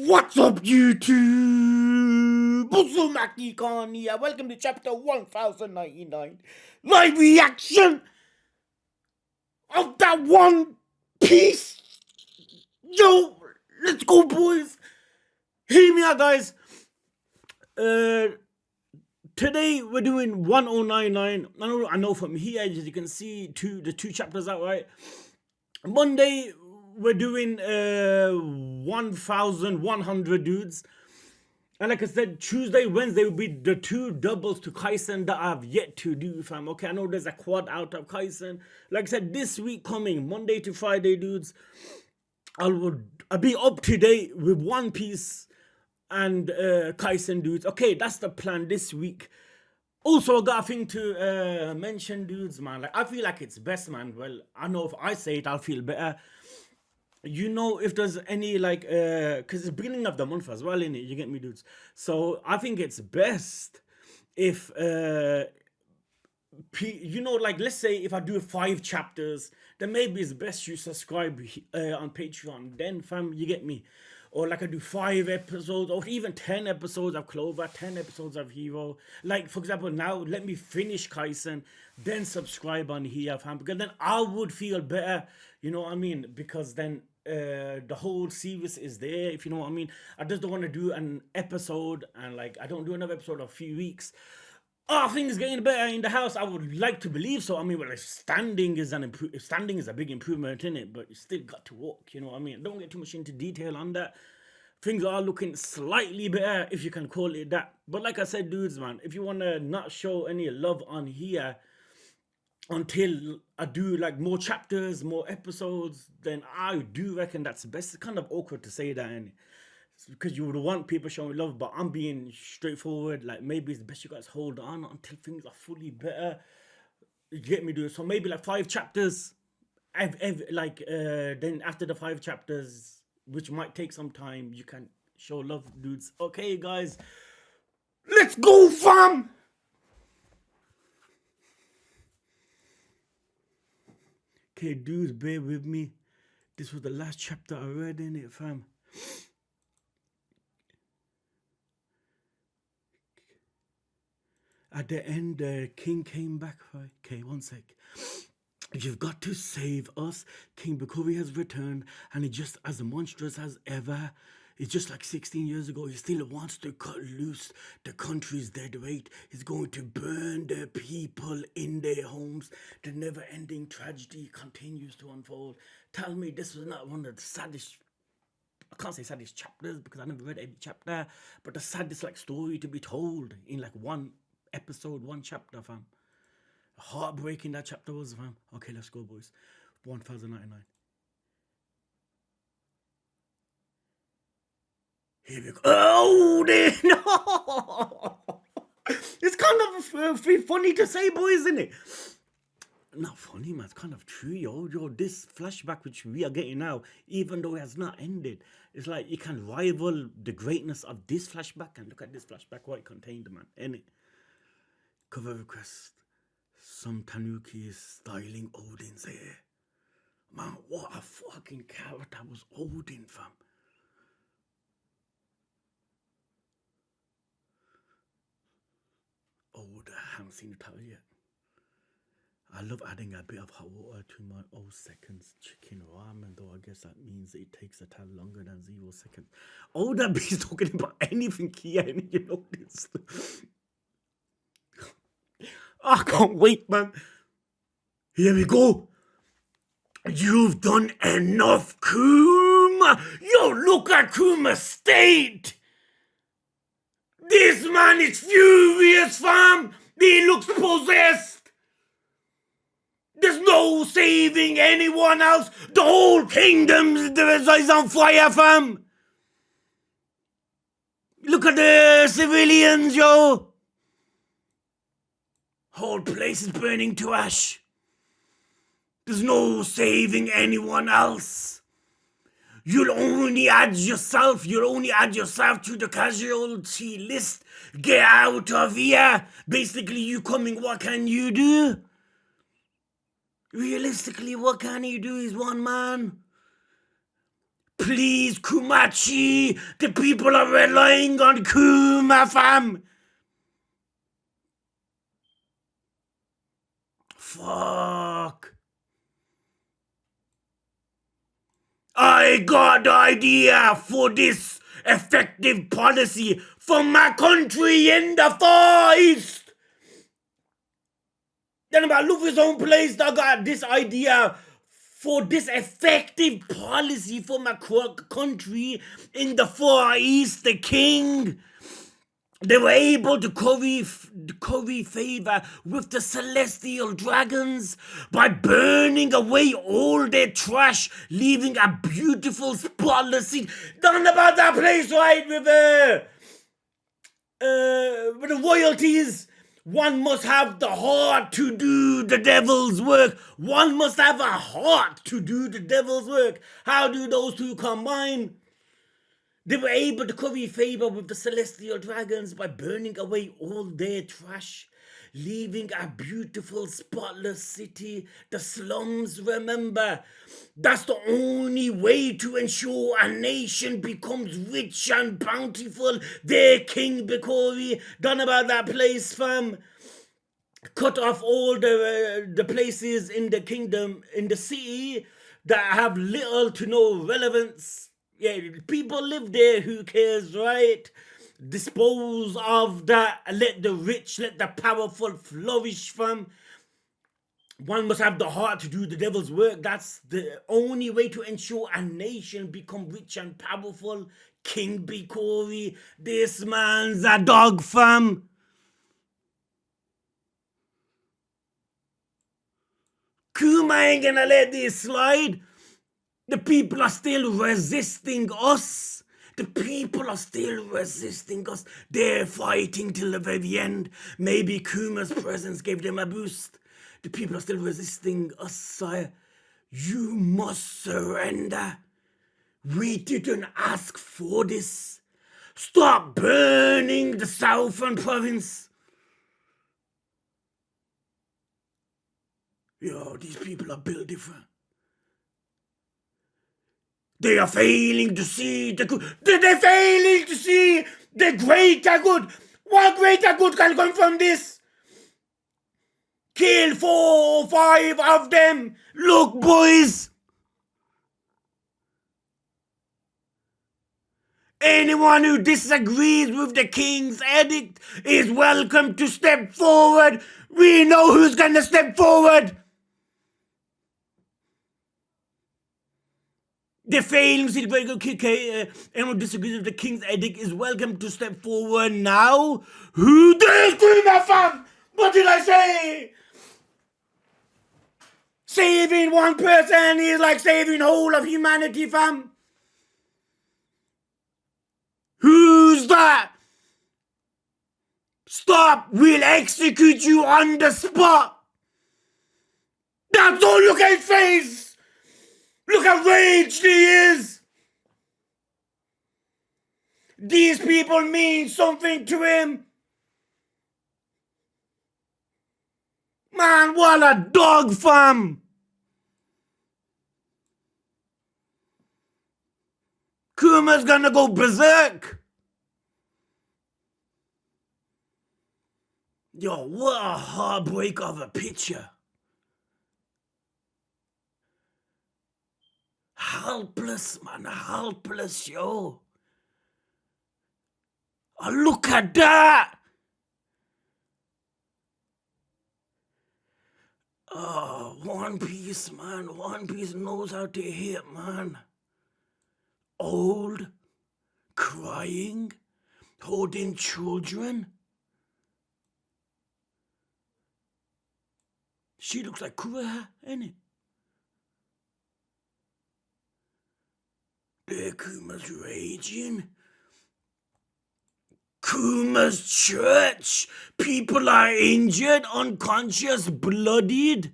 What's up, YouTube? Uzumaki Khan here. Welcome to chapter 1099. Live reaction of that One Piece. Yo, let's go, boys. Hear me out, guys. Today we're doing 1099. I know from here, as you can see, the two chapters out, right? Monday we're doing 1100 dudes. And like I said, Tuesday, Wednesday will be the two doubles to Kaisen that I have yet to do, fam. Okay, I know there's a quad out of Kaisen. Like I said, this week coming, Monday to Friday, dudes, I'll be up to date with One Piece and Kaisen, dudes. Okay, that's the plan this week. Also, I got a thing to mention, dudes, man. Like, I feel like it's best, man. Well, I know if I say it, I'll feel better. You know, if there's any, like, because it's beginning of the month as well, innit? You get me, dudes? So, I think it's best if, you know, like, let's say if I do 5 chapters, then maybe it's best you subscribe on Patreon. Then, fam, you get me? Or like I do 5 episodes, or even 10 episodes of Clover, 10 episodes of Hero. Like, for example, now let me finish Kaisen, then subscribe on here, fam. Because then I would feel better, you know what I mean? Because then the whole series is there, if you know what I mean. I just don't want to do an episode, and like, I don't do another episode of a few weeks. Oh, things getting better in the house. I would like to believe so. I mean, well, like, standing is a big improvement in it, but you still got to walk. You know what I mean? Don't get too much into detail on that. Things are looking slightly better, if you can call it that. But like I said, dudes, man, if you want to not show any love on here until I do like more chapters, more episodes, then I do reckon that's the best. It's kind of awkward to say that, and because you would want people showing love, but I'm being straightforward. Like, maybe it's best you guys hold on until things are fully better. You get me, dude? So maybe like 5 chapters. Then after the 5 chapters, which might take some time, you can show love, dudes. Okay, guys, let's go, fam. Okay, dudes, bear with me. This was the last chapter I read in it, fam. At the end, the king came back. Okay, one sec. You've got to save us. King Bukuri has returned, and he's just as monstrous as ever. It's just like 16 years ago. He still wants to cut loose the country's dead weight. He's going to burn the people in their homes. The never-ending tragedy continues to unfold. Tell me this was not one of the saddest, I can't say saddest chapters because I never read every chapter, but the saddest like story to be told in like one episode, one chapter, fam. Heartbreaking that chapter was, fam. Okay, let's go, boys. 1099. Here we go. Oh, no! It's kind of funny to say, boys, isn't it? Not funny, man. It's kind of true, yo. This flashback which we are getting now, even though it has not ended, it's like you can rival the greatness of this flashback, and look at this flashback, what it contained, man. Innit? Cover request. Some Tanuki is styling Odin's hair. Man, what a fucking character was Odin, fam. I haven't seen the title yet. I love adding a bit of hot water to my 0 seconds chicken ramen, though I guess that means it takes a tad longer than 0 seconds. That be's talking about anything here, and you know this. I can't wait, man. Here we go. You've done enough, Kuma. Yo, look at Kuma's state. This man is furious, fam. He looks possessed. There's no saving anyone else. The whole kingdom is on fire, fam. Look at the civilians, yo. Whole place is burning to ash. There's no saving anyone else. You'll only add yourself to the casualty list. Get out of here. Basically, you coming, what can you do? Realistically, what can he do? He's one man. Please, Kumachi, the people are relying on Kuma, fam. Fuck. I got the idea for this effective policy for my country in the Far East. Then about Luffy's own place, I got this idea for this effective policy for my country in the Far East, the king. They were able to curry favor with the celestial dragons by burning away all their trash, leaving a beautiful spotless city. Done about that place, right? With the royalties. One must have the heart to do the devil's work. One must have a heart to do the devil's work. How do those two combine? They were able to curry favor with the celestial dragons by burning away all their trash, leaving a beautiful, spotless city. The slums, remember, that's the only way to ensure a nation becomes rich and bountiful. Their King Bikori, done about that place, fam. Cut off all the places in the kingdom, in the city, that have little to no relevance. Yeah, people live there, who cares, right? Dispose of that, let the rich, let the powerful flourish, fam. One must have the heart to do the devil's work. That's the only way to ensure a nation become rich and powerful. King Bikori, this man's a dog, fam. Kuma ain't gonna let this slide. The people are still resisting us. The people are still resisting us. They're fighting till the very end. Maybe Kuma's presence gave them a boost. The people are still resisting us, sire. You must surrender. We didn't ask for this. Stop burning the southern province. Yo, these people are built different. They are failing to see the good. They're failing to see the greater good. What greater good can come from this? Kill 4 or 5 of them. Look, boys. Anyone who disagrees with the king's edict is welcome to step forward. We know who's gonna step forward. The failing city anyone who disagrees with the king's edict is welcome to step forward now. Who dares scream that, fam? What did I say? Saving one person is like saving whole of humanity, fam. Who's that? Stop, we'll execute you on the spot. That's all you can face. Look how raged he is. These people mean something to him. Man, what a dog, fam. Kuma's gonna go berserk. Yo, what a heartbreak of a picture. Helpless, man, helpless, yo. Oh, look at that. Oh, One Piece, man. One Piece knows how to hit, man. Old, crying, holding children. She looks like Kura, ain't it? There, Kuma's raging. Kuma's church. People are injured, unconscious, bloodied.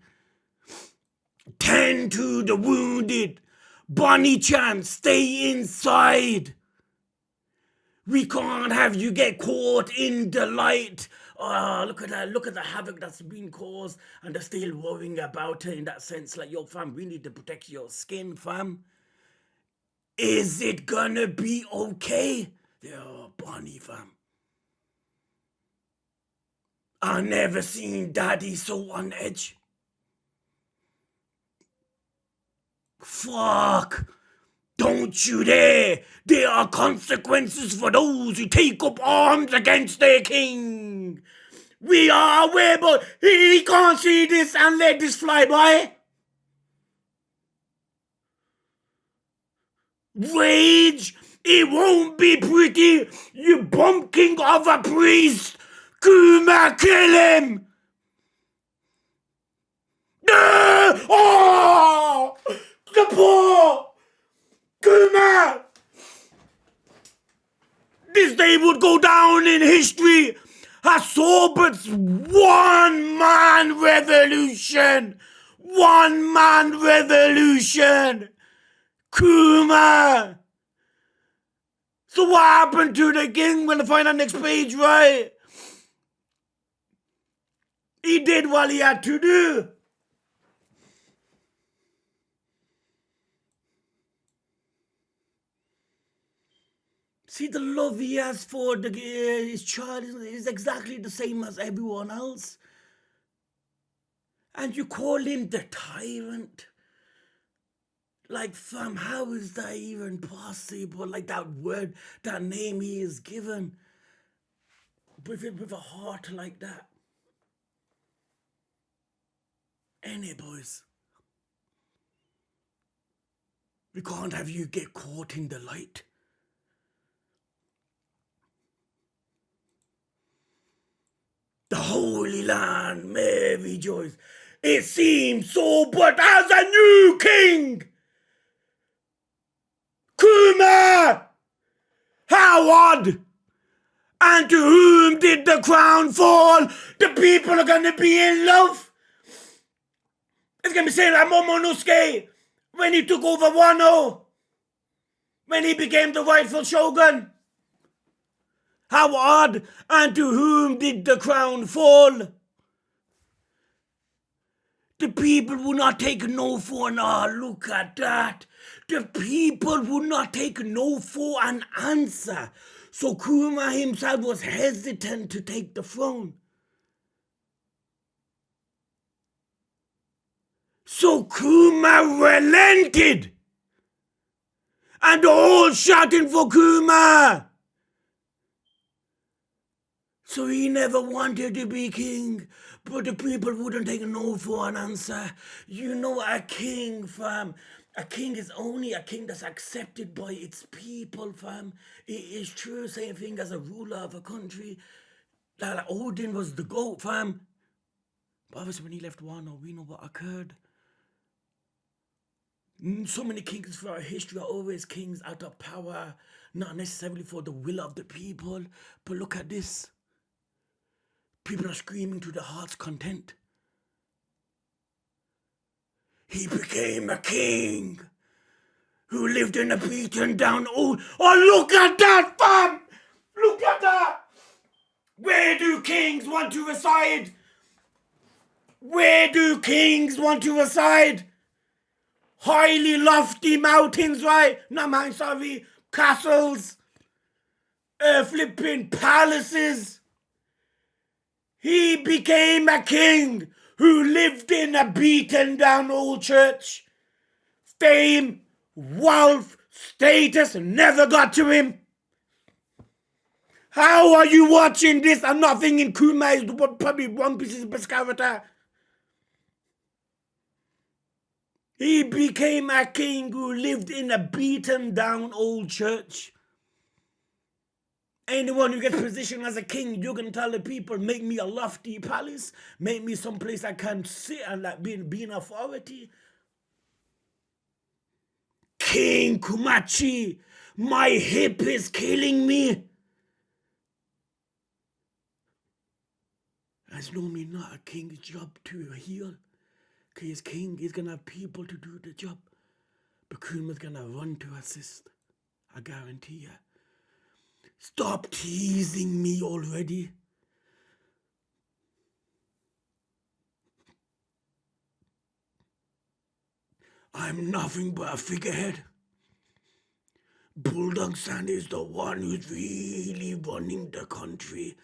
Tend to the wounded. Bonny-chan, stay inside. We can't have you get caught in the light. Oh, look at that. Look at the havoc that's been caused. And they're still worrying about her in that sense. Like, yo, fam, we need to protect your skin, fam. Is it gonna be okay? Oh, Bonny, fam. I never seen Daddy so on edge. Fuck! Don't you dare! There are consequences for those who take up arms against their king. We are aware, but he can't see this and let this fly by. Rage! It won't be pretty, you bumpkin of a priest! Kuma, kill him! Oh! The poor! Kuma! This day would go down in history as Sorbert's one-man revolution! One-man revolution! Kuma! So what happened to the king when I find the next page, right? He did what he had to do. See, the love he has for his child is exactly the same as everyone else. And you call him the tyrant. Like, fam, how is that even possible? Like, that word, that name he is given. With a heart like that. Any boys. We can't have you get caught in the light. The Holy Land may rejoice. It seems so, but as a new king, Kuma, how odd! And to whom did the crown fall? The people are gonna be in love. It's gonna be saying like Momonosuke when he took over Wano, when he became the rightful shogun. How odd! And to whom did the crown fall? The people would not take no for an look at that. The people would not take no for an answer. So Kuma himself was hesitant to take the throne. So Kuma relented. And all shouting for Kuma. So he never wanted to be king, but the people wouldn't take no for an answer. You know, a king, fam. A king is only a king that's accepted by its people, fam. It is true, same thing as a ruler of a country. Like Odin was the goat, fam. But obviously when he left Wano, we know what occurred. So many kings throughout history are always kings out of power, not necessarily for the will of the people. But look at this. People are screaming to their heart's content. He became a king who lived in a beaten down old... Oh, look at that, fam! Look at that! Where do kings want to reside? Where do kings want to reside? Highly lofty mountains, right? No, man, sorry. Castles. Flipping palaces. He became a king who lived in a beaten down old church. Fame, wealth, status never got to him. How are you watching this? I'm not thinking Kuma is probably One Piece's best character. He became a king who lived in a beaten down old church. Anyone who gets positioned as a king, you can tell the people, make me a lofty palace, make me someplace I can sit and like be in authority. King Kumachi, my hip is killing me. It's normally not a king's job to heal. Because king is going to have people to do the job. But Kuma's going to run to assist. I guarantee you. Stop teasing me already. I'm nothing but a figurehead. Bulldog San is the one who's really running the country.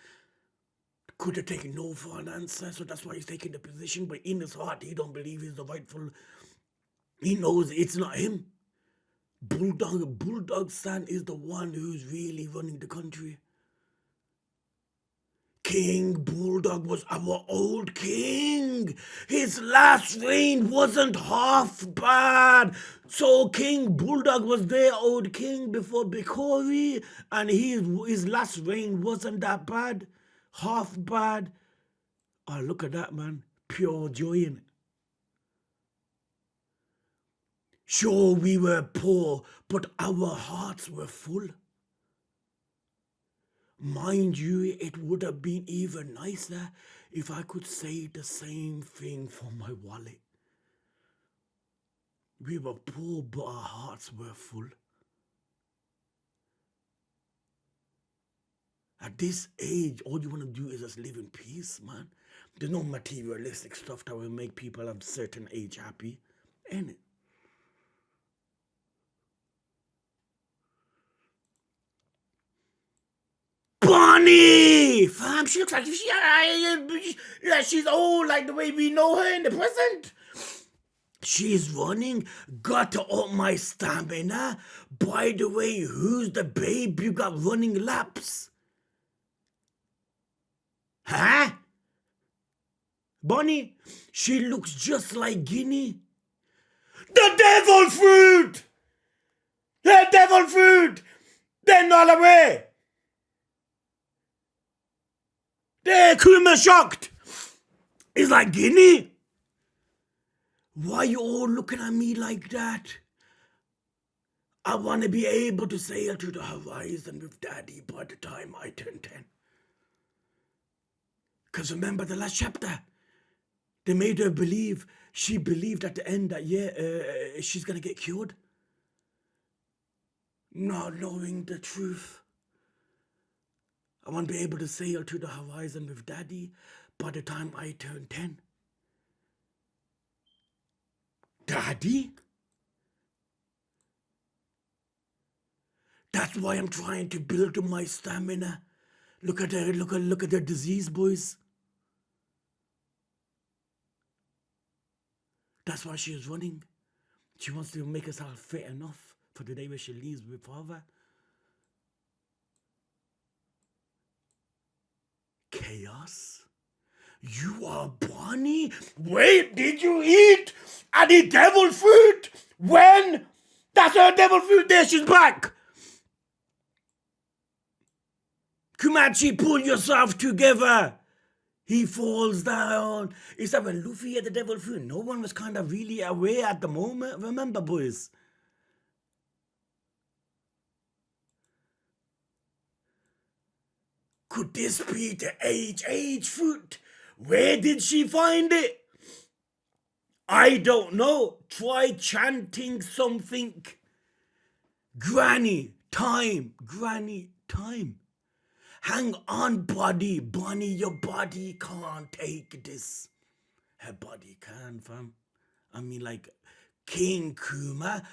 Could have taken no for an answer, so that's why he's taking the position. But in his heart, he don't believe he's the rightful. He knows it's not him. Bulldog San is the one who's really running the country. King Bulldog was our old king. His last reign wasn't half bad. So King Bulldog was their old king before Bikori, and his last reign wasn't that bad. Half bad. Oh, look at that, man. Pure joy in it. Sure, we were poor, but our hearts were full. Mind you, it would have been even nicer if I could say the same thing for my wallet. We were poor, but our hearts were full. At this age, all you want to do is just live in peace, man. There's no materialistic stuff that will make people of certain age happy, ain't it? Bonny! Fam, she looks like she's old, like the way we know her in the present. She's running. Got to up my stamina. By the way, who's the babe you got running laps? Huh? Bonny? She looks just like Guinea. The devil fruit! The devil fruit! They're not away! They're Kuma shocked! It's like Guinea. Why you all looking at me like that? I want to be able to sail to the horizon with Daddy by the time I turn 10. Because remember the last chapter? They made her believe, she believed at the end that, she's going to get cured. Not knowing the truth. I want to be able to sail to the horizon with Daddy by the time I turn 10. Daddy? That's why I'm trying to build my stamina. Look at the disease, boys. That's why she's running. She wants to make herself fit enough for the day where she leaves with father. Chaos? You are Bonny? Wait, did you eat any devil fruit? When? That's her devil fruit there, she's back! Kumachi, pull yourself together! He falls down. Is that when Luffy had the devil fruit? No one was kind of really aware at the moment. Remember, boys? Could this be the age fruit? Where did she find it? I don't know. Try chanting something. Granny, time. Granny, time. Hang on, body. Bonny, your body can't take this. Her body can, fam. I mean, like, King Kuma,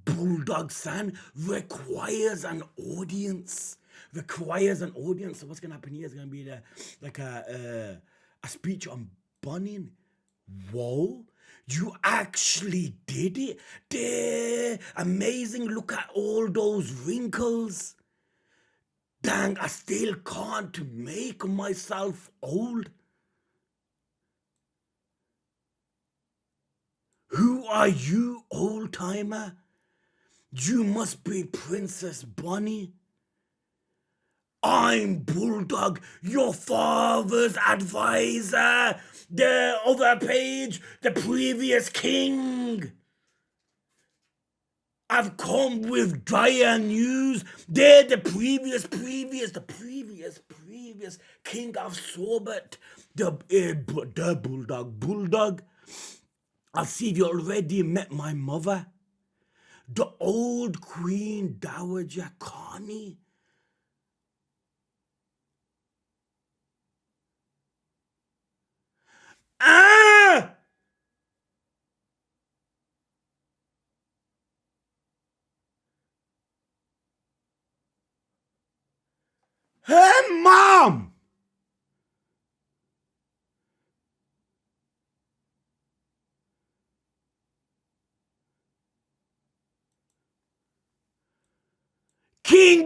Bulldog San requires an audience. Requires an audience. So what's gonna happen here is gonna be a speech on Bonny. Whoa, you actually did it. There, amazing. Look at all those wrinkles. Dang, I still can't make myself old. Who are you, old timer? You must be Princess Bonny. I'm Bulldog, your father's advisor. The other page, the previous king. I've come with dire news. They're the previous king of Sorbet. The Bulldog. I see you already met my mother. The old Queen Dowager Connie. Ah!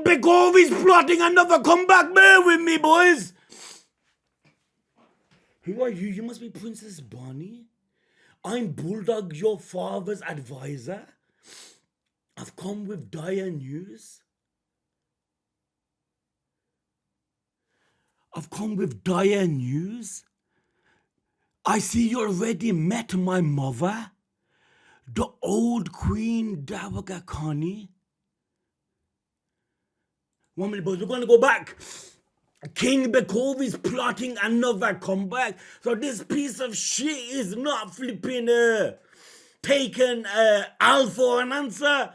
Bekovi's plotting another comeback. Bear with me, boys. Who are you? You must be Princess Bonny. I'm Bulldog, your father's advisor. I've come with dire news. I've come with dire news. I see you already met my mother, the old Queen Dawagakani. 1 minute, boys, we're going to go back. King Bekovi's plotting another comeback. So this piece of shit is not flipping taking Al for an answer.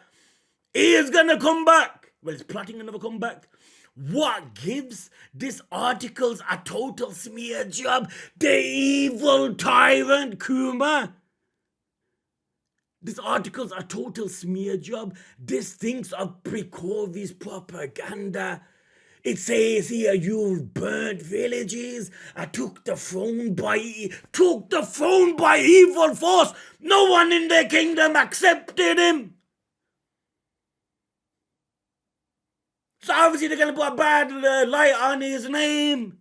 He is going to come back. Well, he's plotting another comeback. What gives? This article's a total smear job. The evil tyrant Kuma. This article's a total smear job. This thinks of Bekovi's propaganda. It says here, you've burnt villages. I took the throne by evil force. No one in the kingdom accepted him. So obviously they're going to put a bad light on his name.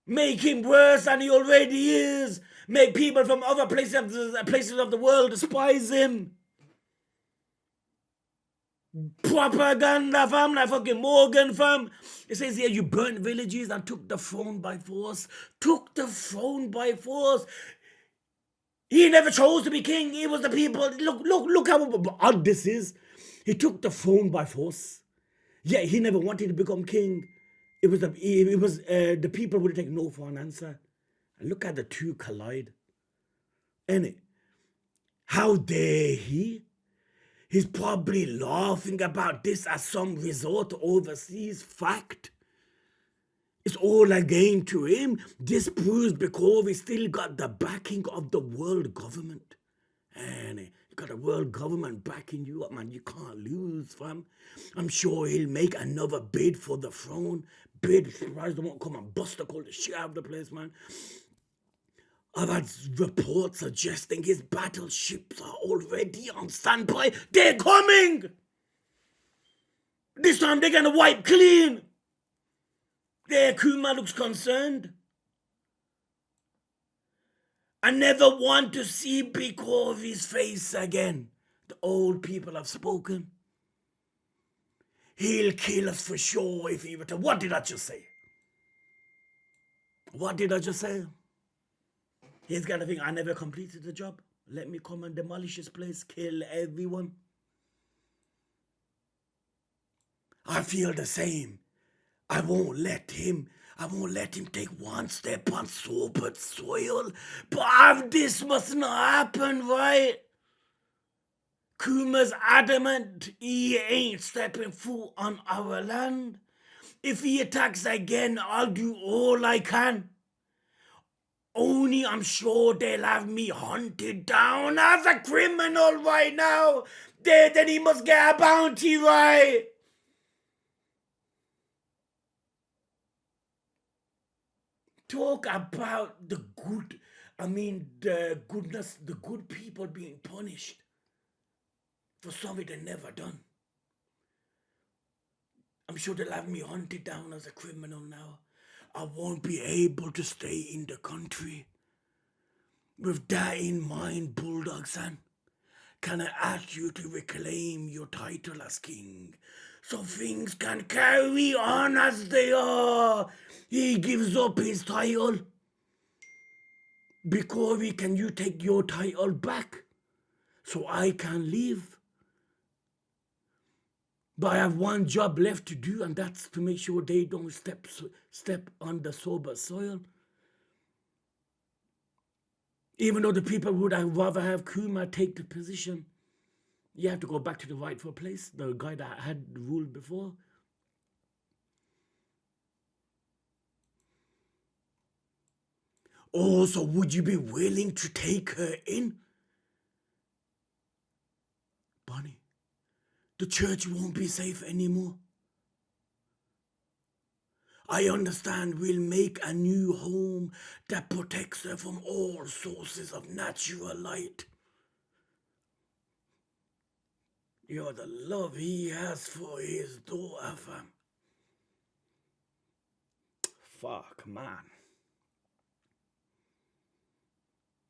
Make him worse than he already is. Make people from other places of the world despise him. Propaganda, fam, like fucking Morgan, fam. It says here, you burnt villages and took the throne by force. Took the throne by force. He never chose to be king. It was the people. Look how odd this is. He took the throne by force. Yet he never wanted to become king. It was the people would take no for an answer. And look at the two collide. Ain't how dare he? He's probably laughing about this as some resort to overseas fact. It's all a game to him. This proves because he still got the backing of the world government. And you got the world government backing you up, man. You can't lose, fam. I'm sure he'll make another bid for the throne. Bid, surprised they won't come and bust the shit out of the place, man. I've had reports suggesting his battleships are already on standby. They're coming! This time they're gonna wipe clean. There, Kuma looks concerned. I never want to see Bekovi's face again. The old people have spoken. He'll kill us for sure if he were to... What did I just say? What did I just say? He's gonna think I never completed the job. Let me come and demolish his place, kill everyone. I feel the same. I won't let him take one step on sober soil. But this must not happen, right? Kuma's adamant he ain't stepping foot on our land. If he attacks again, I'll do all I can. Only I'm sure they'll have me hunted down as a criminal right now. Then he must get a bounty, right? Talk about the good, the goodness, the good people being punished for something they never done. I'm sure they'll have me hunted down as a criminal now. I won't be able to stay in the country. With that in mind, Bulldog son, can I ask you to reclaim your title as king so things can carry on as they are? He gives up his title. Bekovi, can you take your title back so I can leave? But I have one job left to do, and that's to make sure they don't step on the sober soil. Even though the people would rather have Kuma take the position, you have to go back to the rightful place, the guy that had ruled before. Also, would you be willing to take her in? Bonny, the church won't be safe anymore. I understand we'll make a new home that protects her from all sources of natural light. Yo, the love he has for his daughter, fam. Fuck, man.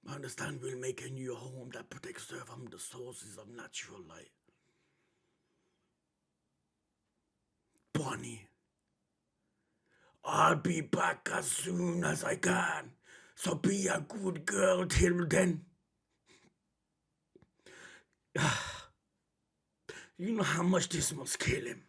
I understand we'll make a new home that protects her from the sources of natural light. Bonny, I'll be back as soon as I can. So be a good girl till then. You know how much this must kill him.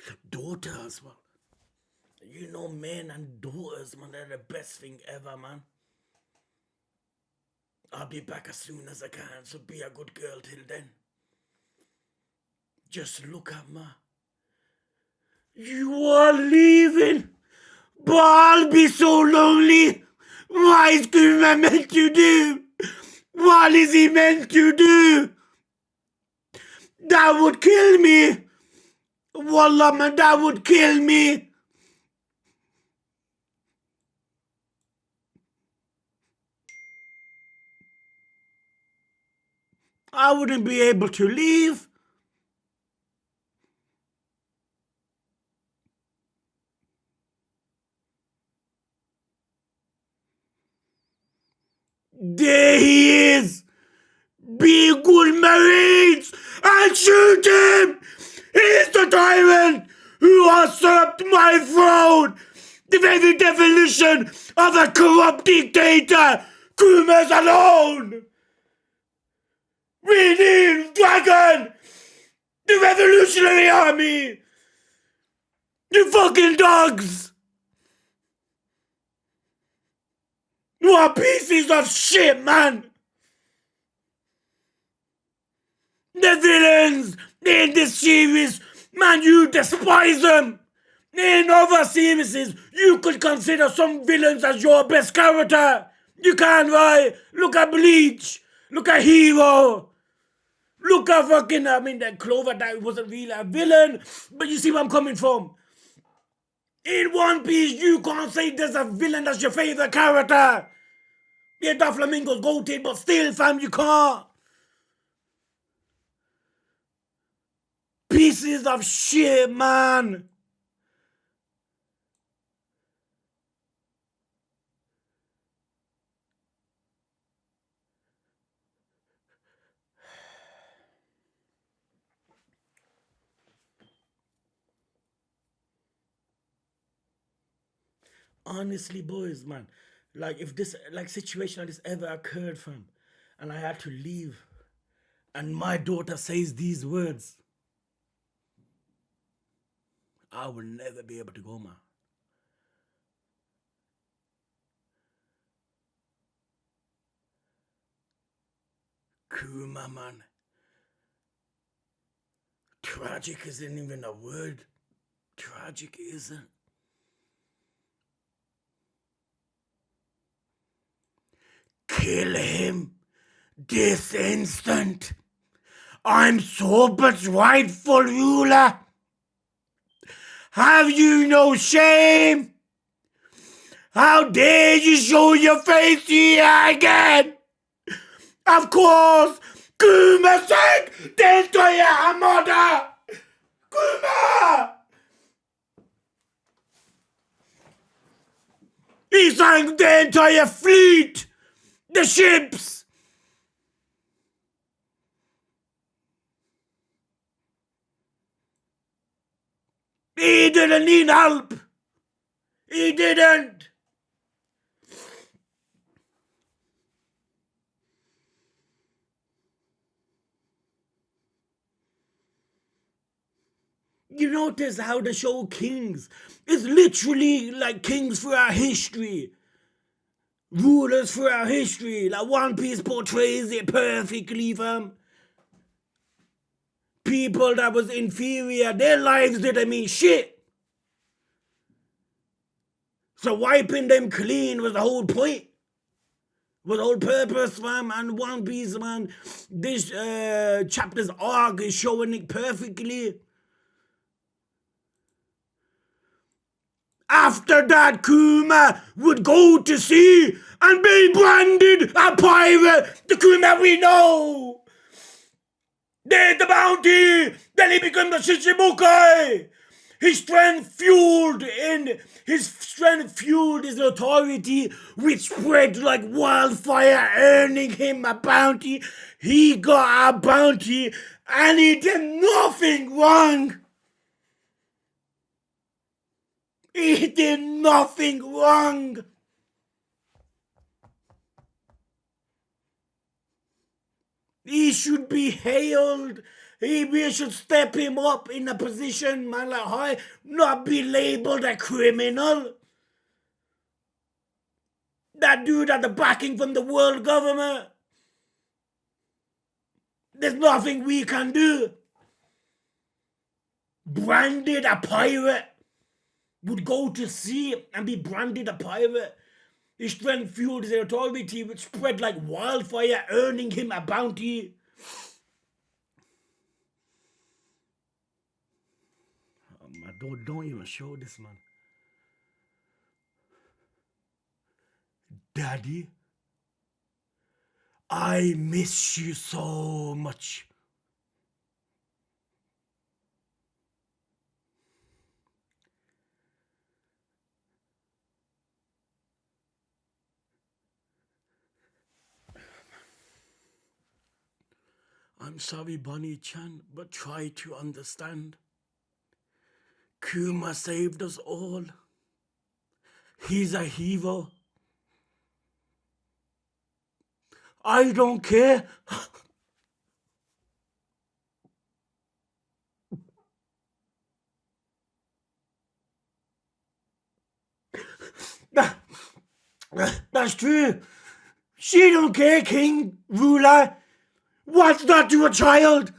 The daughter as well. You know, men and daughters, man, they're the best thing ever, man. I'll be back as soon as I can, so be a good girl till then. Just look at me. You are leaving, but I'll be so lonely. What is Kuma meant to do? What is he meant to do? That would kill me. Wallah, man, that would kill me. I wouldn't be able to leave. There he is. Be good Marines and shoot him. He's the tyrant who usurped my throne. The very definition of a corrupt dictator. Kuma's alone. We need Dragon. The Revolutionary Army. You fucking dogs. You are pieces of shit, man. The villains in this series, man, you despise them. In other series, you could consider some villains as your best character. You can't, right? Look at Bleach. Look at Hero. Look at fucking, that Clover that wasn't really a villain. But you see where I'm coming from. In One Piece, you can't say there's a villain that's your favorite character. Yeah, Doflamingo's goated, but still, fam, you can't. Pieces of shit, man. Honestly, boys, man, like if this situation like this ever occurred, fam, and I had to leave, and my daughter says these words, I will never be able to go, man. Kuma, man. Tragic isn't even a word. Tragic isn't. Kill him this instant. I'm Sober's rightful ruler. Have you no shame? How dare you show your face here again? Of course, Kuma sank the entire armada. Kuma! He sank the entire fleet. The ships. He didn't need help. He didn't. You notice how the show Kings is literally like kings throughout history. Rulers throughout history. Like One Piece portrays it perfectly, fam. People that was inferior, their lives didn't mean shit. So wiping them clean was the whole point. Was the whole purpose, fam. And One Piece, man, this chapter's arc is showing it perfectly. After that, Kuma would go to sea and be branded a pirate. The Kuma we know. There's the bounty. Then he becomes the Shichibukai. His strength fueled his authority, which spread like wildfire, earning him a bounty. He got a bounty, and he did nothing wrong. He did nothing wrong. He should be hailed. We should step him up in a position, man, like high, not be labeled a criminal. That dude had the backing from the world government. There's nothing we can do. Branded a pirate. Would go to sea and be branded a pirate. His strength fueled his authority, which spread like wildfire, earning him a bounty. Don't even show this, man. Daddy, I miss you so much. I'm sorry, Bonny-chan, but try to understand. Kuma saved us all. He's a hero. I don't care. That's true. She don't care, king, ruler. What's that to a child?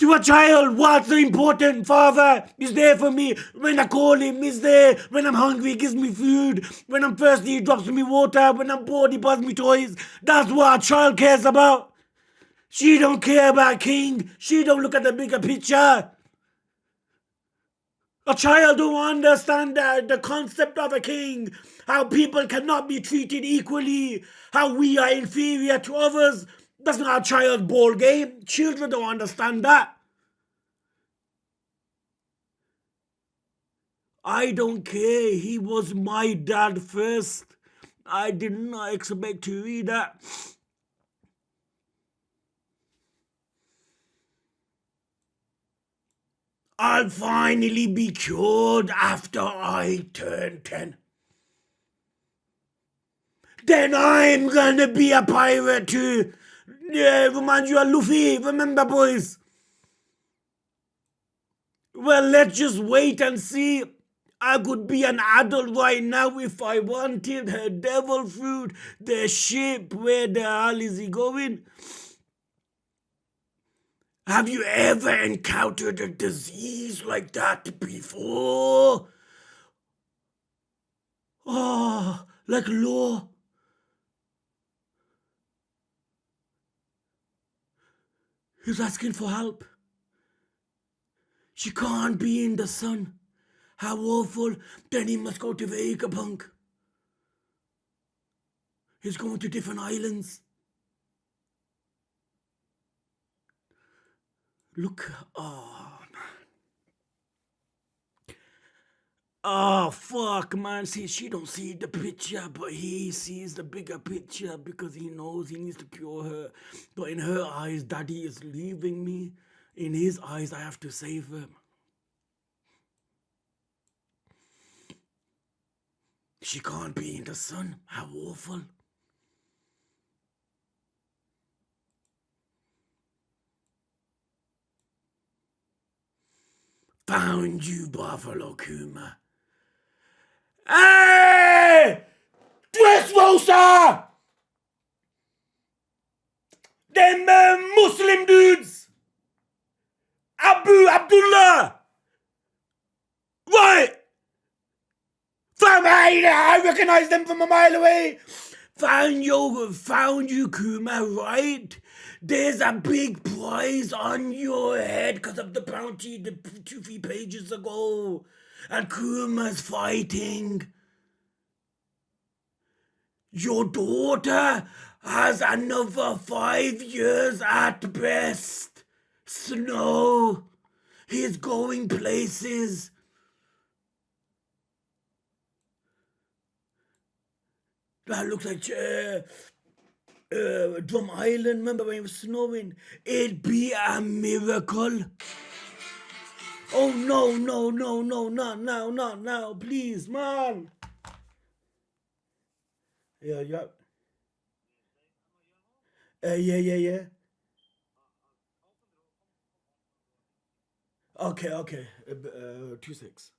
To a child, what's the important? Father is there for me. When I call him, he's there. When I'm hungry, he gives me food. When I'm thirsty, he drops me water. When I'm bored, he buys me toys. That's what a child cares about. She don't care about king. She don't look at the bigger picture. A child don't understand the concept of a king. How people cannot be treated equally. How we are inferior to others. That's not a child's ball game. Children don't understand that. I don't care. He was my dad first. I did not expect to read that. I'll finally be cured after I turn 10. Then I'm gonna be a pirate too. Yeah, remind you of Luffy. Remember, boys? Well, let's just wait and see. I could be an adult right now if I wanted. Her devil fruit, the ship, where the hell is he going? Have you ever encountered a disease like that before? Oh, like law. He's asking for help. She can't be in the sun. How awful. Then he must go to Vegapunk. He's going to different islands. Look. Oh, man. Oh, fuck, man. See, she don't see the picture, but he sees the bigger picture because he knows he needs to cure her. But in her eyes, Daddy is leaving me. In his eyes, I have to save him. She can't be in the sun. How awful. Found you, Buffalo Kuma. Hey! Dressrosa! Them Muslim dudes! Abdullah! Right! I recognize them from a mile away. Found you, Kuma, right? There's a big prize on your head because of the bounty 2-3 pages ago. and Kuma's fighting. Your daughter has another 5 years at best. Snow, he's going places. That looks like Drum Island. Remember when it was snowing? It'd be a miracle. Oh no, no, no, no, not now, not now, please, man. Yeah. Yeah. Okay. 2-6.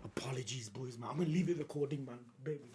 Apologies, boys, man. I'm gonna leave it recording, man. Baby.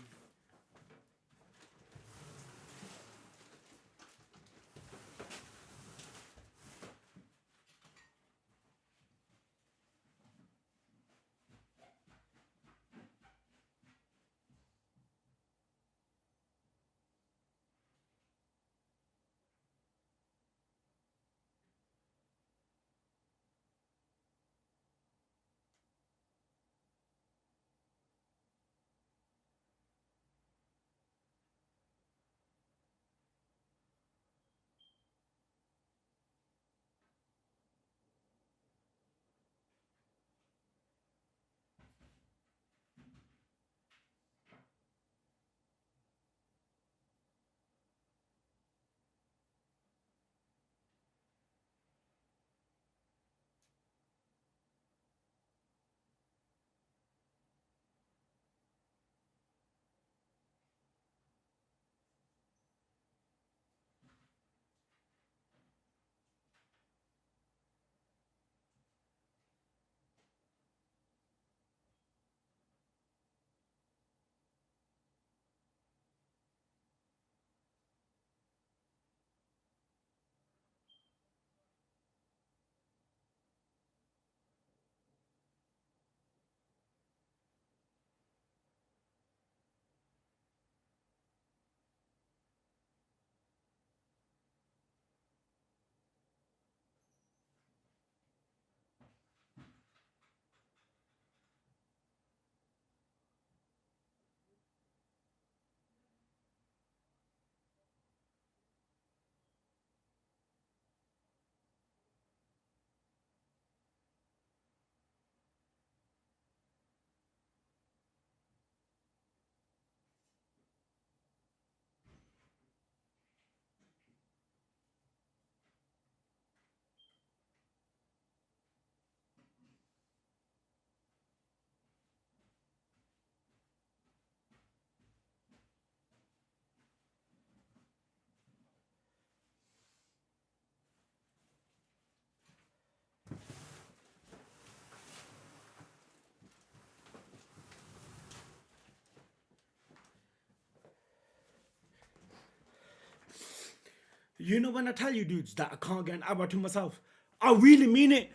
You know when I tell you dudes that I can't get an hour to myself, I really mean it.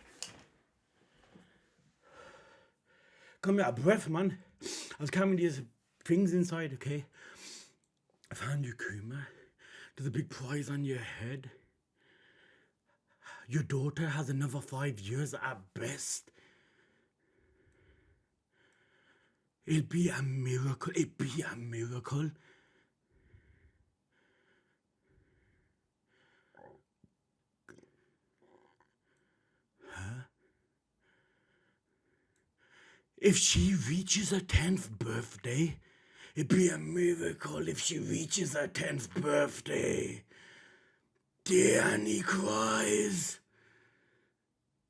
Come here, breath, man. I was counting these things inside, okay? I found you, Kuma. There's a big prize on your head. Your daughter has another 5 years at best. It'll be a miracle. It'll be a miracle. Huh? If she reaches her 10th birthday, it'd be a miracle if she reaches her 10th birthday. Danny cries.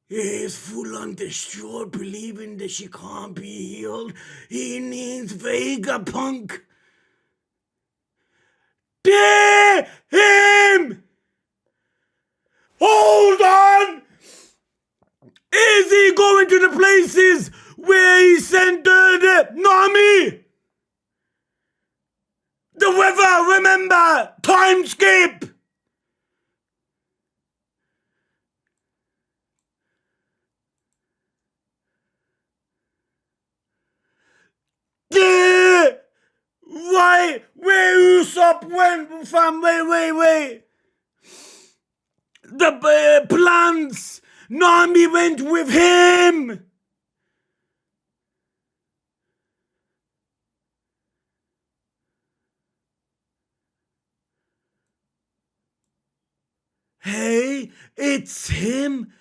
He is full on distraught, believing that she can't be healed. He needs Vegapunk. Dare him! Hold on! Is he going to the places where he sent the Nami? The weather, remember! Time skip! Yeah! Why? Where Usopp went from? Wait. The plants! Nami went with him. Hey, it's him,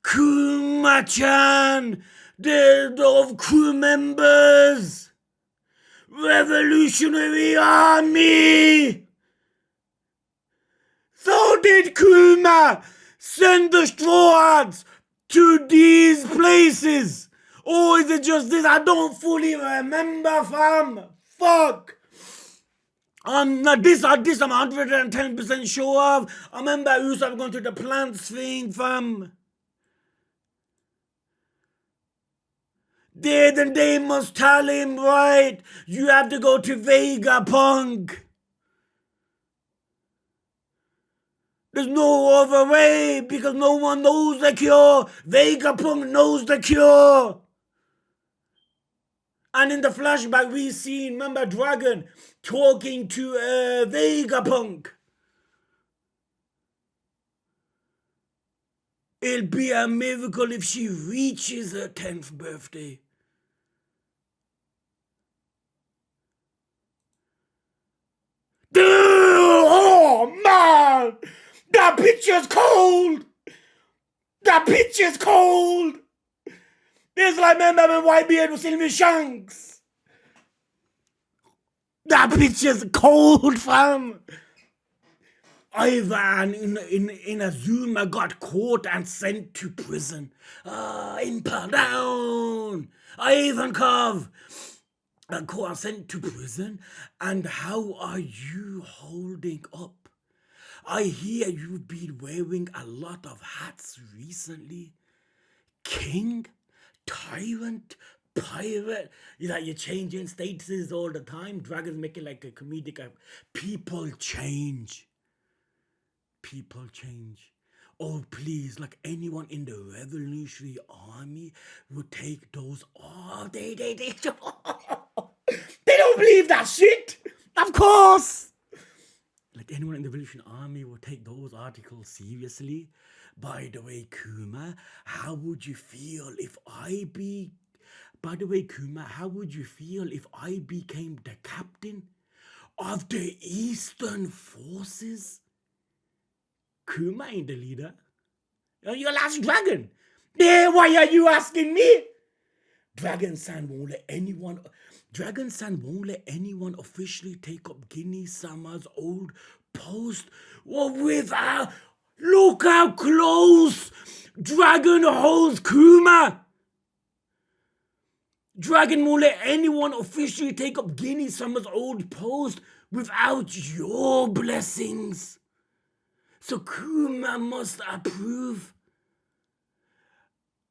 Kuma-chan, the crew members, Revolutionary Army. So did Kuma send the Straw Hats to these places? Or is it just this? I don't fully remember, fam. Fuck. This I'm 110% sure of. I remember Usopp going to the plants thing, fam. Then they must tell him, right, you have to go to Vegapunk. There's no other way because no one knows the cure. Vegapunk knows the cure. And in the flashback we seen, remember Dragon talking to Vegapunk. It'll be a miracle if she reaches her 10th birthday. Dude, oh man! That picture's cold! That picture's cold! It's like, remember when Whitebeard was in with Shanks? That picture's cold, fam! Ivan in Inazuma got caught and sent to prison. Impel down! Ivankov! Caught and sent to prison. And how are you holding up? I hear you've been wearing a lot of hats recently. King? Tyrant? Pirate? You're changing statuses all the time. Dragons make it like a comedic. People change. People change. Oh, please, like anyone in the Revolutionary Army would take those. Oh, they don't believe that shit. Of course. Like anyone in the Revolutionary Army would take those articles seriously. By the way, Kuma, how would you feel if I be... By the way, Kuma, how would you feel if I became the captain of the Eastern Forces? Kuma ain't the leader. You're last dragon. Yeah, why are you asking me? Dragon-san won't let anyone officially take up Guinea-sama's old post. Well, without... Look how close Dragon holds Kuma. Dragon won't let anyone officially take up Guinea-sama's old post without your blessings. So Kuma must approve.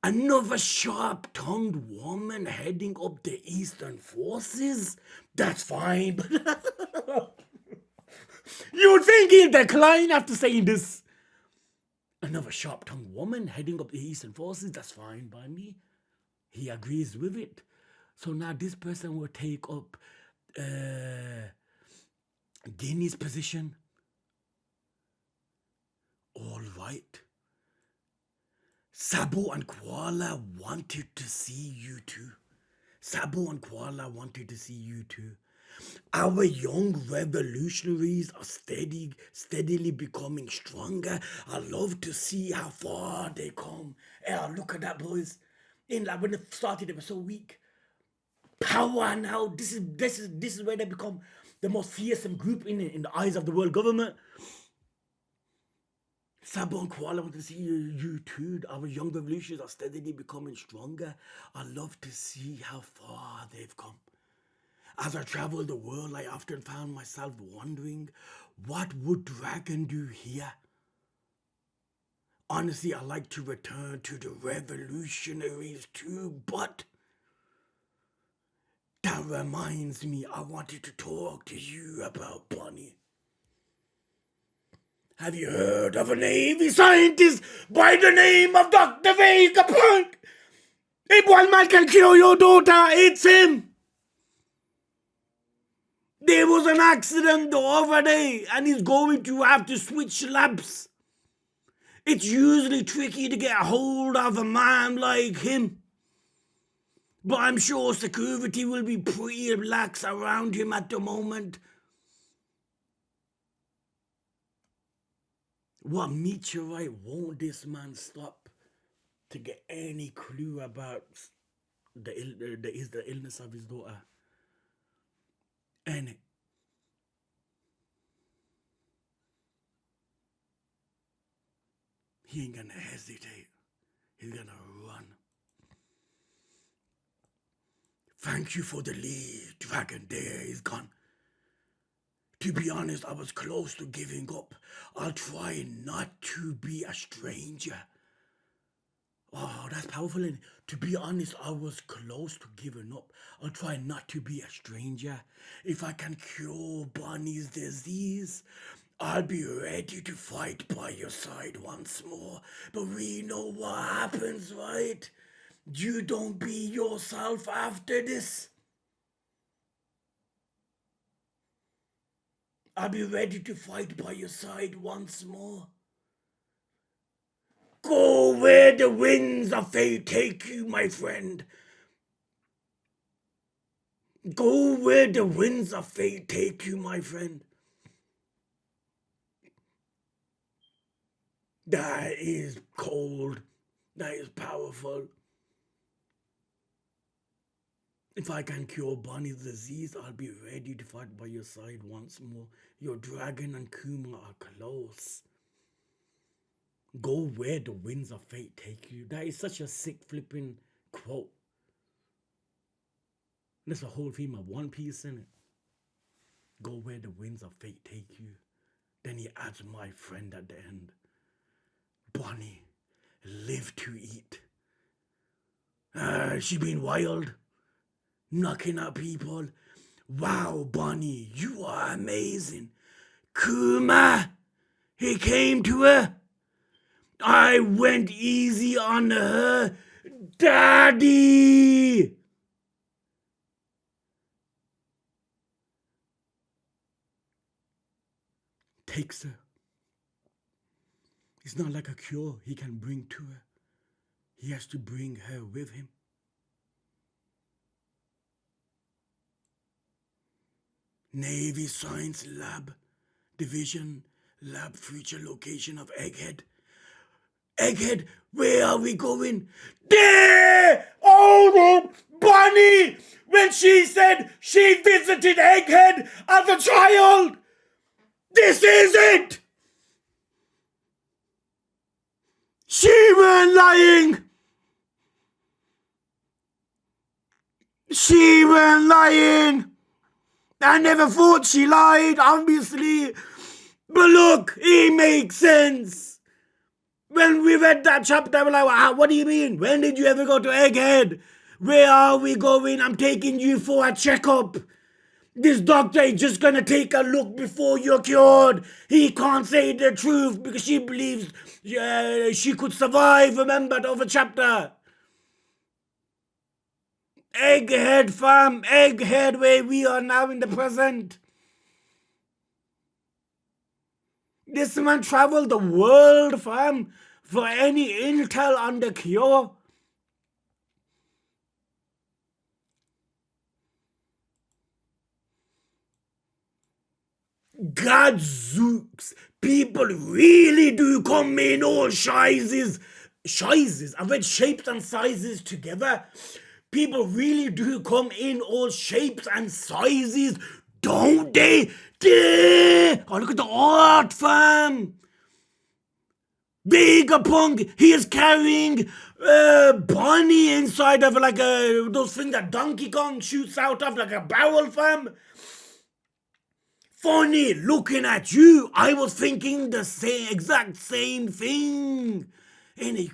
Another sharp-tongued woman heading up the Eastern Forces? That's fine, but you would think he'd decline after saying this. Another sharp-tongued woman heading up the Eastern Forces? That's fine by me. He agrees with it. So now this person will take up Guinea's position. All right. Sabo and Koala wanted to see you too. Our young revolutionaries are steadily becoming stronger. I love to see how far they come. Look at that, boys. In like when they started, they were so weak. Power now. This is where they become the most fearsome group in the eyes of the world government. Sabo and Koala want to see you too. Our young revolutionaries are steadily becoming stronger. I love to see how far they've come. As I traveled the world, I often found myself wondering, what would Dragon do here? Honestly, I like to return to the revolutionaries too, but that reminds me, I wanted to talk to you about Bonny. Have you heard of a Navy scientist by the name of Dr. Vegapunk? If one man can kill your daughter, it's him. There was an accident the other day and he's going to have to switch labs. It's usually tricky to get a hold of a man like him. But I'm sure security will be pretty lax around him at the moment. What meteorite won't this man stop to get any clue about the illness of his daughter? And he ain't gonna hesitate. He's gonna run. Thank you for the lead, Dragon. There, he's gone. To be honest, I was close to giving up. I'll try not to be a stranger. Oh, that's powerful. And to be honest, I was close to giving up. I'll try not to be a stranger. If I can cure Bonny's disease, I'll be ready to fight by your side once more. But we know what happens, right? You don't be yourself after this. I'll be ready to fight by your side once more. Go where the winds of fate take you, my friend. Go where the winds of fate take you, my friend. That is cold. That is powerful. If I can cure Bonny's disease, I'll be ready to fight by your side once more. Your dragon and Kuma are close. Go where the winds of fate take you. That is such a sick flipping quote. There's a whole theme of One Piece in it. Go where the winds of fate take you. Then he adds my friend at the end. Bonny, live to eat. She been wild, knocking out people. Wow, Bonny, you are amazing. Kuma, he came to her. I went easy on her. Daddy! Takes her. It's not like a cure he can bring to her. He has to bring her with him. Navy Science Lab, Division, Lab Future Location of Egghead. Egghead, where are we going? There! Oh, Bonny! When she said she visited Egghead as a child! This is it! She weren't lying! She weren't lying! I never thought she lied, obviously. But look, it makes sense. When we read that chapter, we're like, what do you mean? When did you ever go to Egghead? Where are we going? I'm taking you for a checkup. This doctor is just gonna take a look before you're cured. He can't say the truth because she believes she could survive. Remember the other chapter? Egghead, fam. Egghead, where we are now in the present. This man traveled the world, fam, for any intel on the cure. Gadzooks, people really do come in all sizes. Sizes? I read shapes and sizes together. People really do come in all shapes and sizes, don't they? Oh, look at the art, fam. Vegapunk, he is carrying Bonny inside of like those things that Donkey Kong shoots out of, like a barrel, fam. Funny, looking at you, I was thinking the exact same thing. And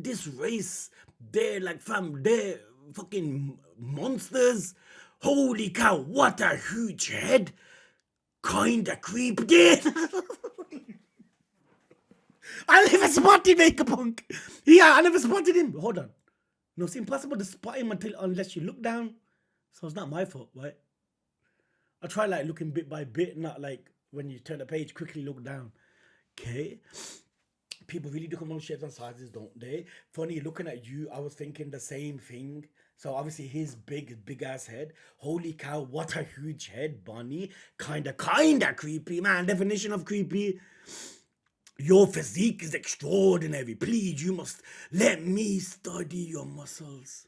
this race, they're like, fam, they're fucking monsters. Holy cow, what a huge head. Kinda creepy. I never spotted Vegapunk. Yeah, I never spotted him. Hold on. No, it's impossible to spot him unless you look down. So it's not my fault, right? I try like looking bit by bit, not like when you turn the page, quickly look down. Okay. People really do come on shapes and sizes, don't they? Funny, looking at you, I was thinking the same thing. So obviously his big ass head. Holy cow, what a huge head, Bonny. Kinda creepy, man. Definition of creepy. Your physique is extraordinary. Please, you must let me study your muscles.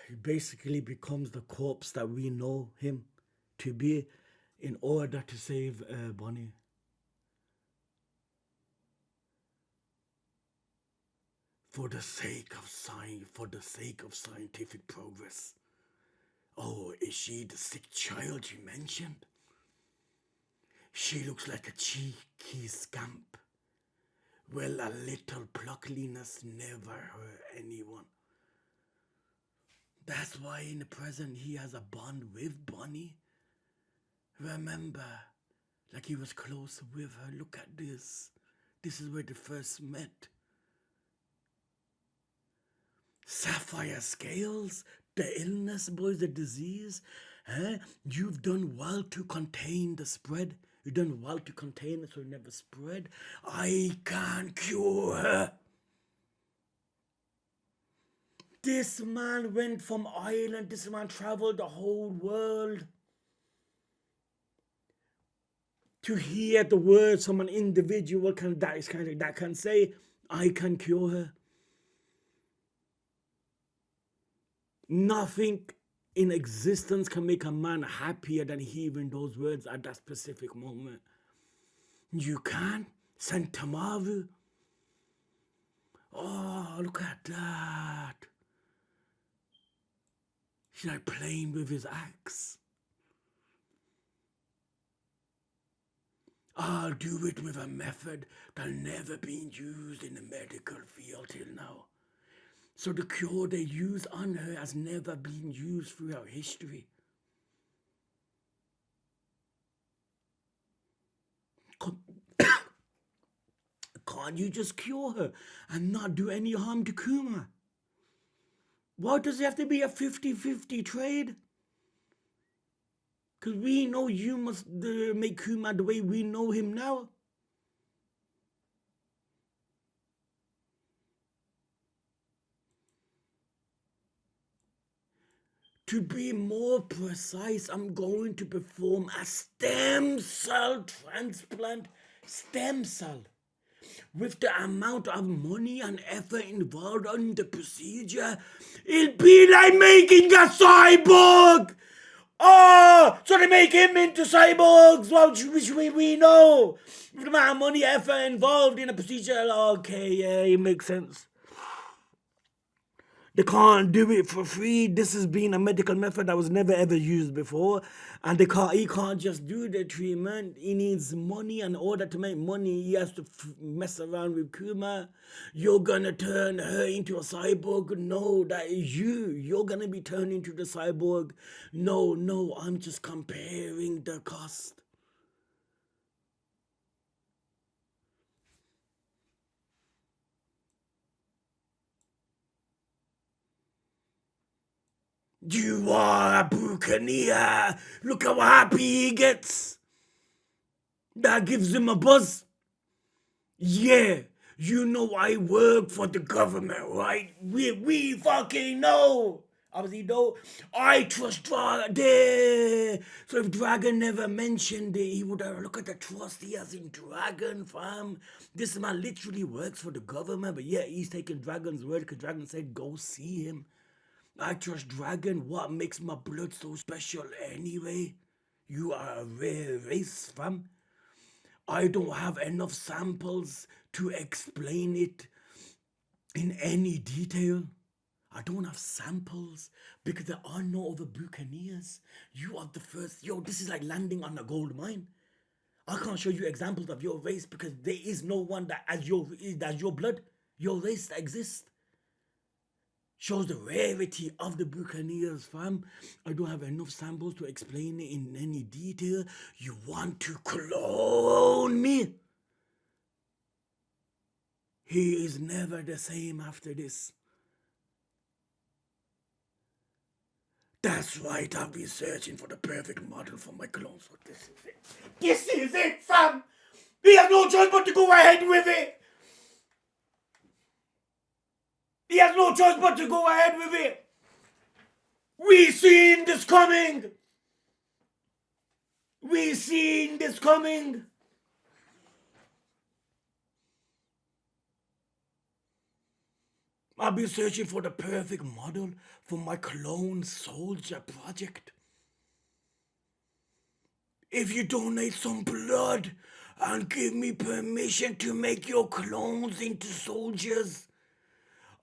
He basically becomes the corpse that we know him to be in order to save Bonny. For the sake of scientific progress. Oh, is she the sick child you mentioned? She looks like a cheeky scamp. Well, a little pluckliness never hurt anyone. That's why in the present he has a bond with Bonny. Remember, like he was close with her. Look at this. This is where they first met. Sapphire scales, the illness, boys, the disease. You've done well to contain the spread. You've done well to contain it so it never spread. I can cure her. This man went from Ireland. This man traveled the whole world to hear the words from an individual that can say, I can cure her. Nothing in existence can make a man happier than hearing those words at that specific moment. You can? Santamaru? Oh, look at that. He's like playing with his axe. I'll do it with a method that never been used in the medical field till now. So the cure they use on her has never been used throughout history. Can't you just cure her and not do any harm to Kuma? Why does it have to be a 50-50 trade? Because we know you must make Kuma the way we know him now. To be more precise, I'm going to perform a stem cell transplant. Stem cell. With the amount of money and effort involved in the procedure, it'll be like making a cyborg! Oh, so they make him into cyborgs, which we know. With the amount of money, effort involved in a procedure, okay, yeah, it makes sense. They can't do it for free. This has been a medical method that was never ever used before. And he can't just do the treatment. He needs money. And in order to make money, he has to mess around with Kuma. You're gonna turn her into a cyborg. No, that is you. You're gonna be turned into the cyborg. No, I'm just comparing the cost. You are a buccaneer. Look how happy he gets. That gives him a buzz. Yeah, you know I work for the government, right? We fucking know. Obviously, no. I trust Dragon. So if Dragon never mentioned it, he would have look at the trust he has in Dragon, fam. This man literally works for the government, but yeah, he's taking Dragon's word because Dragon said go see him. I trust Dragon. What makes my blood so special anyway? You are a rare race, fam. I don't have enough samples to explain it in any detail. I don't have samples because there are no other buccaneers. You are the first. Yo, this is like landing on a gold mine. I can't show you examples of your race because there is no one that has your blood, your race that exists. Shows the rarity of the buccaneers, fam. I don't have enough samples to explain it in any detail. You want to clone me? He is never the same after this. That's right, I've been searching for the perfect model for my clone, so this is it. This is it, fam! He has no choice but to go ahead with it. He has no choice but to go ahead with it. We seen this coming. We seen this coming. I've been searching for the perfect model for my clone soldier project. If you donate some blood and give me permission to make your clones into soldiers,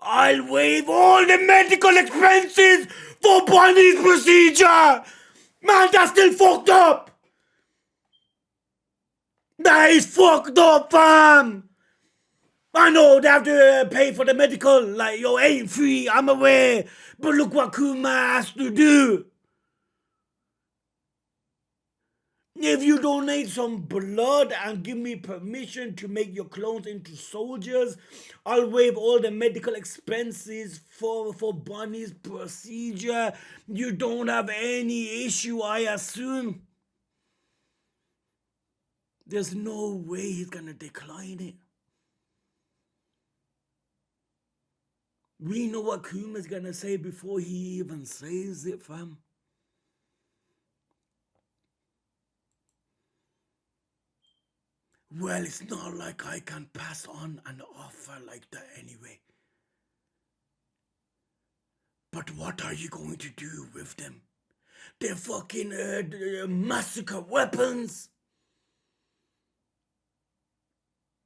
I'll waive all the medical expenses for Bonny's procedure! Man, that's still fucked up! That is fucked up, fam! I know they have to pay for the medical, like, yo, ain't free, I'm aware, but look what Kuma has to do. If you donate some blood and give me permission to make your clones into soldiers, I'll waive all the medical expenses for Bonny's procedure. You don't have any issue, I assume. There's no way he's gonna decline it. We know what Kuma's gonna say before he even says it, fam. Well, it's not like I can pass on an offer like that anyway. But what are you going to do with them? They're fucking massacre weapons.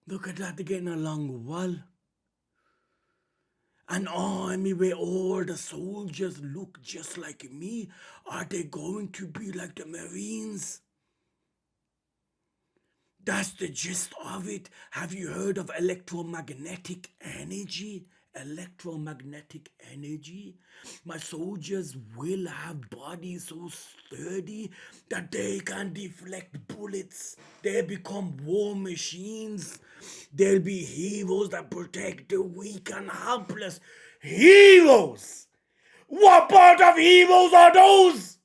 Look at that, they're getting along well. An army where all the soldiers look just like me? Are they going to be like the Marines? That's the gist of it. Have you heard of electromagnetic energy? Electromagnetic energy? My soldiers will have bodies so sturdy that they can deflect bullets. They become war machines. They'll be heroes that protect the weak and helpless. Heroes! What part of heroes are those?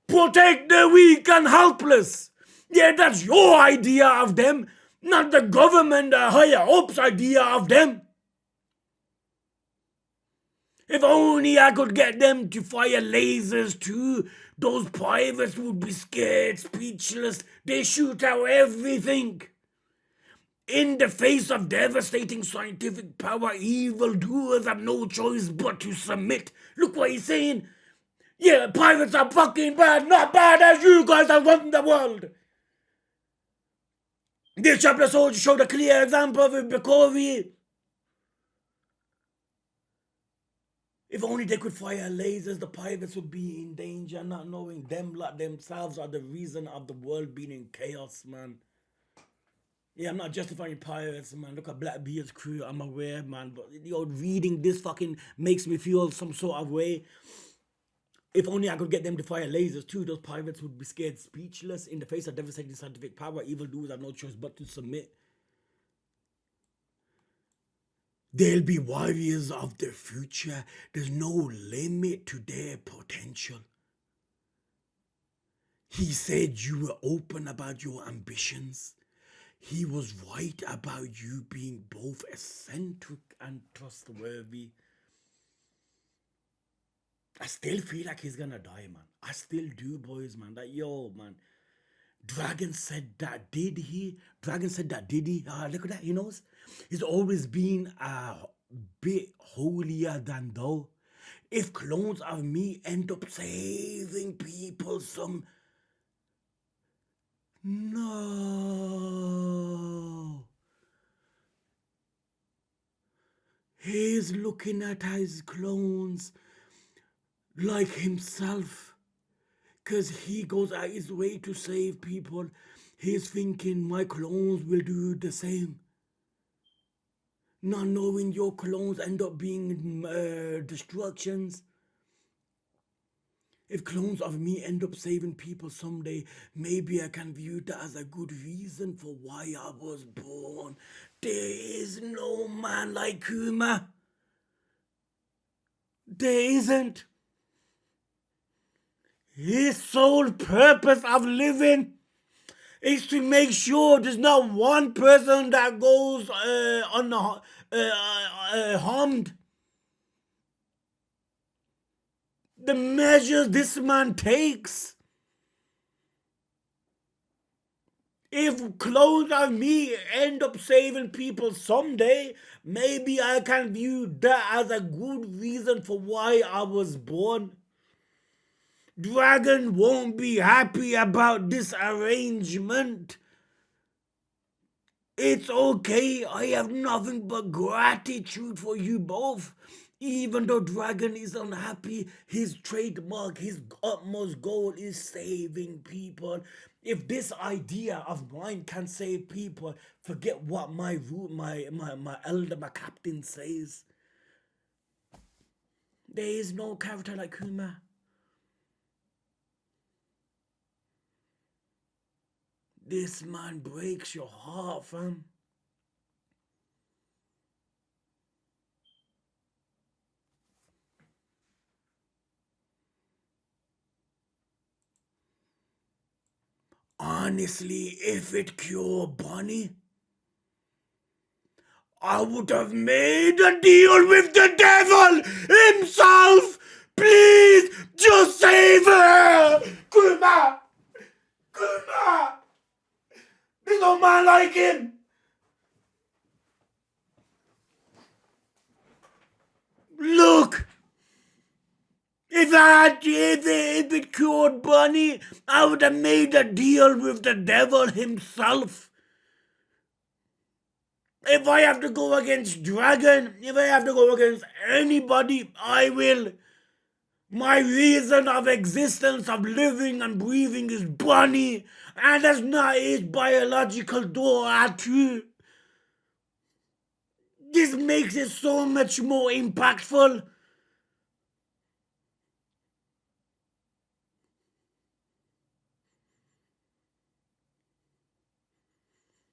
Protect the weak and helpless. Yeah, that's your idea of them, not the government, the higher ups' idea of them. If only I could get them to fire lasers too, those pirates would be scared, speechless. They shoot out everything. In the face of devastating scientific power, evildoers have no choice but to submit. Look what he's saying. Yeah, pirates are fucking bad, not bad as you guys are running the world. This chapter soldier showed a clear example of it Bikovi. If only they could fire lasers, the pirates would be in danger, not knowing them like themselves are the reason of the world being in chaos, man. Yeah, I'm not justifying pirates, man. Look at Blackbeard's crew, I'm aware, man. But reading this fucking makes me feel some sort of way. If only I could get them to fire lasers too, those pirates would be scared speechless. In the face of devastating scientific power, evildoers have no choice but to submit. They'll be warriors of the future. There's no limit to their potential. He said you were open about your ambitions. He was right about you being both eccentric and trustworthy. I still feel like he's gonna die, man. I still do, boys, man. Like, yo, man. Dragon said that, did he? Dragon said that, did he? Look at that, he knows. He's always been a bit holier than thou. If clones of me end up saving people some... No. He's looking at his clones like himself. Because he goes out his way to save people. He's thinking my clones will do the same. Not knowing your clones end up being destructions. If clones of me end up saving people someday, maybe I can view that as a good reason for why I was born. There is no man like Kuma. There isn't. His sole purpose of living is to make sure there's not one person that goes harmed. The measures this man takes. If clones of me end up saving people someday, maybe I can view that as a good reason for why I was born. Dragon won't be happy about this arrangement. It's okay, I have nothing but gratitude for you both. Even though Dragon is unhappy, his trademark, his utmost goal is saving people. If this idea of mine can save people, forget what my elder, my captain says. There is no character like Kuma. This man breaks your heart, fam. Honestly, if it cured Bonny, I would have made a deal with the devil himself. Please, just save her. Kuma! Kuma! There's no man like him. Look! If it cured Bonny, I would have made a deal with the devil himself. If I have to go against Dragon, if I have to go against anybody, I will. My reason of existence, of living and breathing is Bonny, and that's not his biological daughter too. This makes it so much more impactful.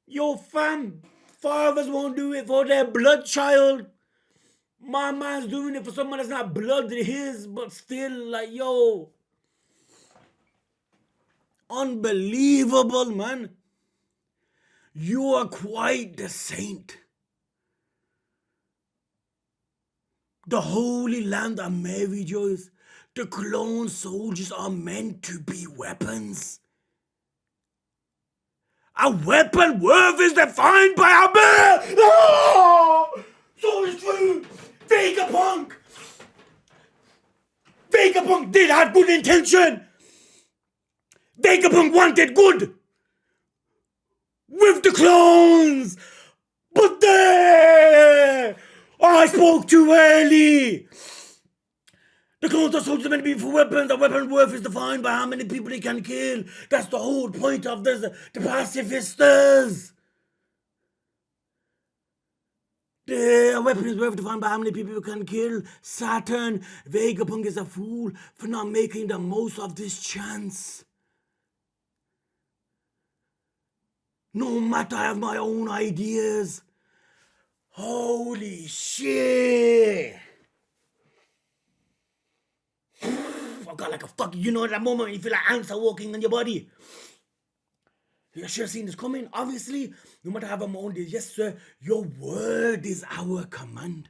Yo fam, fathers won't do it for their blood child. My man's doing it for someone that's not blood his, but still like, yo. Unbelievable, man. You are quite the saint. The Holy Land of Mary Joyce. The clone soldiers are meant to be weapons. A weapon worth is defined by a man! Oh! So it's true! Vegapunk! Vegapunk did have good intention! Vegapunk wanted good! With the clones! But there! I spoke too early! The clones are soldiers meant to be for weapons. The weapon worth is defined by how many people they can kill. That's the whole point of the pacifistas. The weapon is worth defined by how many people you can kill. Saturn, Vegapunk is a fool for not making the most of this chance. No matter, I have my own ideas. Holy shit! I got like a fuck, you know, that moment when you feel like ants are walking on your body. You should have seen this coming. Obviously, no matter how I'm on this, yes, sir, your word is our command.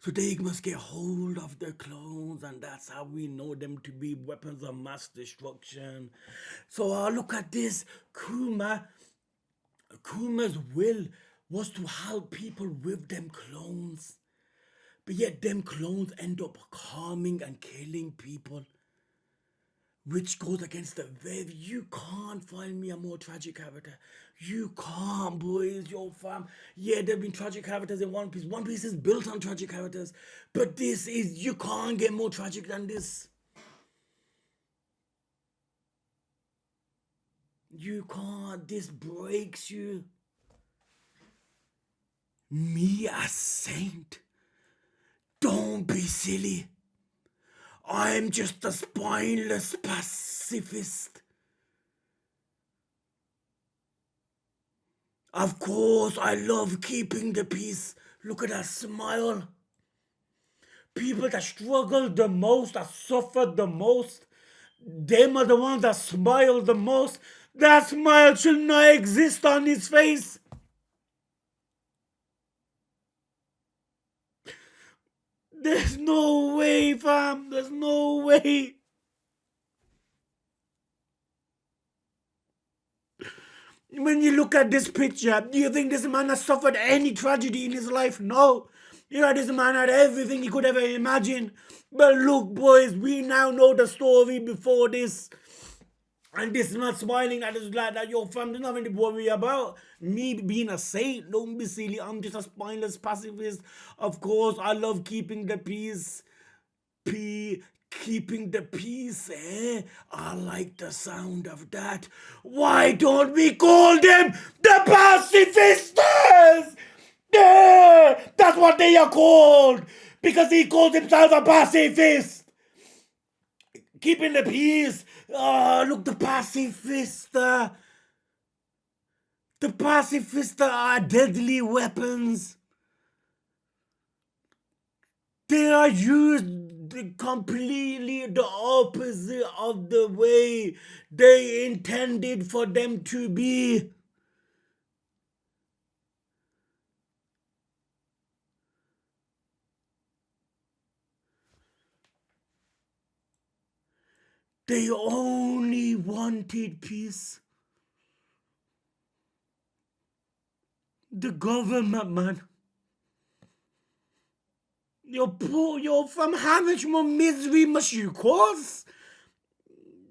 So they must get hold of the clones, and that's how we know them to be weapons of mass destruction. So look at this. Kuma's will was to help people with them clones. But yet them clones end up harming and killing people. Which goes against the wave. You can't find me a more tragic character. You can't, boys, yo fam. Yeah, there have been tragic characters in One Piece. One Piece is built on tragic characters. But this is, you can't get more tragic than this. You can't, this breaks you. Me a saint? Don't be silly. I'm just a spineless pacifist. Of course, I love keeping the peace. Look at that smile. People that struggle the most, that suffer the most, them are the ones that smile the most. That smile should not exist on his face. There's no way, fam. There's no way. When you look at this picture, do you think this man has suffered any tragedy in his life? No. You know, this man had everything he could ever imagine. But look, boys, we now know the story before this. And this man smiling at us like that, yo, fam, there's nothing to worry about. Me being a saint, don't be silly. I'm just a spineless pacifist. Of course, I love keeping the peace. Keeping the peace, eh? I like the sound of that. Why don't we call them the pacifistas? Yeah, that's what they are called. Because he called himself a pacifist. Keeping the peace. Oh, look, the pacifista. The pacifista are deadly weapons. They are used completely the opposite of the way they intended for them to be. They only wanted peace. The government, man. You're from how much more misery must you cause?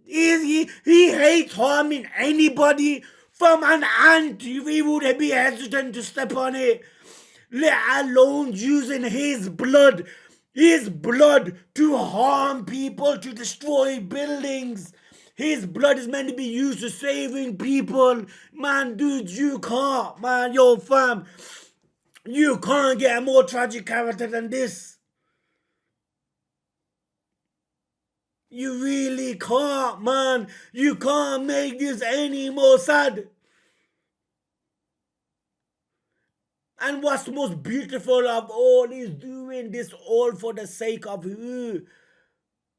He hates harming anybody. From an ant, he would be hesitant to step on it. Let alone using his blood to harm people, to destroy buildings. His blood is meant to be used to saving people. Man, dude, you can't, man, yo, fam. You can't get a more tragic character than this. You really can't, man. You can't make this any more sad. And what's the most beautiful of all is doing this all for the sake of who?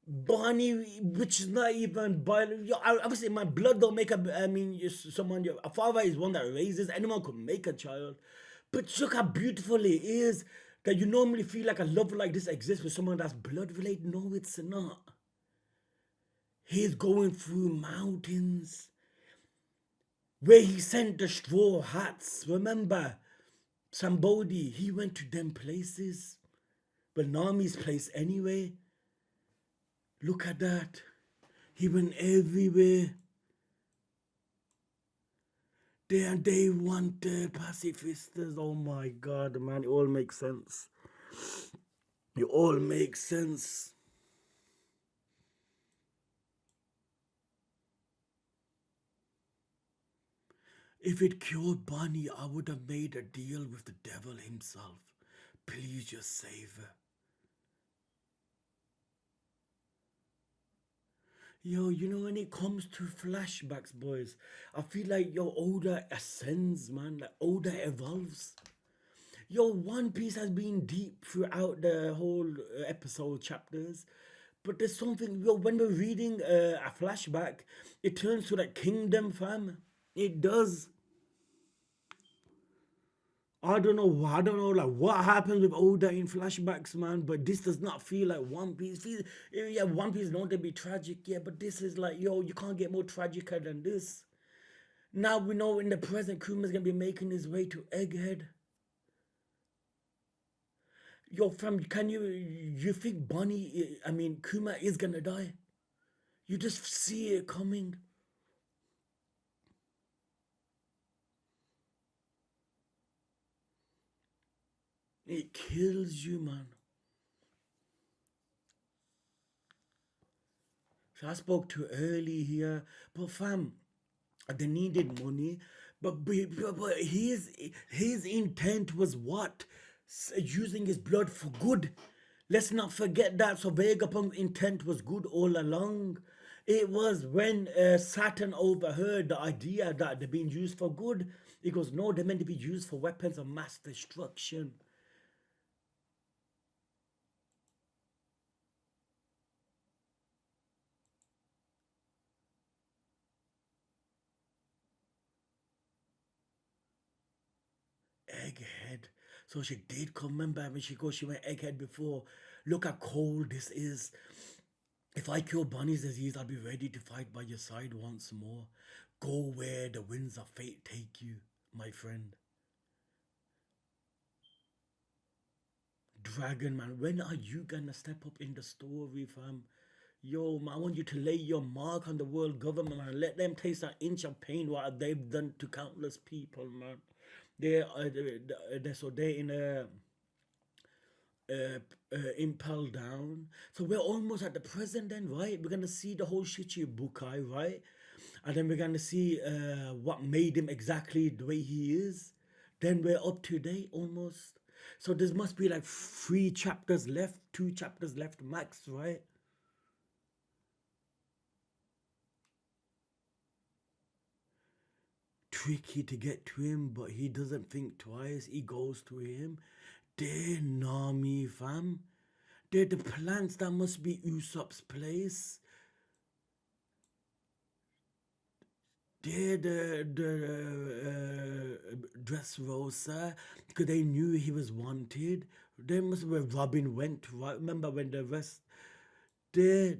Bonny, which is not even biology. Obviously, my blood don't make a. I mean, a father is one that raises. Anyone could make a child, but look how beautiful it is that you normally feel like a love like this exists with someone that's blood related. No, it's not. He's going through mountains where he sent the straw hats. Remember, Sambodi, he went to them places, but Nami's place anyway. Look at that. He went everywhere. They want the pacifistas. Oh my God, man. It all makes sense. It all makes sense. If it cured Bonny, I would have made a deal with the devil himself. Please just save her. Yo, you know, when it comes to flashbacks, boys, I feel like your Oda ascends, man. Like Oda evolves. Yo, One Piece has been deep throughout the whole episode chapters. But there's something, yo, when we're reading a flashback, it turns to like Kingdom, fam. It does. I don't know, like what happens with Oda in flashbacks, man. But this does not feel like One Piece. Yeah, One Piece is known to be tragic, yeah, but this is like, yo, you can't get more tragicer than this. Now we know in the present, Kuma's gonna be making his way to Egghead. Yo, fam, you think Bonny? I mean, Kuma is gonna die? You just see it coming. It kills you, man. So I spoke too early here, but fam, they needed money, but his intent was what? Using his blood for good. Let's not forget that. So Vegapunk's intent was good all along. It was when Saturn overheard the idea that they're being used for good. He goes, no, they're meant to be used for weapons of mass destruction. So she did come. Remember when she went egghead before. Look how cold this is. If I cure Bonny's disease, I'll be ready to fight by your side once more. Go where the winds of fate take you, my friend. Dragon man, when are you gonna step up in the story, fam? Yo, man, I want you to lay your mark on the world government, man. Let them taste an inch of pain what they've done to countless people, man. They're in a impel down. So we're almost at the present then, right? We're gonna see the whole Shichibukai, right? And then we're gonna see what made him exactly the way he is. Then we're up to date almost. So there must be like 3 chapters left, 2 chapters left max, right? Tricky to get to him, but he doesn't think twice. He goes to him. Dear Nami, fam. They're the plants that must be Usopp's place. They're the Dressrosa, because they knew he was wanted. They must have where Robin went, right? Remember when the rest the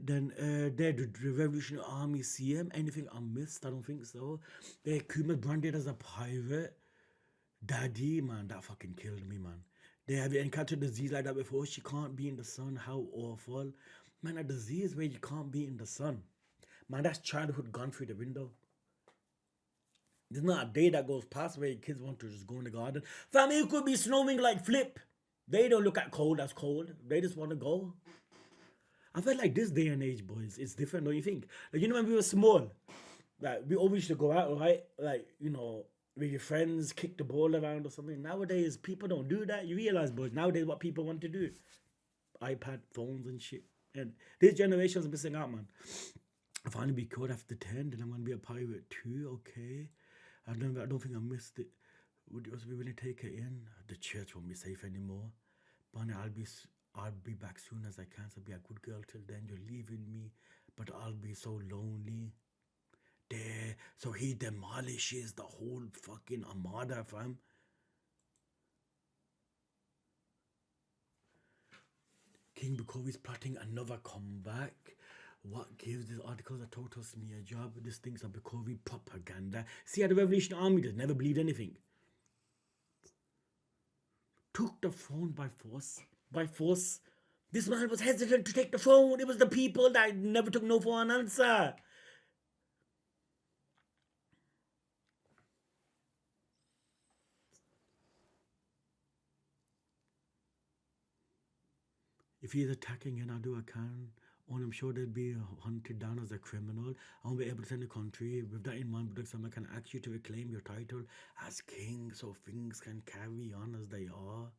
Revolutionary Army see him? Anything I missed? I don't think so. Kuma branded as a pirate. Daddy, man, that fucking killed me, man. They have encountered a disease like that before. She can't be in the sun. How awful. Man, a disease where you can't be in the sun. Man, that's childhood gone through the window. There's not a day that goes past where kids want to just go in the garden. Family, it could be snowing like flip. They don't look at cold as cold. They just want to go. I feel like this day and age, boys, it's different, don't you think? Like, you know, when we were small, like, we always used to go out, right? Like, you know, with your friends, kick the ball around or something. Nowadays, people don't do that. You realize, boys, nowadays what people want to do? iPad, phones and shit. And this generation's missing out, man. If I want to be caught after 10, then I'm going to be a pirate too, okay? I don't think I missed it. Would you also be willing to take it in? The church won't be safe anymore. Bonnie, I'll be back soon as I can. So be a good girl till then. You're leaving me, but I'll be so lonely. There, so he demolishes the whole fucking armada, fam. King Bukovi's plotting another comeback. What gives these articles a total smear job? This thing's a Bukovi propaganda. See how the Revolution Army does never believe anything. Took the phone by force. By force. This man was hesitant to take the phone. It was the people that never took no for an answer. If he's attacking and I do I can, and I'm sure they'll be hunted down as a criminal. I won't be able to send the country. With that in mind, someone can ask you to reclaim your title as king so things can carry on as they are.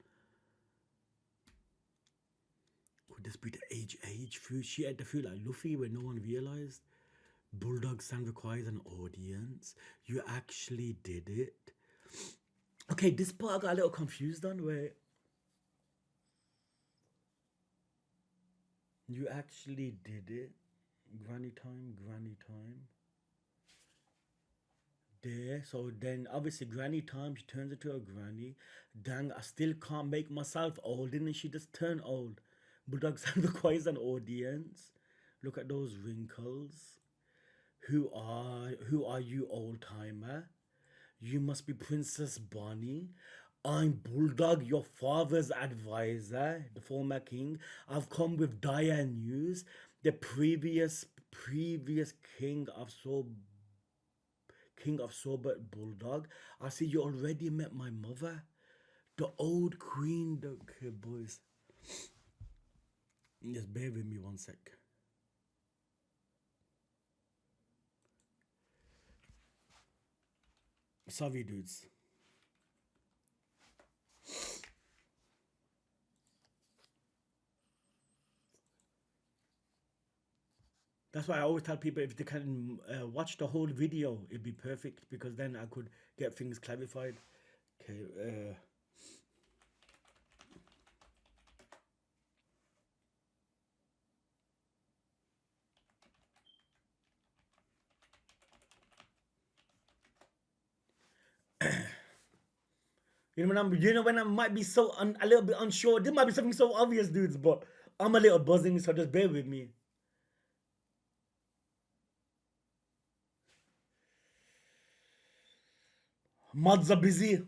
Could this be the age food? She had to feel like Luffy when no one realized. Bulldog San requires an audience. You actually did it. Okay, this part I got a little confused on where you actually did it. Granny time, granny time. There, so then obviously granny time, she turns into a granny. Dang, I still can't make myself old. Didn't she just turn old? Bulldog San requires an audience. Look at those wrinkles. Who are you, old timer? You must be Princess Bonny. I'm Bulldog, your father's advisor, the former king. I've come with dire news. The previous king of Sobert Bulldog. I see you already met my mother. The old queen. Okay, boys. Just bear with me one sec. Sorry, dudes. That's why I always tell people if they can watch the whole video, it'd be perfect because then I could get things clarified. Okay. When I might be a little bit unsure. This might be something so obvious, dudes, but I'm a little buzzing, so just bear with me. Mods are busy.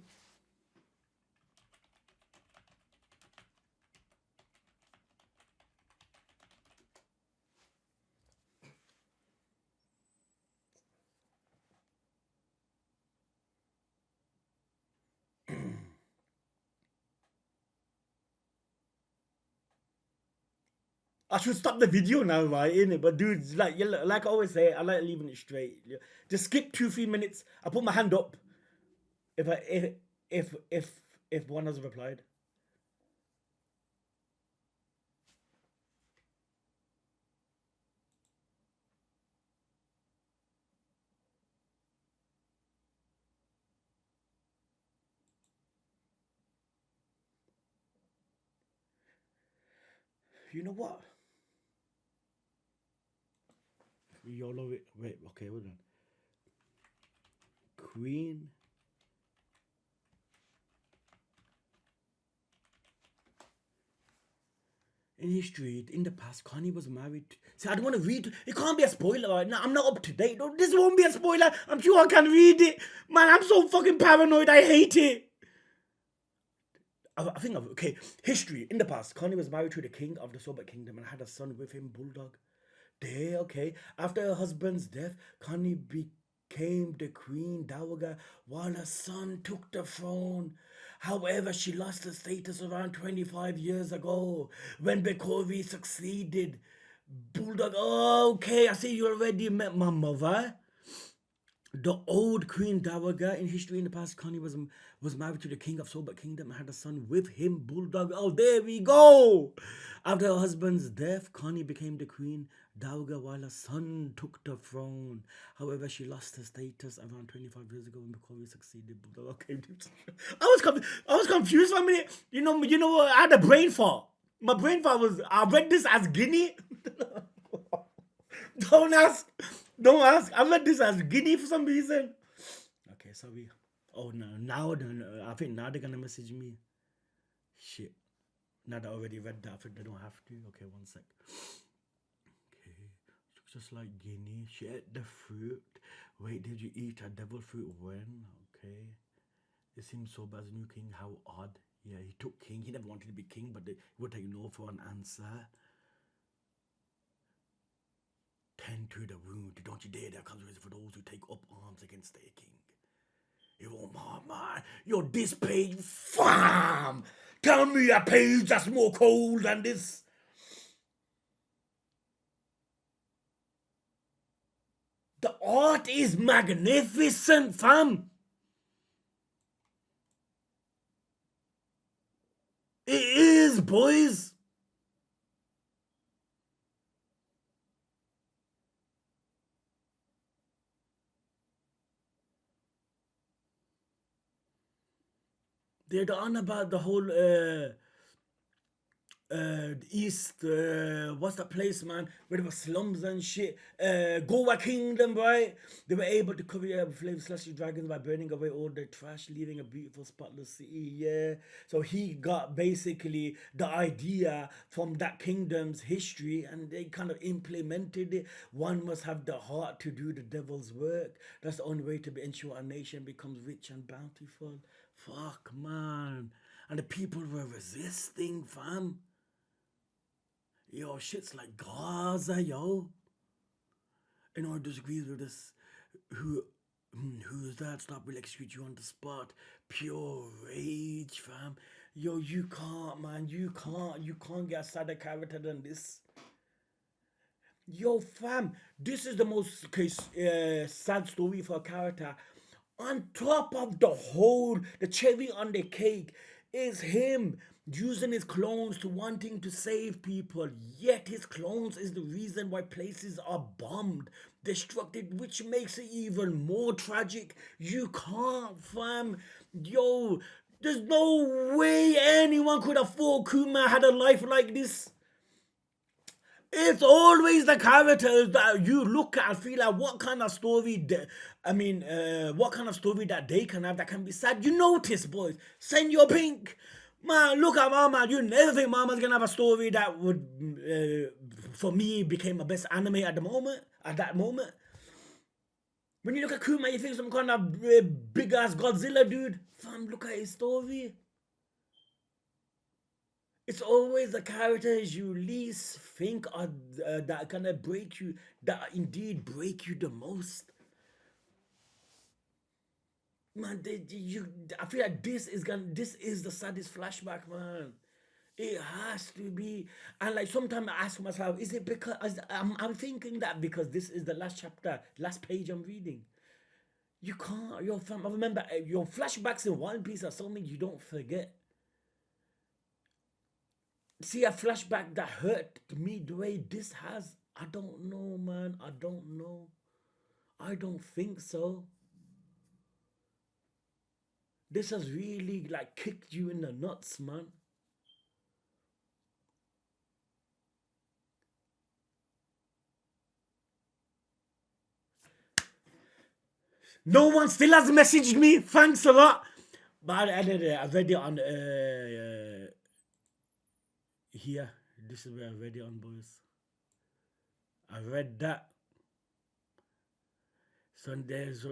I should stop the video now, right? Innit? But dudes, like I always say, I like leaving it straight. Yeah. Just skip 2-3 minutes. I put my hand up if I if one has replied. You know what? YOLO it. Wait, okay, hold on. Queen. In history, in the past, Connie was married. See, I don't want to read. It can't be a spoiler right now. I'm not up to date. No, this won't be a spoiler. I'm sure I can read it. Man, I'm so fucking paranoid. I hate it. I think of okay. History in the past, Connie was married to the king of the Soviet kingdom and had a son with him, Bulldog. There, okay. After her husband's death, Connie became the queen dowager while her son took the throne. However, she lost her status around 25 years ago when Bekovi succeeded. Bulldog, oh, okay, I see you already met my mother. The old Queen Dowager in history in the past, Connie was married to the king of Sobat Kingdom and had a son with him, Bulldog. Oh, there we go. After her husband's death, Connie became the Queen Dowager while her son took the throne. However, she lost her status around 25 years ago when Bekovi succeeded Bulldog. Okay, I was confused for a minute. You know what? I had a brain fart. My brain fart was I read this as Guinea. Don't ask. Don't ask. I read this as Guinea for some reason. Okay, sorry. Oh no, now I think now they're gonna message me. Shit. Now that I already read that, I think they don't have to. Okay, one sec. Okay. Looks just like Guinea. She ate the fruit. Wait, did you eat a devil fruit when? Okay. It seems so bad as a new king. How odd. Yeah, he took king. He never wanted to be king, but he would take no for an answer. Tend to the wound. Don't you dare. There comes reason for those who take up arms against their king. It won't man. Yo, this page, fam. Tell me a page that's more cold than this. The art is magnificent, fam. It is, boys. They're on about the whole East, what's that place, man? Where there were slums and shit. Goa Kingdom, right? They were able to cover with flavor slushy dragons by burning away all the trash, leaving a beautiful, spotless city. Yeah. So he got basically the idea from that kingdom's history, and they kind of implemented it. One must have the heart to do the devil's work. That's the only way to ensure a nation becomes rich and bountiful. Fuck, man. And the people were resisting, fam. Yo, shit's like Gaza, yo. Anyone disagrees with this? Who's that? Stop, will execute you on the spot. Pure rage, fam. Yo, you can't, man. You can't get a sadder character than this. Yo, fam, this is the most sad story for a character. On top of the cherry on the cake is him using his clones to wanting to save people. Yet his clones is the reason why places are bombed, destructed, which makes it even more tragic. You can't, fam. Yo, there's no way anyone could have thought Kuma had a life like this. It's always the characters that you look at and feel like what kind of story what kind of story that they can have that can be sad. You notice, boys, send your pink. Man, look at Mama. You never think Mama's gonna have a story that would, for me, became the best anime at the moment. At that moment, when you look at Kuma, you think some kind of big ass Godzilla dude. Fam, look at his story. It's always the characters you least think are that gonna break you, that indeed break you the most. Man, I feel like this is the saddest flashback, man. It has to be. And like sometimes I ask myself, is it because I'm thinking that because this is the last chapter, last page I'm reading. You can't, your fam. I remember your flashbacks in One Piece are something you don't forget. See a flashback that hurt me the way this has. I don't know, man. I don't know. I don't think so. This has really like kicked you in the nuts, man. No one still has messaged me. Thanks a lot. But I read it on here. This is where I read it on, boys. I read that. So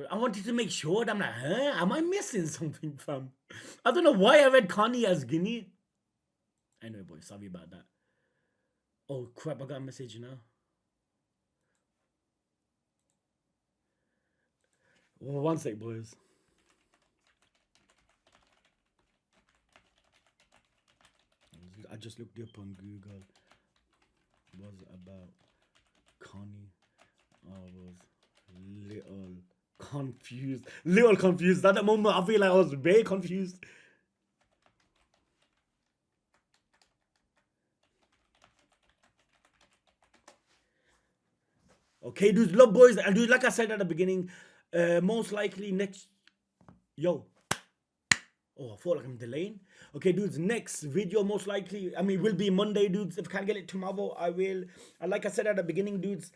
I wanted to make sure that I'm like, huh? Am I missing something, fam? I don't know why I read Connie as Guinea. Anyway, boys, sorry about that. Oh crap! I got a message now. Well, one sec, boys. I just looked it up on Google. Was about Connie. I was little confused. Little confused. At that moment, I feel like I was very confused. Okay, dudes, love boys, and dude, like I said at the beginning, most likely next. Yo. Oh, I feel like I'm delaying. Okay, dudes, next video most likely, will be Monday, dudes. If I can't get it tomorrow, I will. And like I said at the beginning, dudes,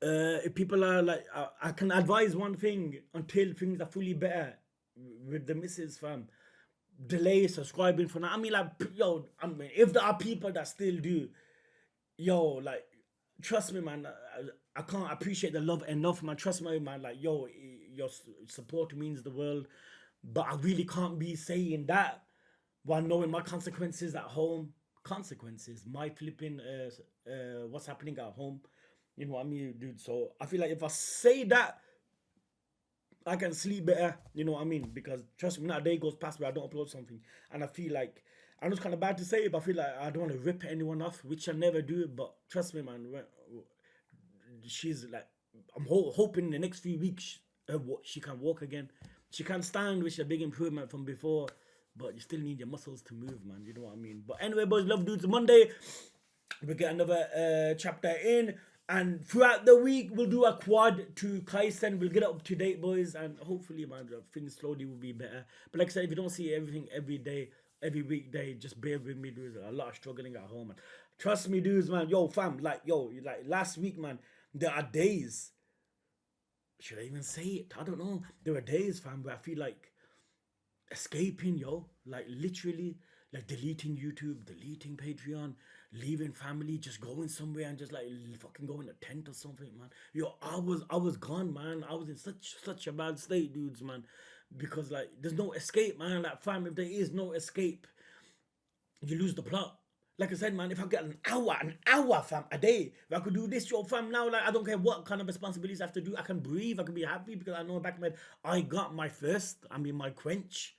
if people are like, I can advise one thing until things are fully better with the missus, fam. Delay subscribing for now. If there are people that still do, like, trust me, man. I can't appreciate the love enough, man. Trust me, man. Like, your support means the world. But I really can't be saying that while knowing my consequences at home. Consequences, my flipping, what's happening at home. You know what I mean, dude? So I feel like if I say that, I can sleep better. You know what I mean? Because trust me, not a day goes past where I don't upload something, and I feel like I know it's kind of bad to say it, but I feel like I don't want to rip anyone off, which I never do. But trust me, man, she's like, I'm hoping in the next few weeks she can walk again. She can stand, which is a big improvement from before. But you still need your muscles to move, man. You know what I mean? But anyway, boys, love dudes. Monday, we get another chapter in. And throughout the week, we'll do a quad to Kaisen. We'll get it up to date, boys. And hopefully, man, things slowly will be better. But like I said, if you don't see everything every day, every weekday, just bear with me, dudes. A lot of struggling at home, man. Trust me, dudes, man. Yo, fam, like last week, man, there are days. Should I even say it? I don't know. There are days, fam, where I feel like escaping, like literally, like deleting YouTube, deleting Patreon, leaving family, just going somewhere and just like fucking going to tent or something, man. I was gone, man. I was in such a bad state, dudes, man, because like there's no escape, man. Like, fam, if there is no escape, you lose the plot. Like I said, man, if I get an hour, fam, a day, if I could do this, fam, now, like, I don't care what kind of responsibilities I have to do. I can breathe. I can be happy because I know back in my head, I got my first, my quench.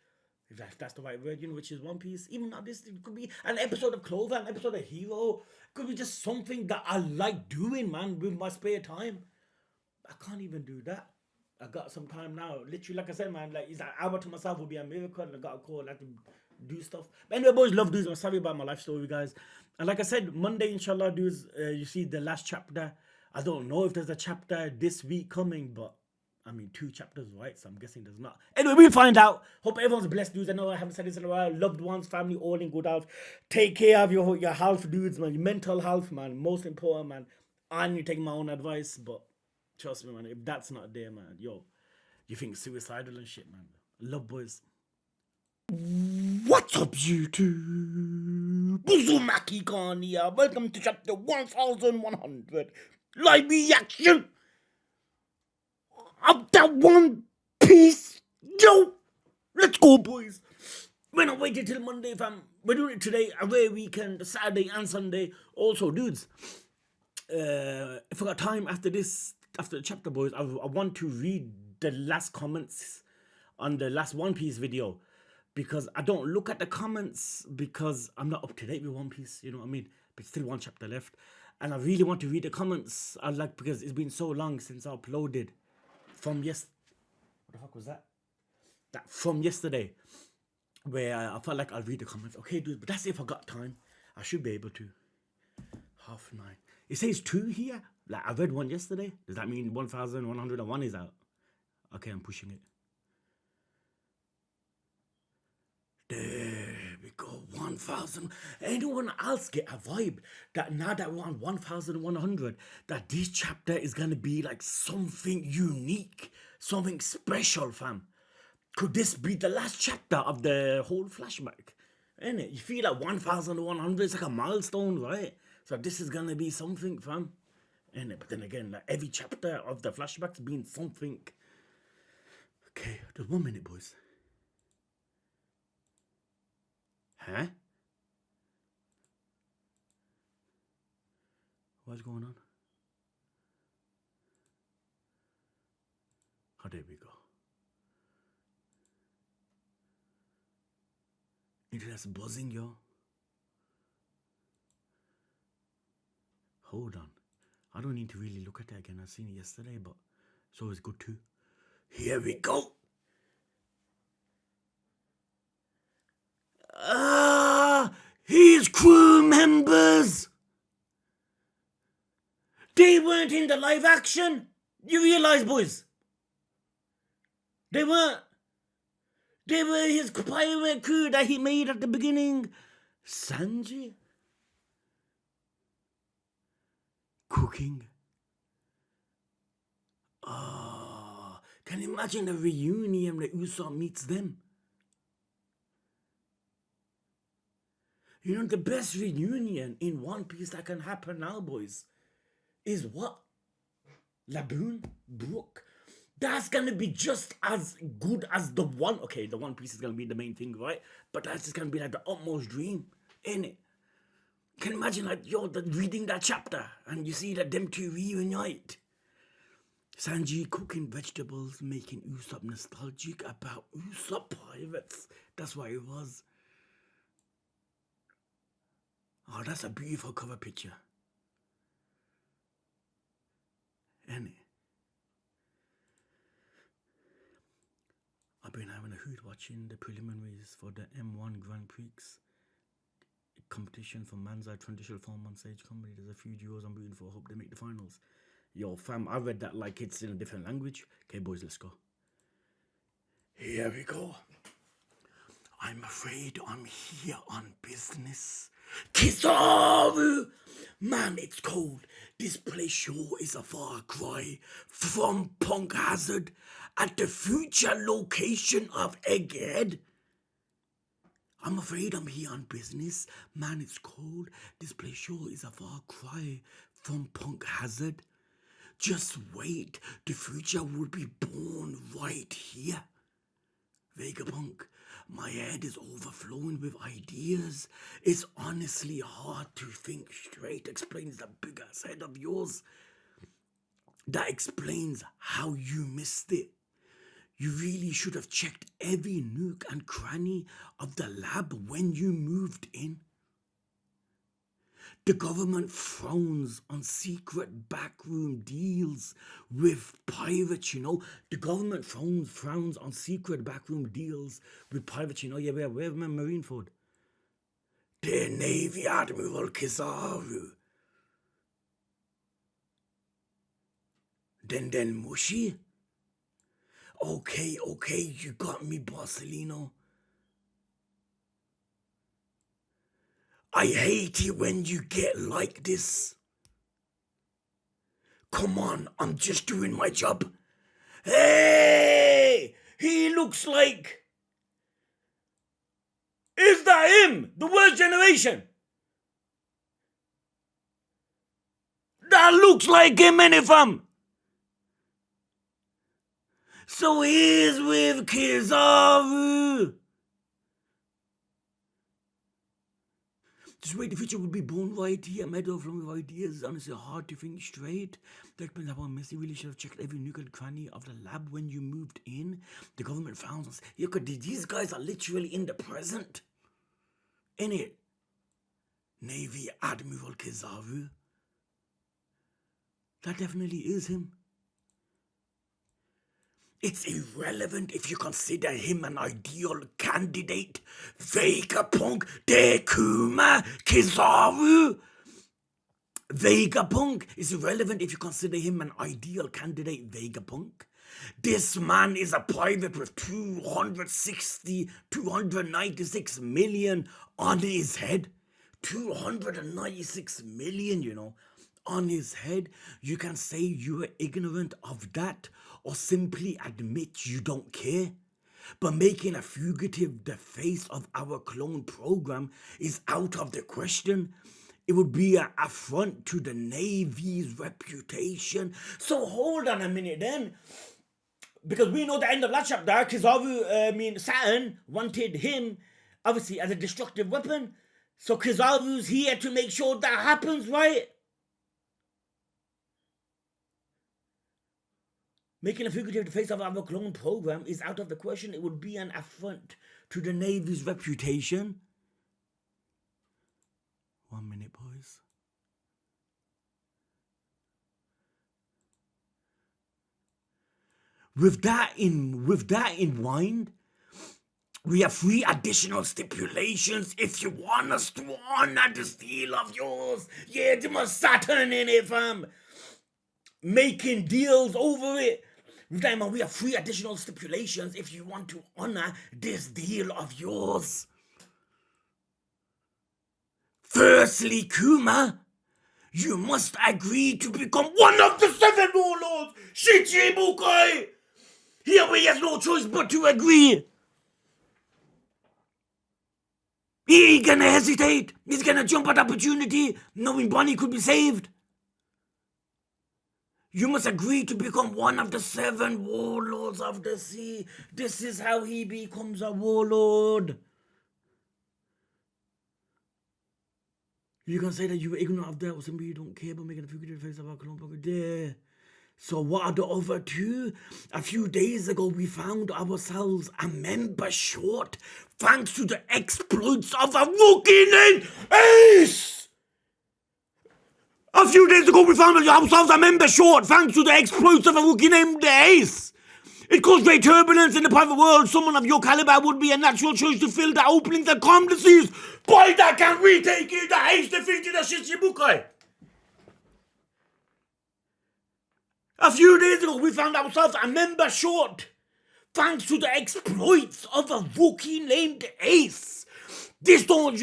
If that's the right word, which is One Piece. Even not this, it could be an episode of Clover, an episode of Hero. It could be just something that I like doing, man, with my spare time. I can't even do that. I got some time now. Literally, like I said, man, like, it's an hour to myself would be a miracle. And I got a call, I have to do stuff. But anyway, boys, love dudes. I'm sorry about my life story, guys. And like I said, Monday, inshallah, dudes, you see the last chapter. I don't know if there's a chapter this week coming, but I mean, 2 chapters, right? So I'm guessing there's not. Anyway, we'll find out. Hope everyone's blessed, dudes. I know I haven't said this in a while. Loved ones, family, all in good health. Take care of your health, dudes, man. Your mental health, man. Most important, man. I need to take my own advice, but trust me, man. If that's not there, man, yo, you think suicidal and shit, man. Love, boys. What's up, YouTube? Uzumaki Khan here. Welcome to chapter 1100. Live reaction of that One Piece. Yo, let's go, boys. We're not waiting till Monday, fam. We're doing it today, away weekend, Saturday and Sunday. Also, dudes, if I got time after this, after the chapter, boys, I want to read the last comments on the last One Piece video, because I don't look at the comments because I'm not up to date with One Piece, you know what I mean? But still 1 chapter left, and I really want to read the comments. I like, because it's been so long since I uploaded from what the fuck was that? That from yesterday, where I felt like I'll read the comments. Okay, dude, but that's if I got time. I should be able to. 9:30. It says 2 here. Like, I read 1 yesterday. Does that mean 1101 is out? Okay, I'm pushing it. There we go, 1,000. Anyone else get a vibe that now that we're on 1,100, that this chapter is gonna be like something unique, something special, fam? Could this be the last chapter of the whole flashback? Innit? You feel like 1,100 is like a milestone, right? So this is gonna be something, fam. Innit? But then again, like every chapter of the flashbacks being something. Okay, just 1 minute, boys. Huh? What's going on? Oh, there we go. Internet's buzzing, yo. Hold on. I don't need to really look at it again. I seen it yesterday, but it's always good too. Here we go. His crew members. They weren't in the live action. You realize, boys? They weren't. They were his pirate crew that he made at the beginning. Sanji? Cooking? Can you imagine a reunion where Usopp meets them? You know, the best reunion in One Piece that can happen now, boys, is what? Laboon? Brook? That's gonna be just as good as the one. Okay, the One Piece is gonna be the main thing, right? But that's just gonna be like the utmost dream, ain't it? Can you imagine, like, yo, reading that chapter and you see that them two reunite? Sanji cooking vegetables, making Usopp nostalgic about Usopp pirates. That's what it was. Oh, that's a beautiful cover picture. Ain't it? I've been having a hoot watching the preliminaries for the M1 Grand Prix competition for Man's Eye Traditional Form on Sage Comedy. There's a few duos I'm rooting for. Hope they make the finals. Yo, fam, I read that like it's in a different language. Okay, boys, let's go. Here we go. I'm afraid I'm here on business. Kizaru! Man, it's cold. This place sure is a far cry from Punk Hazard at the future location of Egghead. I'm afraid I'm here on business. Man, it's cold. This place sure is a far cry from Punk Hazard. Just wait. The future will be born right here. Vegapunk, my head is overflowing with ideas. It's honestly hard to think straight. Explains the big ass head of yours. That explains how you missed it. You really should have checked every nook and cranny of the lab when you moved in. The government frowns on secret backroom deals with pirates, you know. The government frowns on secret backroom deals with pirates, you know. Yeah, where's my Marineford? The Navy Admiral Kizaru. Den Mushi? Okay, you got me, Barcelino. I hate it when you get like this. Come on, I'm just doing my job. Hey! He looks like... Is that him? The worst generation? That looks like him, fam. So he's with Kizaru. Just wait, the future will be born right here, made of long ideas. Honestly, hard to think straight. That explains how Messi really should have checked every nook and cranny of the lab when you moved in. The government found us. These guys are literally in the present. Innit? Navy Admiral Kizaru. That definitely is him. It's irrelevant if you consider him an ideal candidate. Vegapunk de Kuma Kizaru. Vegapunk is irrelevant if you consider him an ideal candidate. Vegapunk. This man is a private with 296 million on his head. 296 million, on his head. You can say you are ignorant of that or simply admit you don't care. But making a fugitive the face of our clone program is out of the question. It would be an affront to the Navy's reputation. So hold on a minute then. Because we know the end of that chapter, Saturn wanted him, obviously, as a destructive weapon. So Kizaru's here to make sure that happens, right? Making a fugitive the face of our clone program is out of the question. It would be an affront to the Navy's reputation. 1 minute, boys. With that in mind, we have 3 additional stipulations if you want us to honor this deal of yours. Yeah, there must Saturn in it, fam. Making deals over it. With that in mind, we have 3 additional stipulations if you want to honor this deal of yours. Firstly, Kuma, you must agree to become one of the 7 warlords, Shichibukai! Here he has no choice but to agree. He ain't gonna hesitate. He's gonna jump at opportunity, knowing Bonny could be saved. You must agree to become one of the 7 warlords of the sea. This is how he becomes a warlord. You can say that you were ignorant of that or simply you don't care about making a fugitive face of our clone program. There. So what are the other 2? A few days ago, we found ourselves a member short thanks to the exploits of a rookie named Ace! A few days ago, we found ourselves a member short thanks to the exploits of a rookie named Ace. It caused great turbulence in the private world. Someone of your caliber would be a natural choice to fill the openings that calm the seas. By that, can we take it that Ace defeated the Shichibukai? A few days ago, we found ourselves a member short, thanks to the exploits of a rookie named Ace. This don't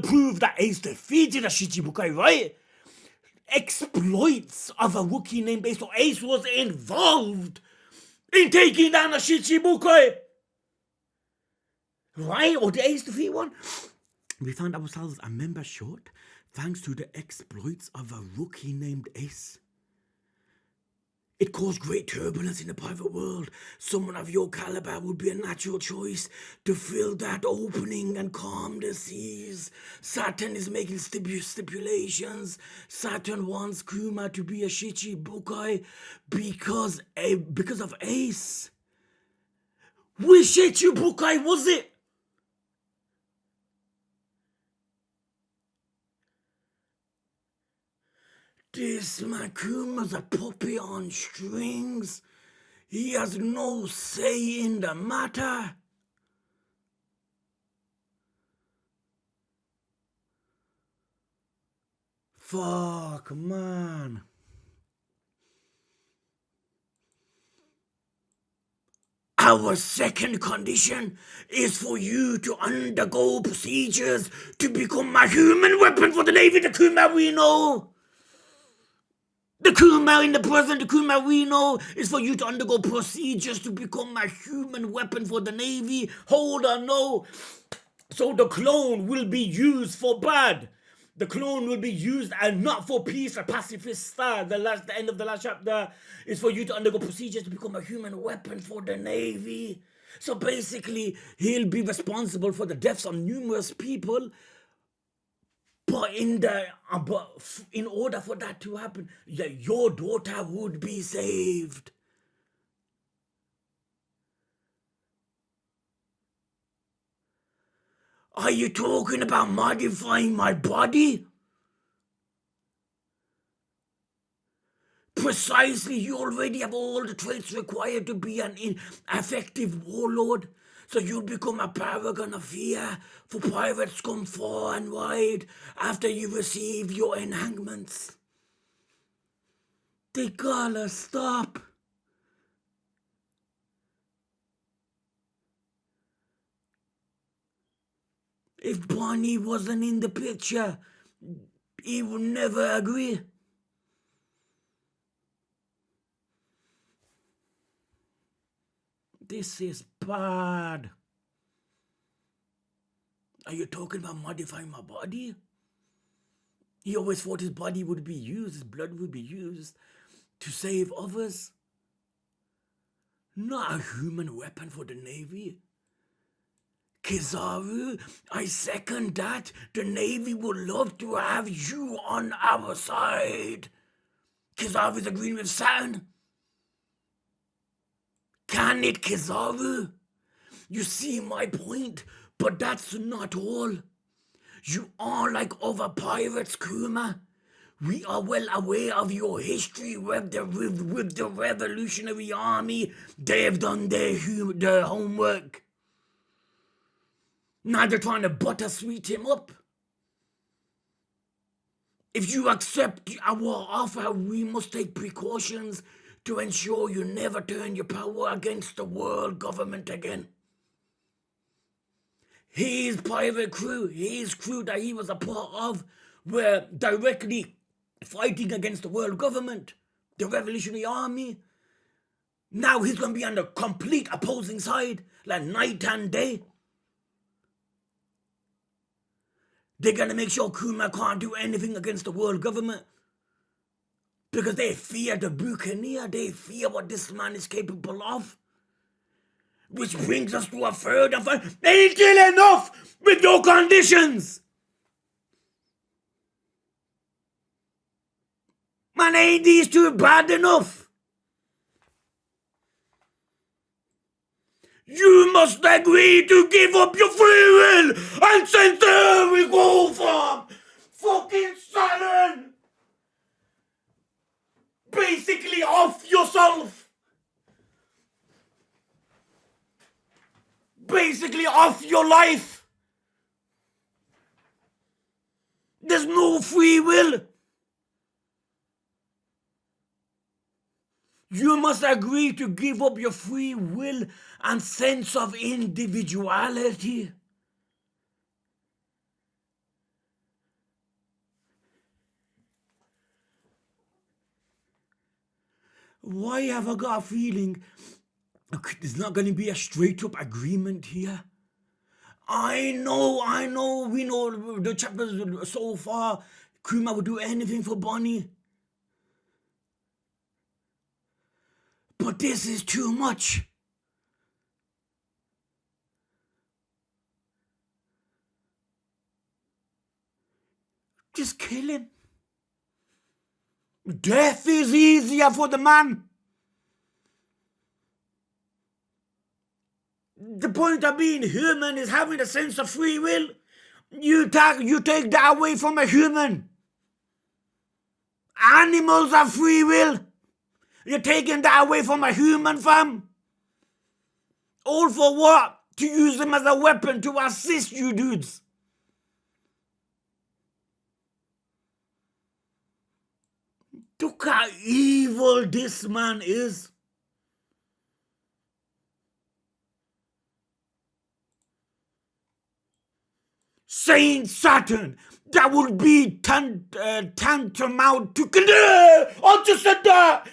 prove that Ace defeated a Shichibukai, right? Exploits of a rookie named Ace, so Ace was involved in taking down a Shichibukai. Right? Or did Ace defeat one? We found ourselves a member short, thanks to the exploits of a rookie named Ace. It caused great turbulence in the private world. Someone of your caliber would be a natural choice to fill that opening and calm the seas. Saturn is making stipulations. Saturn wants Kuma to be a Shichibukai because of Ace. Which Shichibukai was it? This Kuma's a puppy on strings. He has no say in the matter. Fuck, man. Our second condition is for you to undergo procedures to become a human weapon for the Navy, the Kuma we know. The Kuma in the present, the Kuma we know, is for you to undergo procedures to become a human weapon for the Navy. Hold on, no. So the clone will be used for bad. The clone will be used and not for peace or pacifist style. The end of the last chapter is for you to undergo procedures to become a human weapon for the Navy. So basically, he'll be responsible for the deaths of numerous people. But in order for that to happen, your daughter would be saved. Are you talking about modifying my body? Precisely, you already have all the traits required to be an effective warlord. So you'll become a paragon of fear for pirates come far and wide after you receive your enhancements. They gotta stop. If Bonny wasn't in the picture, he would never agree. This is bad. Are you talking about modifying my body? He always thought his body would be used, his blood would be used to save others. Not a human weapon for the Navy. Kizaru, I second that. The Navy would love to have you on our side. Kizaru's agreeing with Saturn. Can it, Kizaru? You see my point, but that's not all. You are like other pirates, Kuma. We are well aware of your history with the Revolutionary Army. They've done their homework. Now they're trying to buttersweet him up. If you accept our offer, we must take precautions to ensure you never turn your power against the world government again. His pirate crew, his crew that he was a part of, were directly fighting against the world government, the Revolutionary Army. Now he's going to be on the complete opposing side, like night and day. They're going to make sure Kuma can't do anything against the world government because they fear the Buccaneer. They fear what this man is capable of. Which brings us to a third and final. Ain't it enough with your conditions? Man, ain't these two bad enough? You must agree to give up your free will and send there we go from fucking Saturn. Basically off yourself. Basically off your life. There's no free will. You must agree to give up your free will and sense of individuality. Why have I got a feeling there's not going to be a straight up agreement here? I know, we know the chapters so far. Kuma would do anything for Bonny. But this is too much. Just kill him. Death is easier for the man. The point of being human is having a sense of free will. You take that away from a human. Animals have free will. You're taking that away from a human, fam. All for what? To use them as a weapon to assist you dudes. Look how evil this man is. Saint Saturn. That would be tantamount to I just said that.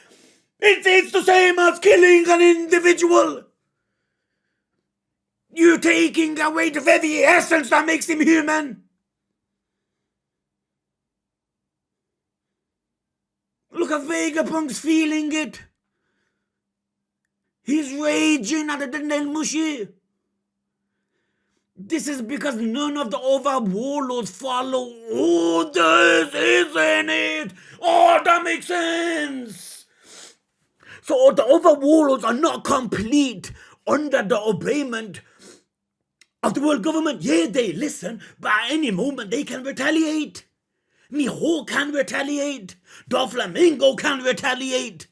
It's the same as killing an individual. You're taking away the very essence that makes him human. Look at Vegapunk's feeling it. He's raging at the Denmushi. This is because none of the other warlords follow orders, isn't it? Oh, that makes sense. So the other warlords are not complete under the obeyment of the world government. Yeah, they listen, but at any moment they can retaliate. Miho can retaliate. Doflamingo can retaliate.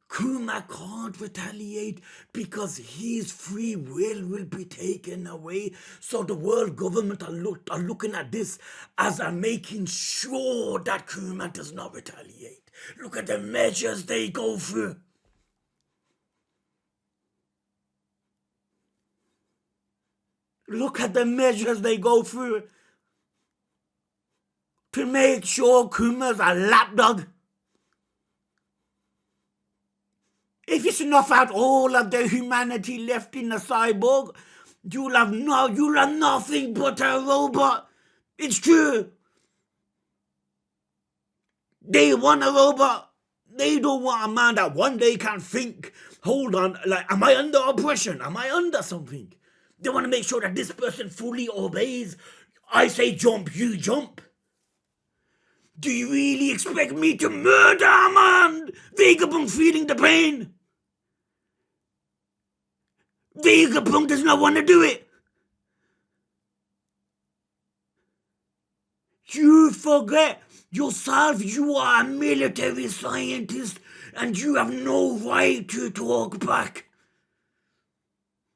Kuma can't retaliate because his free will be taken away. So the world government are looking at this as a making sure that Kuma does not retaliate. Look at the measures they go through. Look at the measures they go through to make sure Kuma's a lapdog. If you snuff out all of the humanity left in the cyborg, you'll have nothing but a robot. It's true. They want a robot. They don't want a man that one day can think, hold on, like, am I under oppression? Am I under something? They want to make sure that this person fully obeys. I say jump, you jump. Do you really expect me to murder a man? Vegapunk feeling the pain. Vegapunk does not want to do it. You forget yourself. You are a military scientist and you have no right to talk back.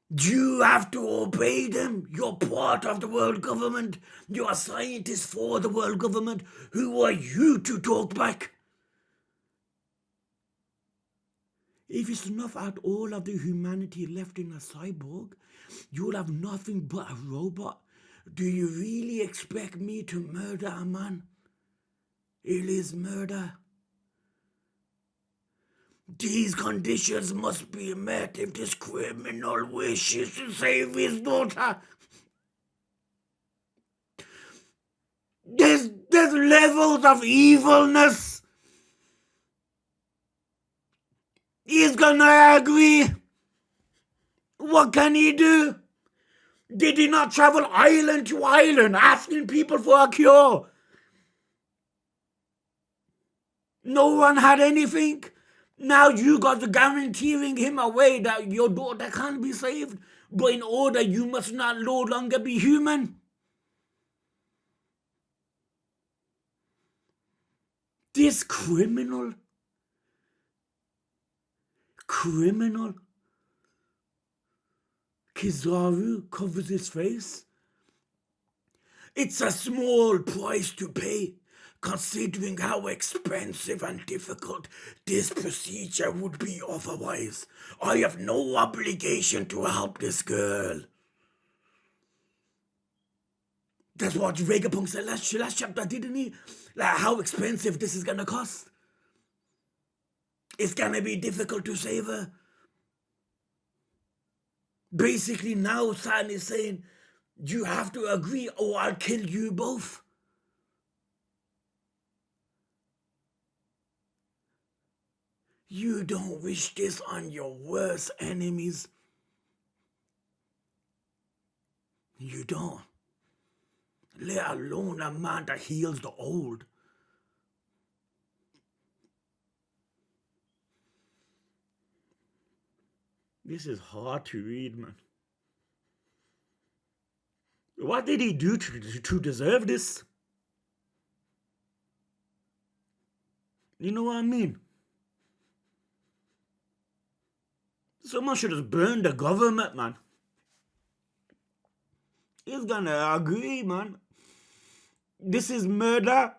You have to obey them. You're part of the world government. You're a scientist for the world government. Who are you to talk back? If you snuff out all of the humanity left in a cyborg, you'll have nothing but a robot. Do you really expect me to murder a man? It is murder. These conditions must be met if this criminal wishes to save his daughter. There's levels of evilness. He's gonna agree. What can he do? Did he not travel island to island asking people for a cure? No one had anything. Now you got the guaranteeing him away that your daughter can't be saved. But in order, you must not no longer be human. This criminal Kizaru covers his face. It's a small price to pay, considering how expensive and difficult this procedure would be otherwise. I have no obligation to help this girl. That's what Vegapunk said last chapter, didn't he? Like how expensive this is gonna cost. It's gonna be difficult to save her. Basically now Saturn is saying, you have to agree or I'll kill you both. You don't wish this on your worst enemies. You don't. Let alone a man that heals the old. This is hard to read, man. What did he do to deserve this? You know what I mean? Someone should have burned the government, man. He's gonna agree, man. This is murder.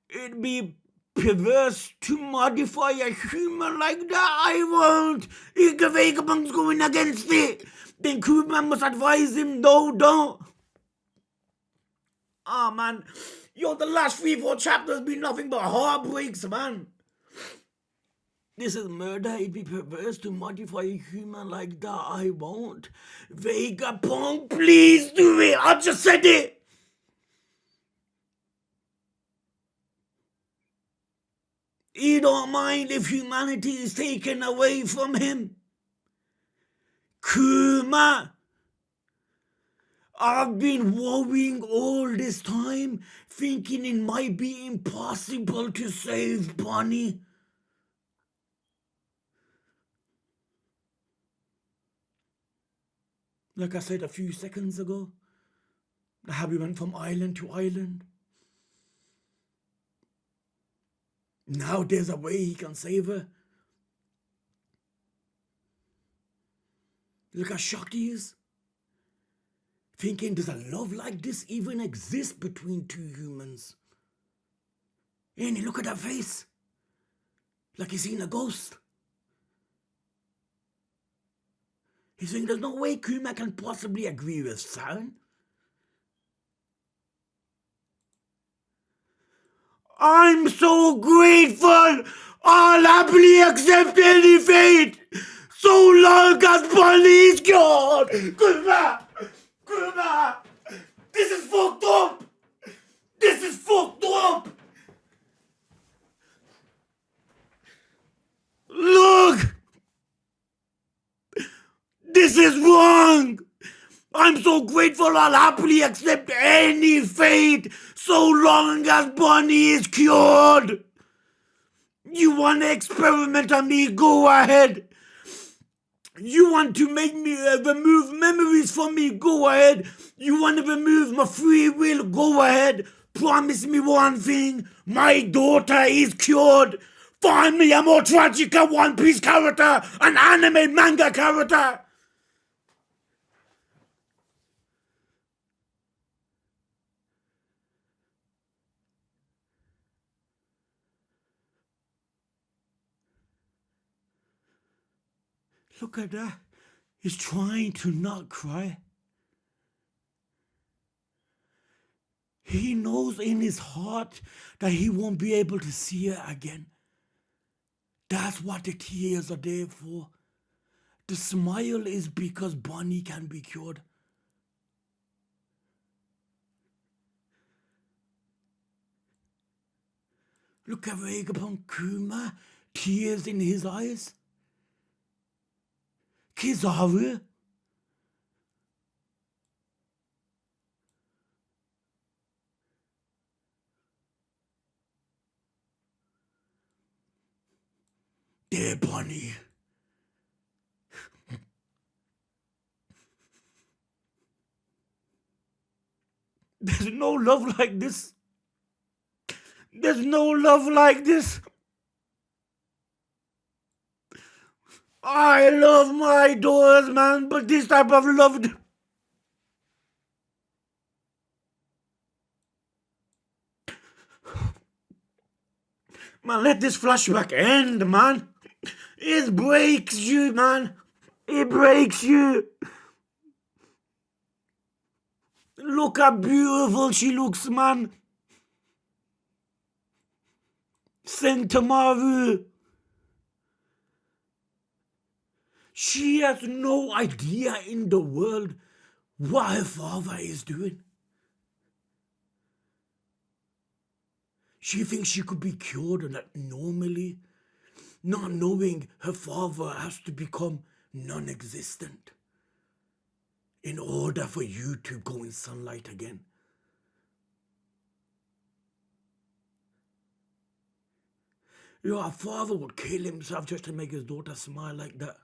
It'd be perverse to modify a human like that. I won't. If Vegapunk's going against it, then Kuma must advise him, no, don't. Ah, man. Yo, the last 3-4 chapters been nothing but heartbreaks, man. This is murder. It'd be perverse to modify a human like that. I won't. Vegapunk, please do it. I just said it. He don't mind if humanity is taken away from him. Kuma, I've been worrying all this time, thinking it might be impossible to save Bonny. Like I said a few seconds ago, how we went from island to island. Now there's a way he can save her. Look how shocked he is. Thinking, does a love like this even exist between two humans? And look at that face. Like he's seen a ghost. He's saying there's no way Kuma can possibly agree with Saturn. I'm so grateful. I'll happily accept any fate. So long as Bonny is cured. Kuma! Kuma! This is fucked up! This is fucked up! Look! This is wrong! I'm so grateful I'll happily accept any fate so long as Bonny is cured. You want to experiment on me? Go ahead. You want to make me remove memories from me? Go ahead. You want to remove my free will? Go ahead. Promise me one thing. My daughter is cured. Find me a more tragic One Piece character, an anime manga character. Look at that. He's trying to not cry. He knows in his heart that he won't be able to see her again. That's what the tears are there for. The smile is because Bonny can be cured. Look at Vegapunk Kuma, tears in his eyes. Kizaru. Dear Bonny. There's no love like this. There's no love like this. I love my daughters, man, but this type of love... Man, let this flashback end, man. It breaks you, man. It breaks you. Look how beautiful she looks, man. Sentomaru. She has no idea in the world what her father is doing. She thinks she could be cured and that normally, not knowing her father has to become non-existent in order for you to go in sunlight again. Your father would kill himself just to make his daughter smile like that.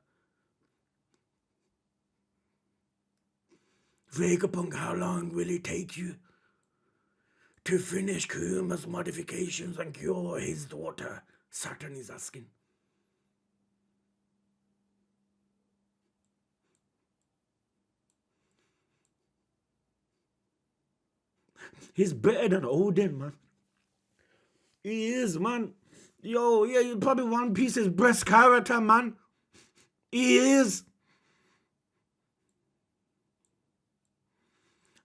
Vegapunk, how long will it take you to finish Kuma's modifications and cure his daughter? Saturn is asking. He's better than Odin, man. He is, man. Yo, yeah, he's probably One Piece's best character, man. He is.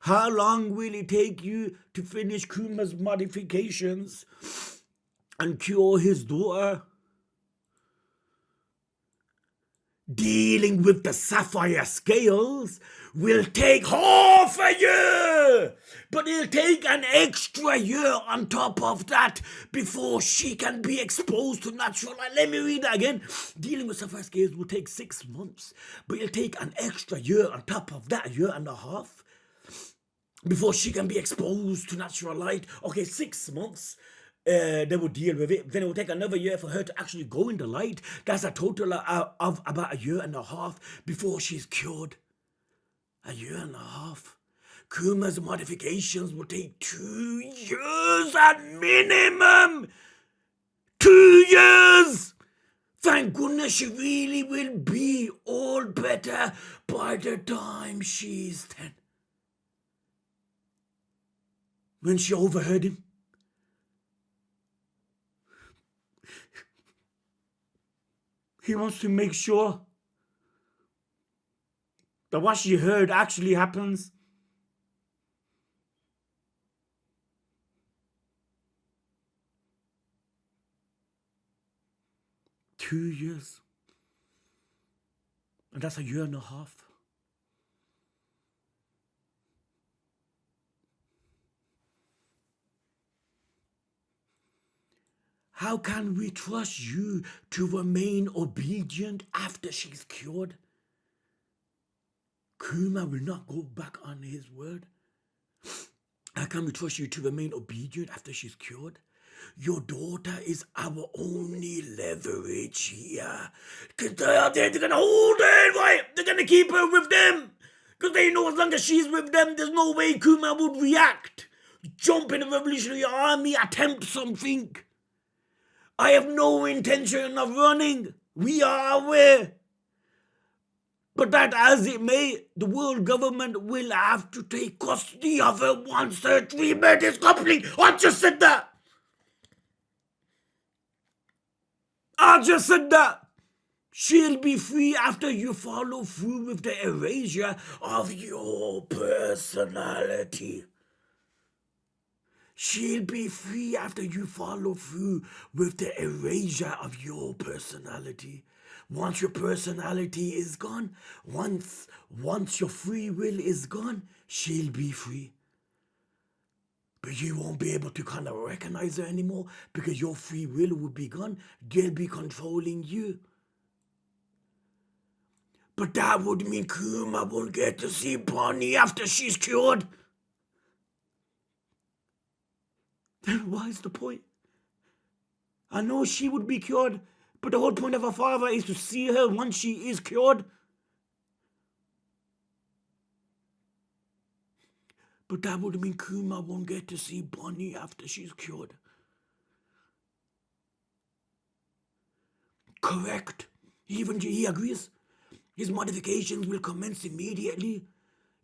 How long will it take you to finish Kuma's modifications and cure his daughter? Dealing with the sapphire scales will take half a year, but it'll take an extra year on top of that before she can be exposed to natural light. Let me read that again. Dealing with sapphire scales will take 6 months, but it'll take an extra year on top of that, a year and a half, before she can be exposed to natural light. Okay, 6 months. They will deal with it. Then it will take another year for her to actually go in the light. That's a total of about a year and a half before she's cured. A year and a half. Kuma's modifications will take 2 years at minimum. 2 years! Thank goodness she really will be all better by the time she's 10. When she overheard him, he wants to make sure that what she heard actually happens. Two years. And that's a year and a half. How can we trust you to remain obedient after she's cured? Kuma will not go back on his word. How can we trust you to remain obedient after she's cured? Your daughter is our only leverage here. Because they're going to hold her, right? They're going to keep her with them. Because they know as long as she's with them, there's no way Kuma would react. Jump in the Revolutionary Army, attempt something. I have no intention of running. We are aware. But that as it may, the world government will have to take custody of her once her treatment is complete. I just said that. She'll be free after you follow through with the erasure of your personality. She'll be free after you follow through with the erasure of your personality. Once your personality is gone, once your free will is gone, she'll be free. But you won't be able to kind of recognize her anymore because your free will will be gone. They'll be controlling you. But that would mean Kuma won't get to see Bonny after she's cured. Then what's the point? I know she would be cured, but the whole point of her father is to see her once she is cured. But that would mean Kuma won't get to see Bonny after she's cured. Correct. Even he agrees. His modifications will commence immediately.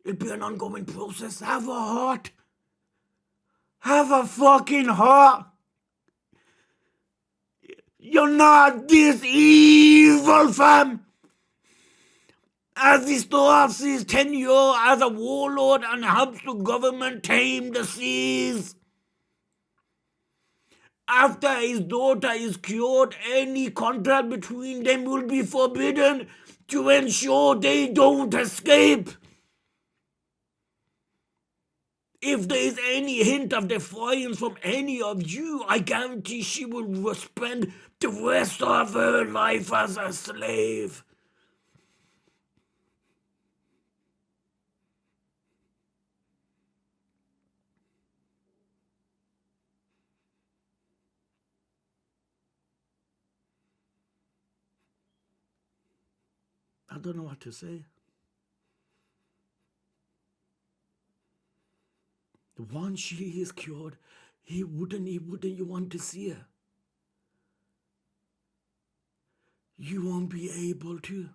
It'll be an ongoing process. Have a heart. Have a fucking heart. You're not this evil, fam. As he starts his tenure as a warlord and helps the government tame the seas. After his daughter is cured, any contact between them will be forbidden to ensure they don't escape. If there is any hint of defiance from any of you, I guarantee she will spend the rest of her life as a slave. I don't know what to say. Once she is cured, he wouldn't you want to see her? You won't be able to.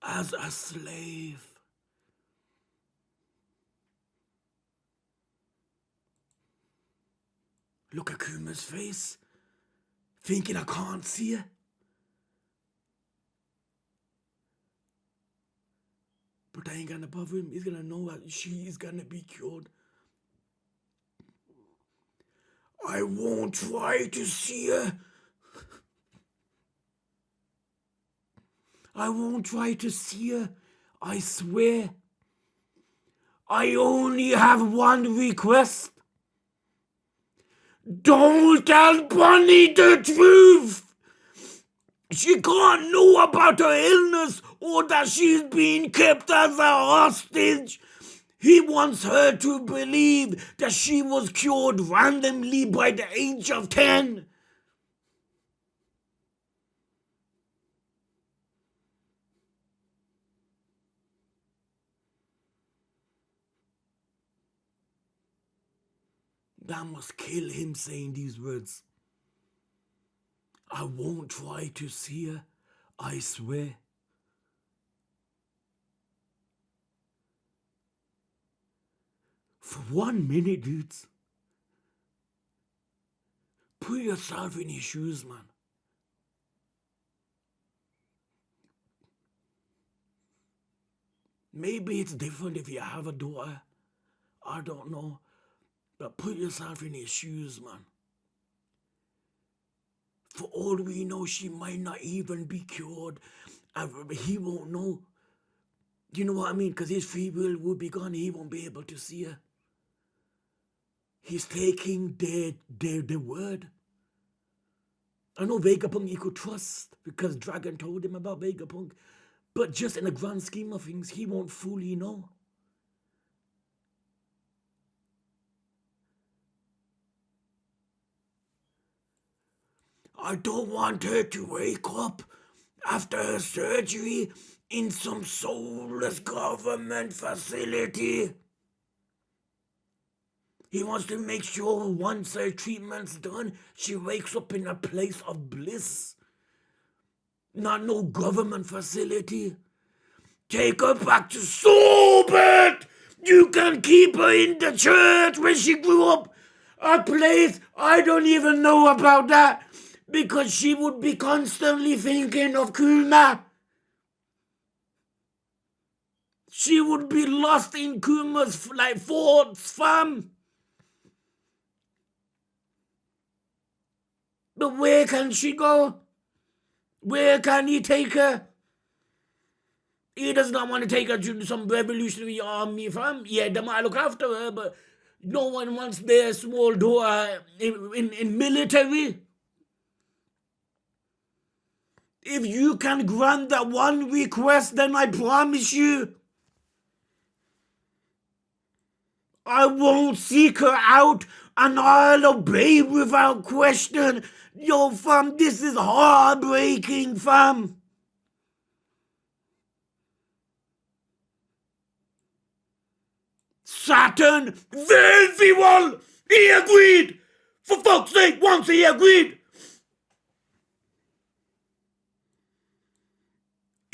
As a slave. Look at Kuma's face, thinking I can't see her. But I ain't gonna bother him. He's gonna know that she is gonna be cured. I won't try to see her. I won't try to see her. I swear. I only have one request. Don't tell Bonny the truth. She can't know about her illness or that she's being kept as a hostage. He wants her to believe that she was cured randomly by the age of 10. That must kill him saying these words. I won't try to see her, I swear. For 1 minute, dudes. Put yourself in his shoes, man. Maybe it's different if you have a daughter. I don't know. But put yourself in his shoes, man. For all we know, she might not even be cured. He won't know. You know what I mean? Because his free will be gone. He won't be able to see her. He's taking their word. I know Vegapunk he could trust because Dragon told him about Vegapunk. But just in the grand scheme of things, he won't fully know. I don't want her to wake up after her surgery in some soulless government facility. He wants to make sure once her treatment's done, she wakes up in a place of bliss. Not no government facility. Take her back to Sorbet! You can keep her in the church where she grew up. A place I don't even know about that. Because she would be constantly thinking of Kuma. She would be lost in Kuma's thoughts, fam. But where can she go? Where can he take her? He does not want to take her to some revolutionary army, fam. Yeah, they might look after her, but no one wants their small daughter in military. If you can grant that one request, then I promise you, I won't seek her out and I'll obey without question. Yo, fam, this is heartbreaking, fam. Saturn, very well. He agreed. For fuck's sake, once he agreed.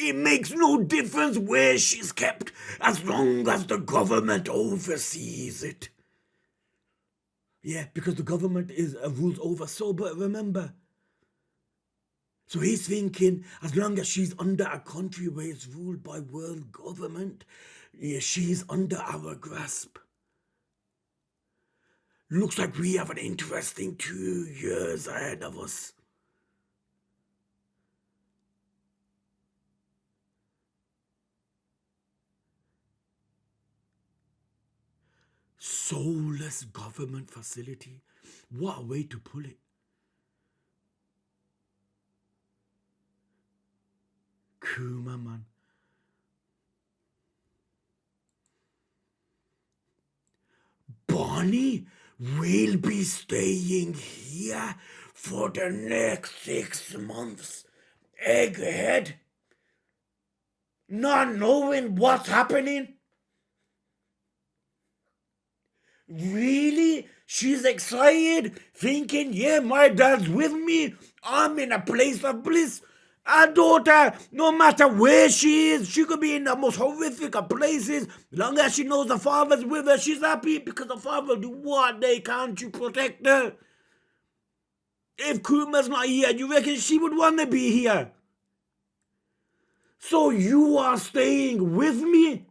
It makes no difference where she's kept as long as the government oversees it. Yeah, because the government rules over Sober, remember? So he's thinking, as long as she's under a country where it's ruled by world government, yeah, she's under our grasp. Looks like we have an interesting 2 years ahead of us. Soulless government facility. What a way to pull it. Kuma, man. Bonny will be staying here for the next 6 months. Egghead. Not knowing what's happening. Really? She's excited, thinking, yeah, my dad's with me. I'm in a place of bliss. Our daughter, no matter where she is, she could be in the most horrific of places. Long as she knows the father's with her, she's happy because the father will do what they can to protect her. If Kuma's not here, you reckon she would want to be here? So you are staying with me?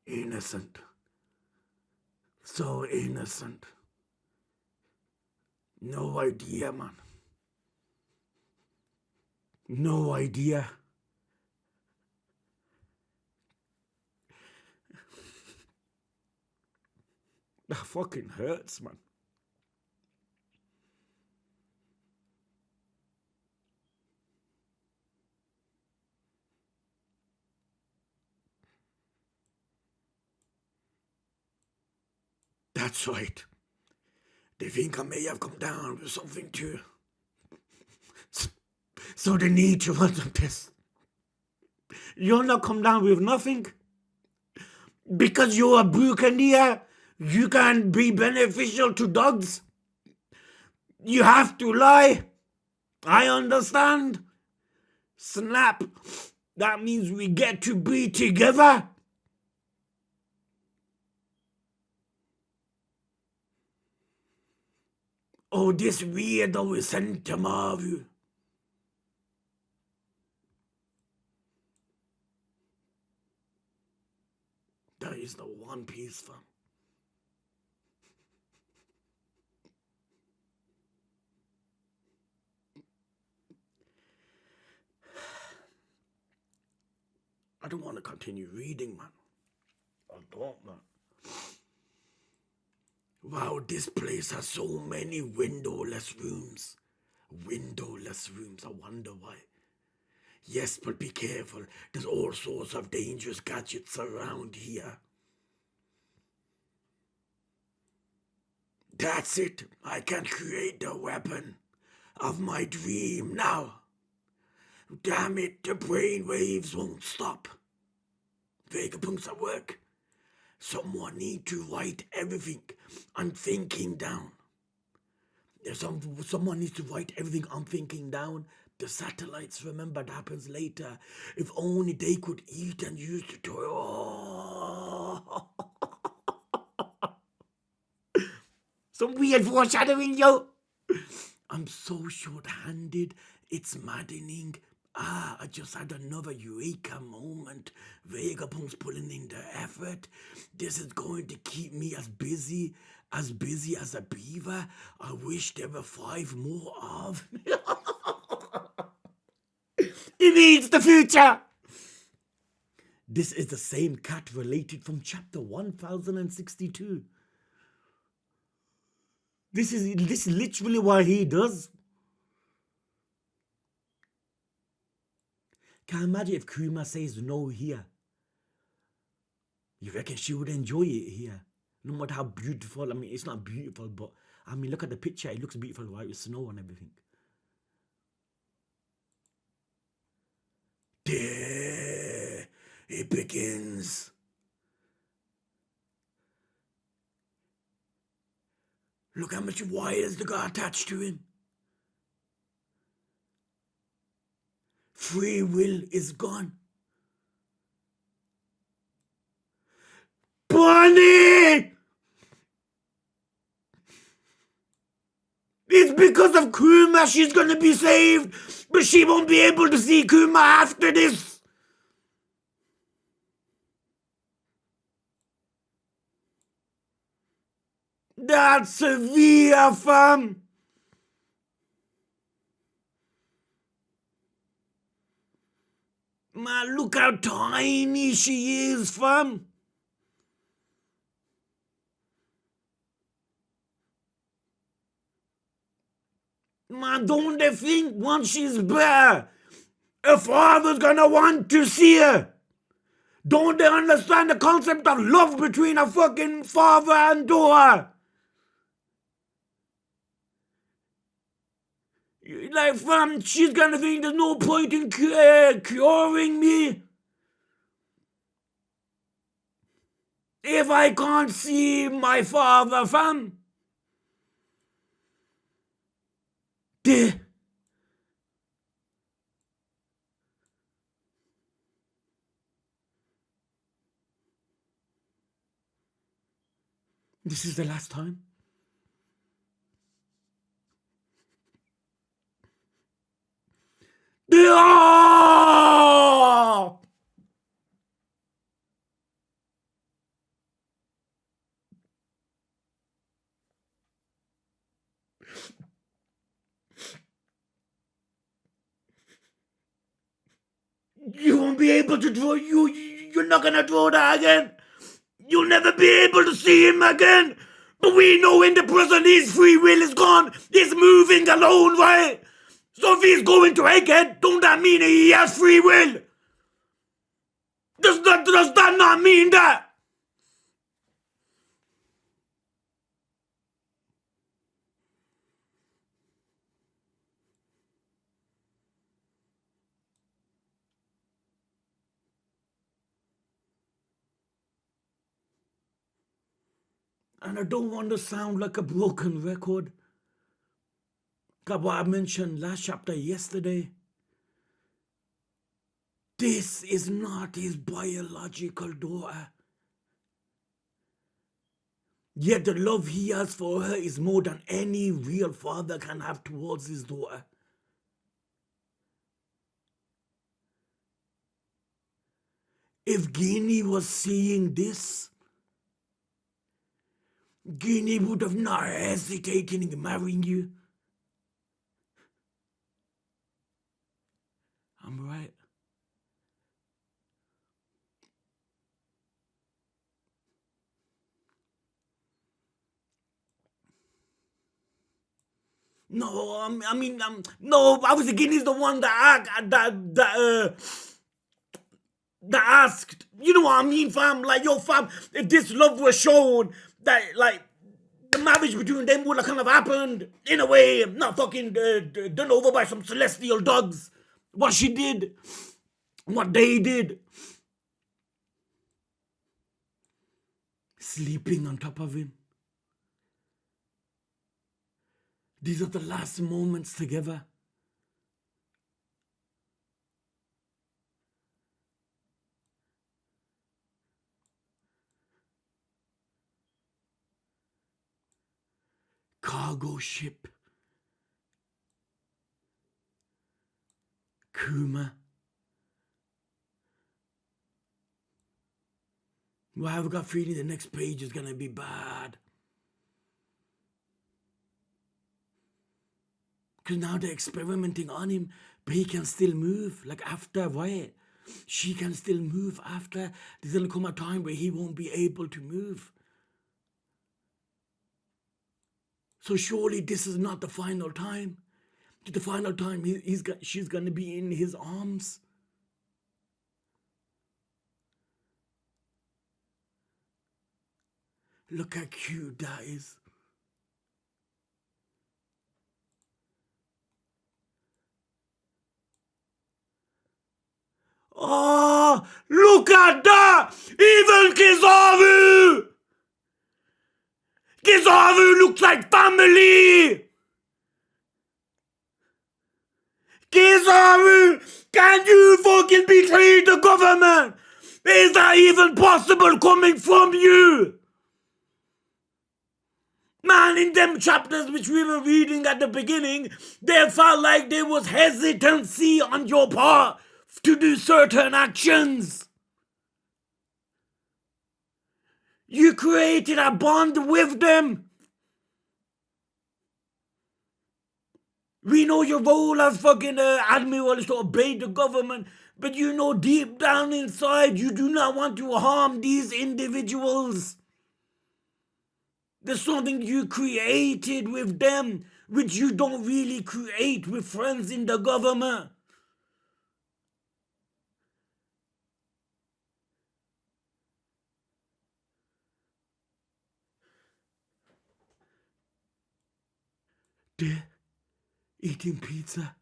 Innocent. So innocent. No idea, man. No idea. That fucking hurts, man. That's right. They think I may have come down with something too. So they need to run some tests. You're not come down with nothing. Because you're a buccaneer, you can be beneficial to dogs. You have to lie. I understand. Snap. That means we get to be together. Oh, this weirdo is sent to Marvel. That is the One Piece, fam. I don't want to continue reading, man. I don't, man. Wow, this place has so many windowless rooms. Windowless rooms, I wonder why. Yes, but be careful. There's all sorts of dangerous gadgets around here. That's it. I can create the weapon of my dream now. Damn it, the brainwaves won't stop. Vegapunk's at work. Someone need to write everything I'm thinking down. Someone needs to write everything I'm thinking down. The satellites, remember, that happens later. If only they could eat and use the toy. Oh. Some weird foreshadowing, yo. I'm so short-handed. It's maddening. I just had another eureka moment. Vegapunk's pulling in the effort. This is going to keep me as busy as a beaver. I wish there were 5 more of me. It means the future. This is the same cat related from chapter 1062. This is literally what he does. Can you imagine if Kuma says no here? You reckon she would enjoy it here? No matter how beautiful. I mean, it's not beautiful, but I mean, look at the picture. It looks beautiful, right? With snow and everything. There it begins. Look how much wires they got attached to him. Free will is gone. Bonny! It's because of Kuma she's gonna be saved, but she won't be able to see Kuma after this. That's severe, fam. Man, look how tiny she is, fam. Man, don't they think once she's bare, a father's gonna want to see her? Don't they understand the concept of love between a fucking father and daughter? Like, fam, she's gonna think there's no point in curing me if I can't see my father, fam. This is the last time. You won't be able to draw. You're not gonna draw that again. You'll never be able to see him again. But we know in the present his free will is gone. He's moving alone, right? So if he's going to Egghead, don't that mean he has free will? Does that not mean that? And I don't want to sound like a broken record. Got what I mentioned last chapter yesterday. This is not his biological daughter. Yet the love he has for her is more than any real father can have towards his daughter. If Guinea was seeing this, Guinea would have not hesitated in marrying you. I'm right. No, no. I was thinking he's the one that asked. You know what I mean, fam? Like, yo, fam, if this love was shown, that like the marriage between them would have kind of happened in a way, not fucking done over by some celestial dogs. What she did, what they did, sleeping on top of him. These are the last moments together. Cargo ship. Kuma. Well, I've got a feeling the next page is gonna be bad. Because now they're experimenting on him, but he can still move. Like after Wyatt, she can still move after. There's gonna come a time where he won't be able to move. So surely this is not the final time. The final time she's gonna be in his arms. Look how cute that is. Oh, look at that! Even Kizaru! Kizaru looks like family! Kizaru, can you fucking betray the government? Is that even possible coming from you? Man, in them chapters which we were reading at the beginning, there felt like there was hesitancy on your part to do certain actions. You created a bond with them. We know your role as fucking admiral is to obey the government, but you know deep down inside you do not want to harm these individuals. There's something you created with them, which you don't really create with friends in the government. They're eating pizza.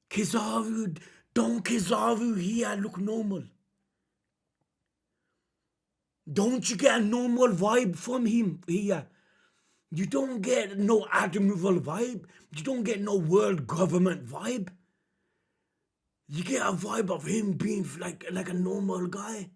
Kizaru, don't Kizaru here look normal? Don't you get a normal vibe from him here? You don't get no admiral vibe. You don't get no world government vibe. You get a vibe of him being like a normal guy.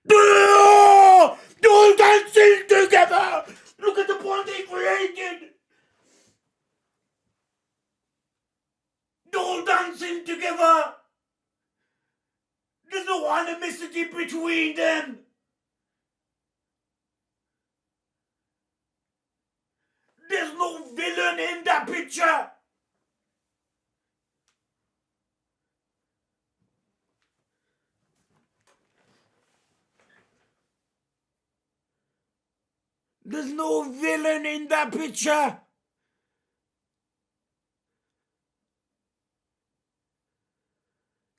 They're dancing together! Look at the bond they created! They're all dancing together! There's no animosity between them! There's no villain in that picture. There's no villain in that picture.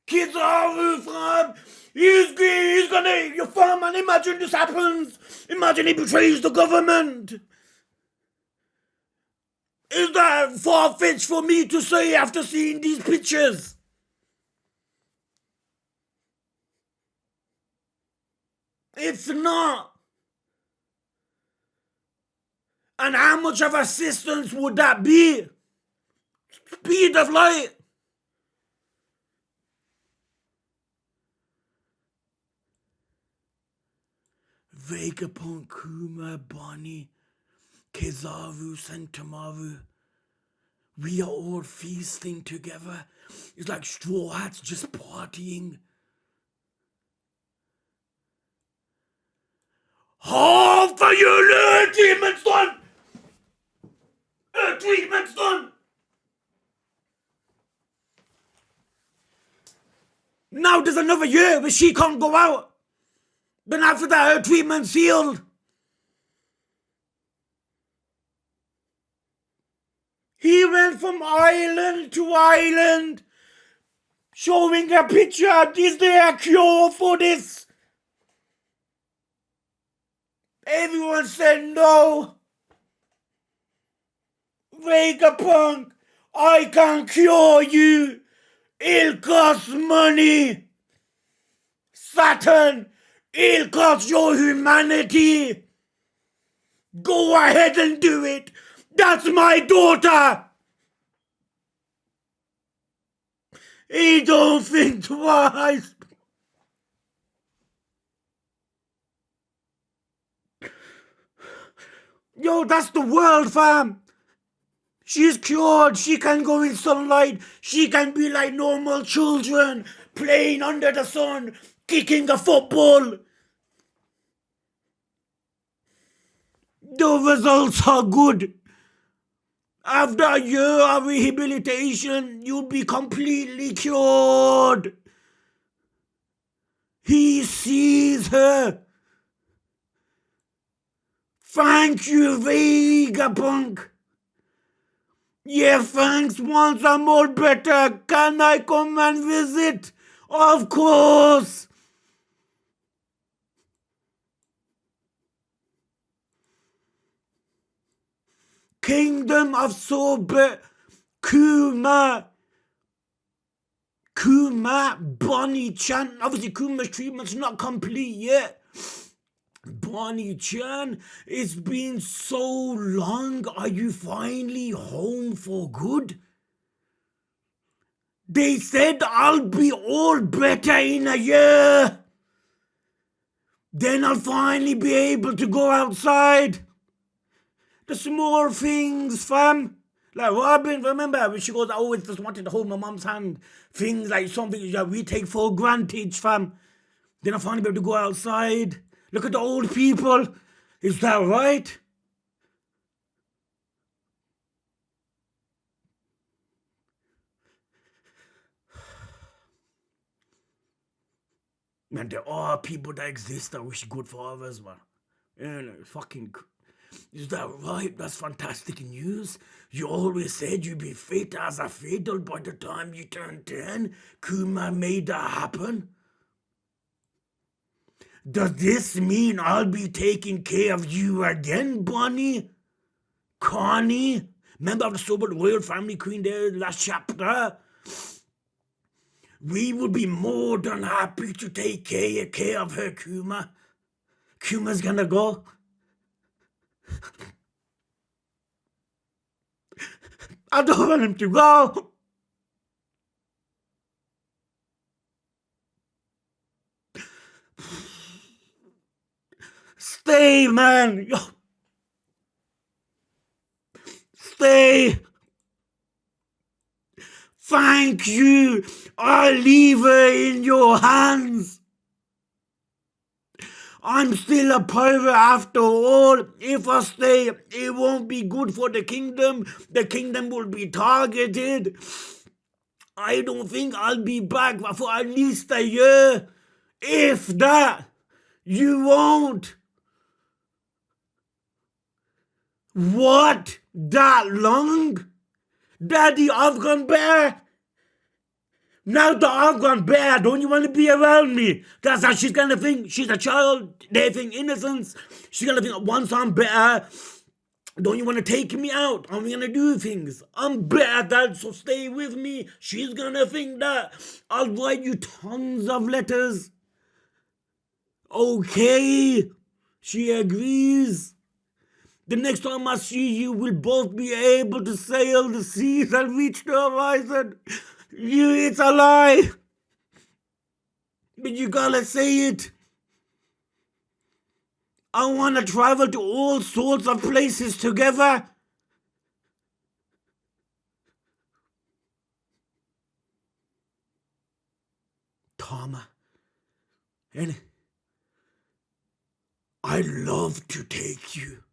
Kizaru fam, he's gonna, you fam, and imagine this happens. Imagine he betrays the government. Is that far-fetched for me to say after seeing these pictures? It's not. And how much of assistance would that be? Speed of light. Vegapunk, Kuma, Bonny, Kizaru, Sentamaru. We are all feasting together. It's like Straw Hats just partying. Half for your treatment's done! Treatment's done! Now there's another year where she can't go out. Then after that, her treatment's sealed. He went from island to island, showing a picture. Is there a cure for this? Everyone said no. Vegapunk, I can cure you. It'll cost money. Saturn, it'll cost your humanity. Go ahead and do it. That's my daughter. He don't think twice. Yo, that's the world, fam. She's cured. She can go in sunlight. She can be like normal children, playing under the sun, kicking a football. The results are good. After a year of rehabilitation, you'll be completely cured. He sees her. Thank you, Vegapunk. Yeah, thanks. Once I'm all better, can I come and visit? Of course. Kingdom of Sorbet, Kuma, Bonny-chan. Obviously, Kuma's treatment's not complete yet. Bonny-chan, it's been so long. Are you finally home for good? They said I'll be all better in a year. Then I'll finally be able to go outside. The small things, fam. Like Robin, remember when she goes, I always just wanted to hold my mom's hand. Things like something that we take for granted, fam. Then I finally be able to go outside. Look at the old people. Is that right? Man, there are people that exist that wish good for others, man. Fucking... Is that right? That's fantastic news. You always said you'd be fit as a fiddle by the time you turned 10. Kuma made that happen. Does this mean I'll be taking care of you again, Bonny? Connie? Remember of the sober royal family queen there last chapter? We would be more than happy to take care of her, Kuma. Kuma's gonna go. I don't want him to go. Stay, man. Stay. Thank you. I'll leave her in your hands. I'm still a pirate after all. If I stay, it won't be good for the kingdom. The kingdom will be targeted. I don't think I'll be back for at least a year. If that, you won't. What? That long? Daddy, I've gone bear. Now that I've gone bear, don't you want to be around me? That's how she's gonna think. She's a child. They think innocence. She's gonna think once I'm better, don't you want to take me out? I'm gonna do things. I'm better, Dad, so stay with me. She's gonna think that. I'll write you tons of letters. Okay. She agrees. The next time I see you, we'll both be able to sail the seas and reach the horizon. It's a lie. But you gotta say it. I wanna travel to all sorts of places together. Tama, and I'd love to take you.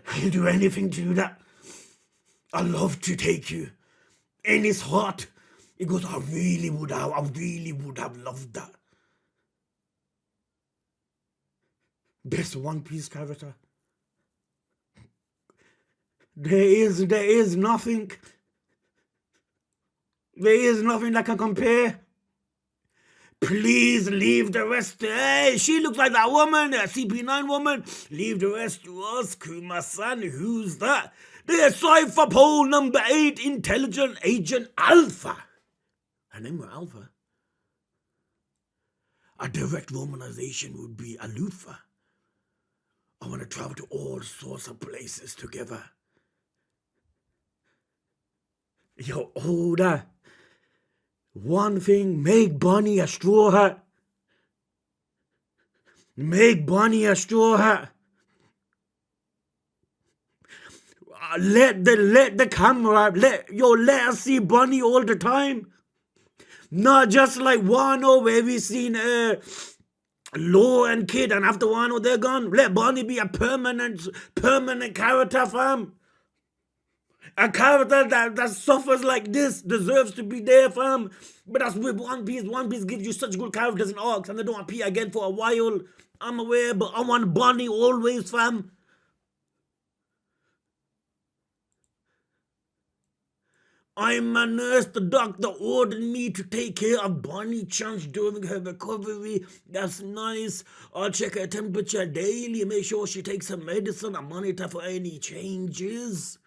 I'll do anything to do that. I'd love to take you. And it's hot. He goes, I really would have loved that. Best One Piece character. There is nothing. There is nothing that can compare. Please leave the rest. Hey, she looks like that woman, that CP9 woman. Leave the rest to us, Kuma-san. Who's that? They're Cypher Pole number 8, Intelligent Agent Alpha. Her name was Alpha. A direct romanization would be Alufa. I want to travel to all sorts of places together. Yo, Oda. One thing, make Bonny a straw hat. Make Bonny a straw hat. Let the camera, let us see Bonny all the time. Not just like Wano where we seen Law and Kid, and after Wano they're gone. Let Bonny be a permanent character, fam. A character that suffers like this deserves to be there, fam. But that's with One Piece. One Piece gives you such good characters in arcs, and they don't appear again for a while. I'm aware, but I want Bonny always, fam. I'm a nurse. The doctor ordered me to take care of Bonny Chunks during her recovery. That's nice. I'll check her temperature daily, make sure she takes her medicine and monitor for any changes.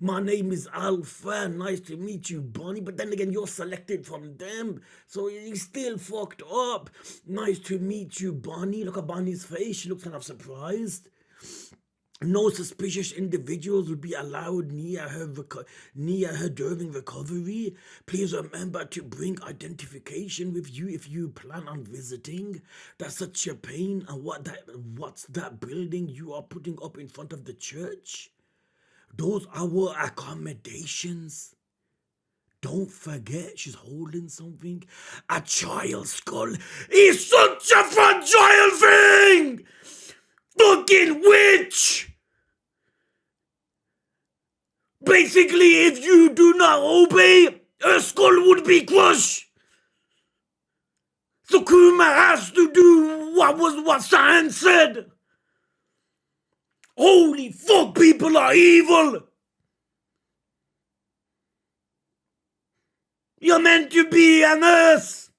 My name is Alpha. Nice to meet you, Bonny. But then again, you're selected from them, so he's still fucked up. Nice to meet you, Bonny. Look at Bonny's face. She looks kind of surprised. No suspicious individuals will be allowed near her during recovery. Please remember to bring identification with you if you plan on visiting. That's such a pain. And what's that building you are putting up in front of the church? Those are our accommodations. Don't forget, she's holding something. A child's skull is such a fragile thing! Fucking witch! Basically, if you do not obey, her skull would be crushed. So Kuma has to do what science said. Holy fuck, people are evil! You're meant to be a nurse!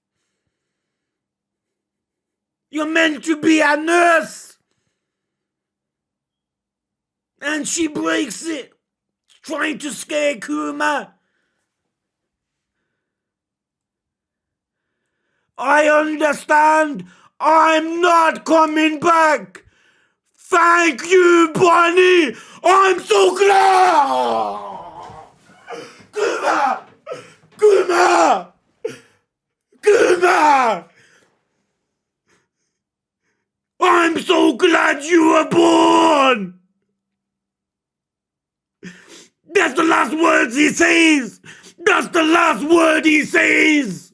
You're meant to be a nurse! And she breaks it, trying to scare Kuma. I understand. I'm not coming back. Thank you, Bonny. I'm so glad. Kuma! I'm so glad you were born! That's the last words he says! That's the last word he says!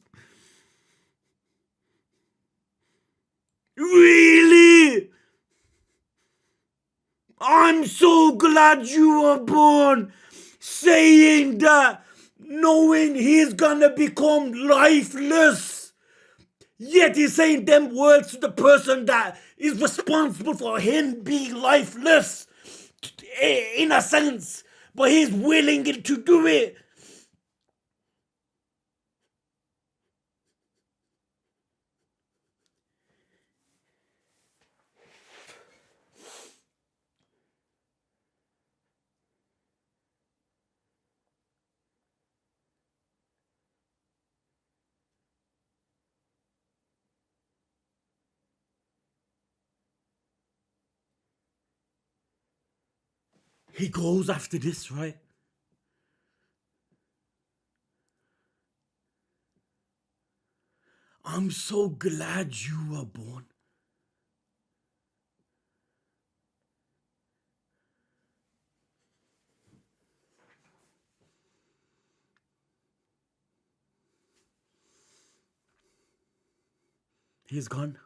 Really? I'm so glad you were born! Saying that, knowing he's gonna become lifeless. Yet he's saying them words to the person that is responsible for him being lifeless. In a sense. But he's willing to do it. He goes after this, right? I'm so glad you were born. He's gone.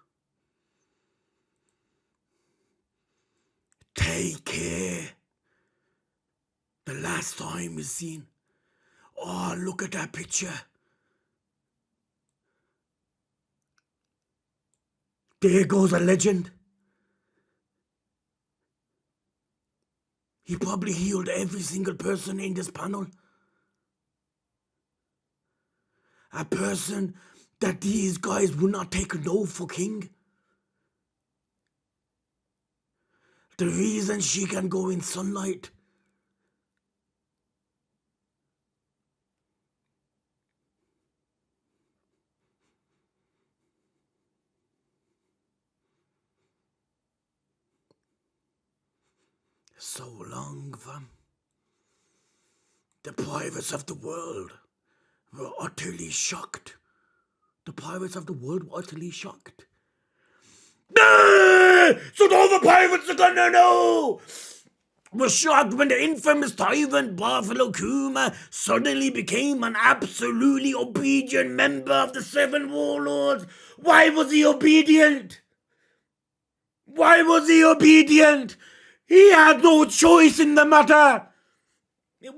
Take care. The last time is seen. Oh, look at that picture. There goes a legend. He probably healed every single person in this panel. A person that these guys would not take a no for king. The reason she can go in sunlight. So long, fam. The pirates of the world were utterly shocked. The pirates of the world were utterly shocked. So all the pirates are gonna know! Were shocked when the infamous tyrant Buffalo Kuma suddenly became an absolutely obedient member of the Seven Warlords. Why was he obedient? Why was he obedient? He had no choice in the matter.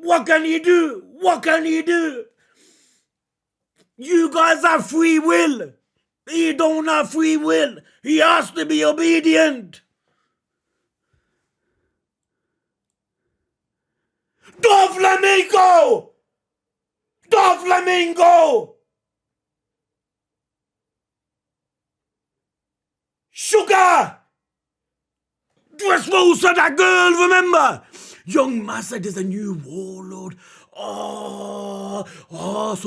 What can he do? What can he do? You guys have free will. He don't have free will. He has to be obedient. Doflamingo! Doflamingo! Sugar! Dressrosa, that girl, remember? Young Massa is a new warlord. So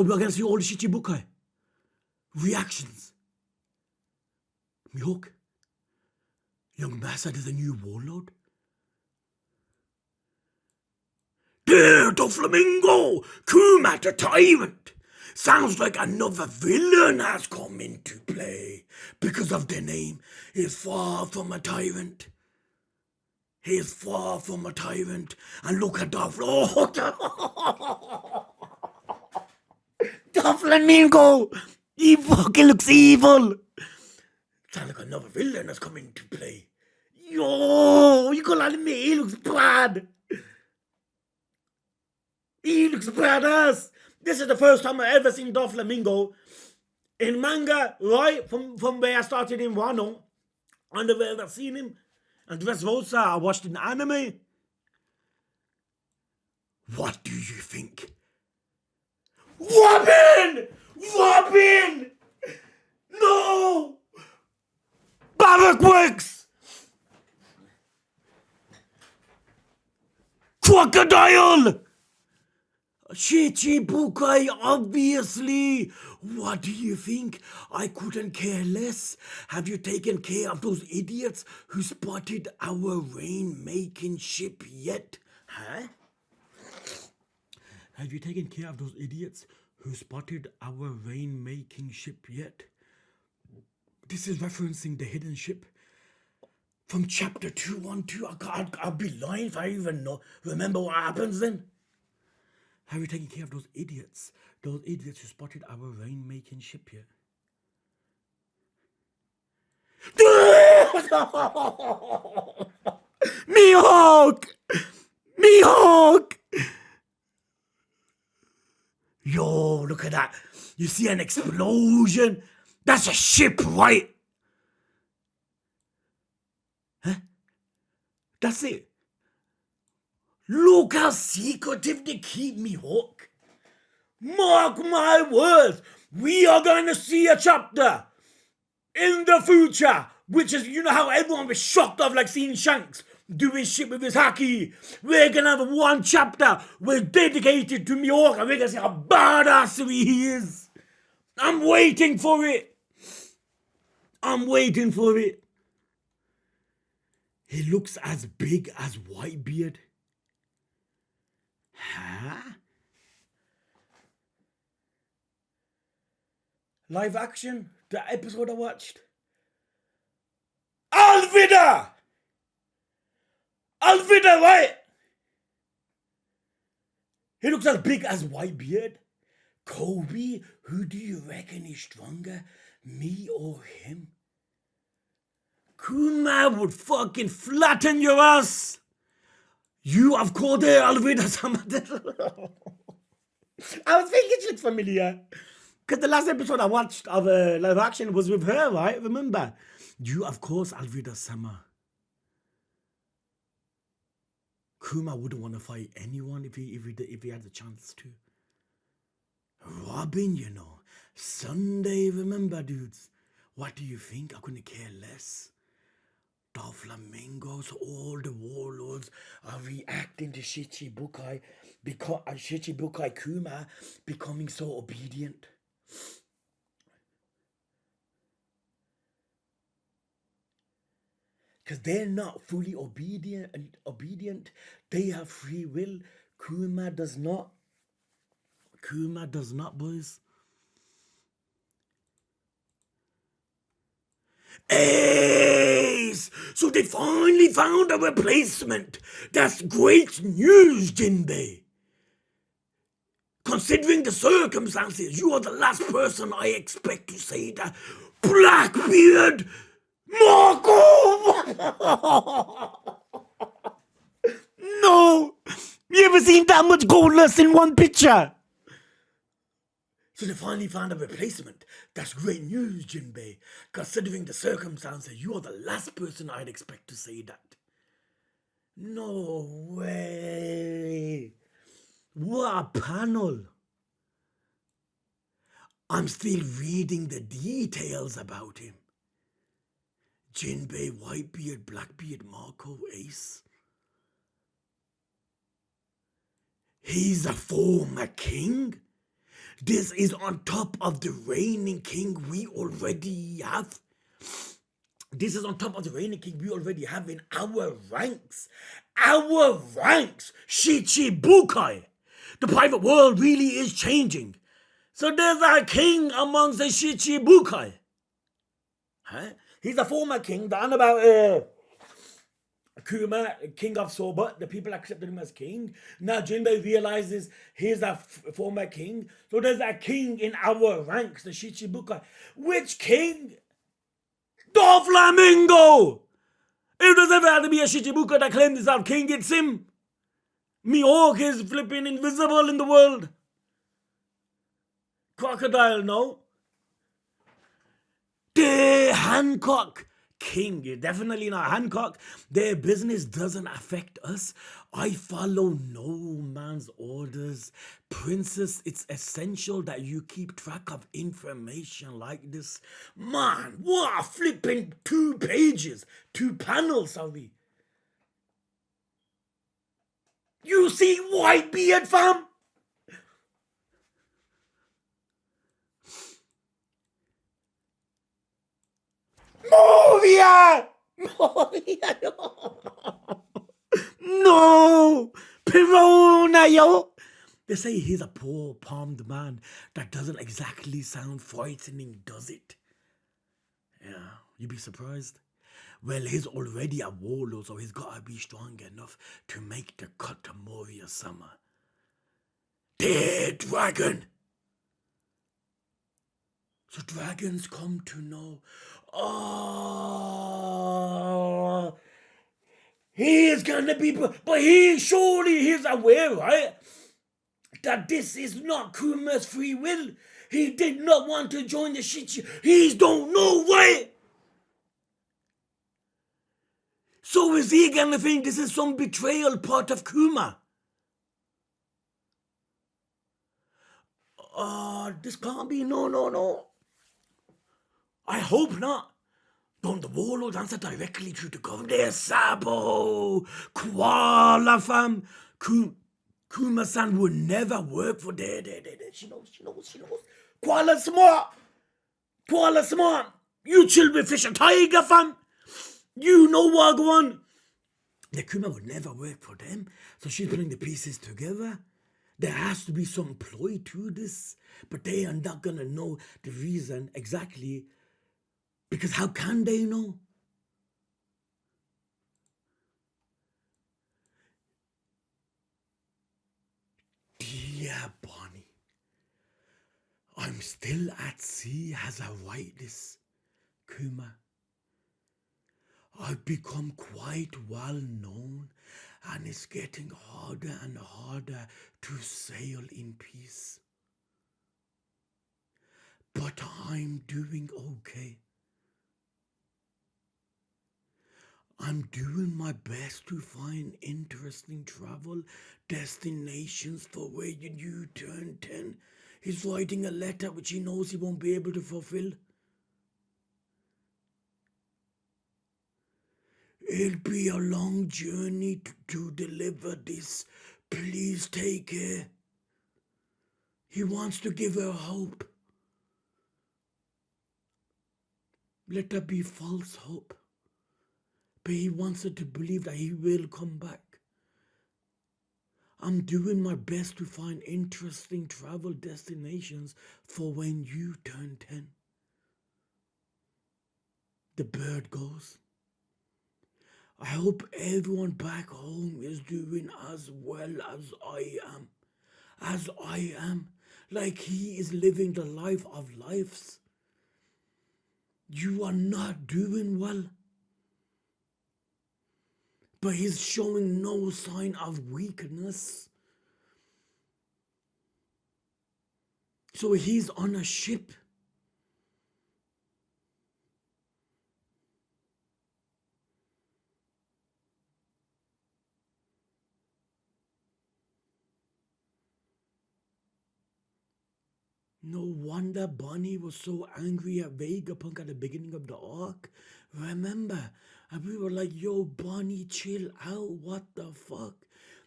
we're gonna see all the Shichibukai. Reactions. Mihawk. Young Massa is a new warlord. There, Doflamingo! Kuma the Tyrant! Sounds like another villain has come into play. Because of their name, he's far from a tyrant. He's far from a tyrant. And look at Doflamingo! He fucking looks evil! Sounds like another villain has come into play. Yo, you gotta admit, he looks bad. He looks badass. This is the first time I've ever seen Doflamingo in manga, right? From where I started in Wano. And I've ever seen him. And Dressrosa, I watched an anime. What do you think? Robin! Robin! No! Barrackworks! Crocodile! Shichibukai, obviously. What do you think? I couldn't care less. Have you taken care of those idiots who spotted our rain-making ship yet? Huh? Have you taken care of those idiots who spotted our rain-making ship yet? This is referencing the hidden ship. From chapter 212, I'll be lying if I even remember what happens then. Have you taken care of those idiots? Those idiots who spotted our rain-making ship here. Mihawk! Mihawk! Yo, look at that. You see an explosion? That's a ship, right? Huh? That's it. Look how secretive they keep Mihawk. Mark my words, we are going to see a chapter in the future, which is, you know how everyone was shocked of like seeing Shanks do his shit with his haki. We're gonna have one chapter with dedicated to Mihawk, and we're gonna see how badass he is. I'm waiting for it. I'm waiting for it. He looks as big as Whitebeard. Huh? Live action? The episode I watched? Alvida! Alvida, right? He looks as big as Whitebeard. Kobe, who do you reckon is stronger? Me or him? Kuma would fucking flatten your ass. You have called her Alvida Samad. I was thinking she looked familiar. Because the last episode I watched of live action was with her, right? Remember? You, of course, Alvida Sama. Kuma wouldn't want to fight anyone if he had the chance to. Robin, you know. Sunday, remember, dudes. What do you think? I couldn't care less. The flamingos, all the warlords are reacting to Shichibukai because Shichibukai Kuma becoming so obedient. Because they're not fully obedient. They have free will. Kuma does not. Kuma does not, boys. Ace! So they finally found a replacement. That's great news, Jinbei. Considering the circumstances, you are the last person I expect to say that. Blackbeard! Marco! No! You ever seen that much gold lust in one picture? So they finally found a replacement. That's great news, Jinbei. Considering the circumstances, you are the last person I'd expect to say that. No way. What a panel. I'm still reading the details about him. Jinbei, Whitebeard, Blackbeard, Marco, Ace. He's a former king? This is on top of the reigning king we already have. This is on top of the reigning king we already have in our ranks. Our ranks! Shichibukai! The private world really is changing. So there's a king amongst the Shichibukai. Huh? He's a former king, the one about Kuma, king of Soba. The people accepted him as king. Now Jinbei realizes he's a former king. So there's a king in our ranks, the Shichibukai. Which king? The Flamingo! If there's ever had to be a Shichibukai that claimed himself king, it's him. Mihawk is flipping invisible in the world. Crocodile, no. The Hancock king, definitely not Hancock. Their business doesn't affect us. I follow no man's orders. Princess, it's essential that you keep track of information like this. Man, what a flipping 2 pages, 2 panels, sorry. You see Whitebeard, fam? Moria! Moria, no! Pirona, yo! They say he's a poor palmed man. That doesn't exactly sound frightening, does it? Yeah, you'd be surprised. Well, he's already a warlord, so he's gotta be strong enough to make the cut to Moria Summer. Dead dragon! So dragons come to know. Oh, he is gonna be, but he's aware, right? That this is not Kuma's free will. He did not want to join the shit. He don't know why. So is he gonna think this is some betrayal part of Kuma? This can't be. No. I hope not. Don't the warlords answer directly to the government? There's Sabo, Koala fam. Kuma-san would never work for there. She knows. Koala smart. You chill with fish and tiger fam. You know what go on. The Kuma would never work for them. So she's putting the pieces together. There has to be some ploy to this. But they are not gonna know the reason exactly. Because how can they know? Dear Bonny, I'm still at sea as I write this, Kuma. I've become quite well known, and it's getting harder and harder to sail in peace. But I'm doing okay. I'm doing my best to find interesting travel destinations for when you turn 10. He's writing a letter which he knows he won't be able to fulfill. It'll be a long journey to deliver this. Please take care. He wants to give her hope. Let there be false hope. But he wants her to believe that he will come back. I'm doing my best to find interesting travel destinations for when you turn 10. The bird goes. I hope everyone back home is doing as well as I am. As I am. Like he is living the life of lives. You are not doing well. But he's showing no sign of weakness. So he's on a ship. No wonder Bonny was so angry at Vegapunk at the beginning of the arc. Remember, and we were like, yo, Bonny, chill out, what the fuck?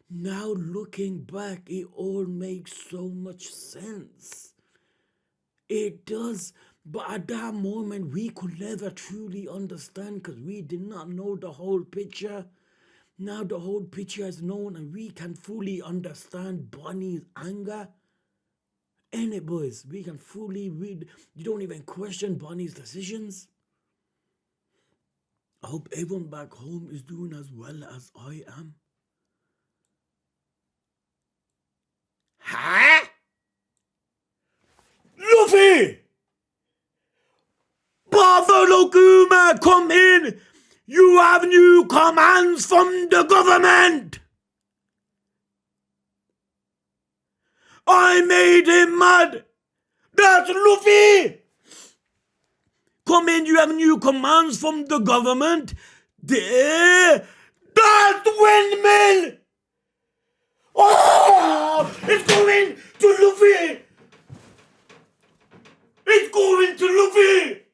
Now looking back, it all makes so much sense. It does, but at that moment, we could never truly understand because we did not know the whole picture. Now the whole picture is known and we can fully understand Bonny's anger. And it, boys, we can fully read. You don't even question Bonny's decisions. I hope everyone back home is doing as well as I am. Huh? Luffy! Buffalo Kuma, come in! You have new commands from the government! I made him mad! That's Luffy! Come in, you have new commands from the government. That's Windmill! Oh! It's going to Luffy! It's going to Luffy!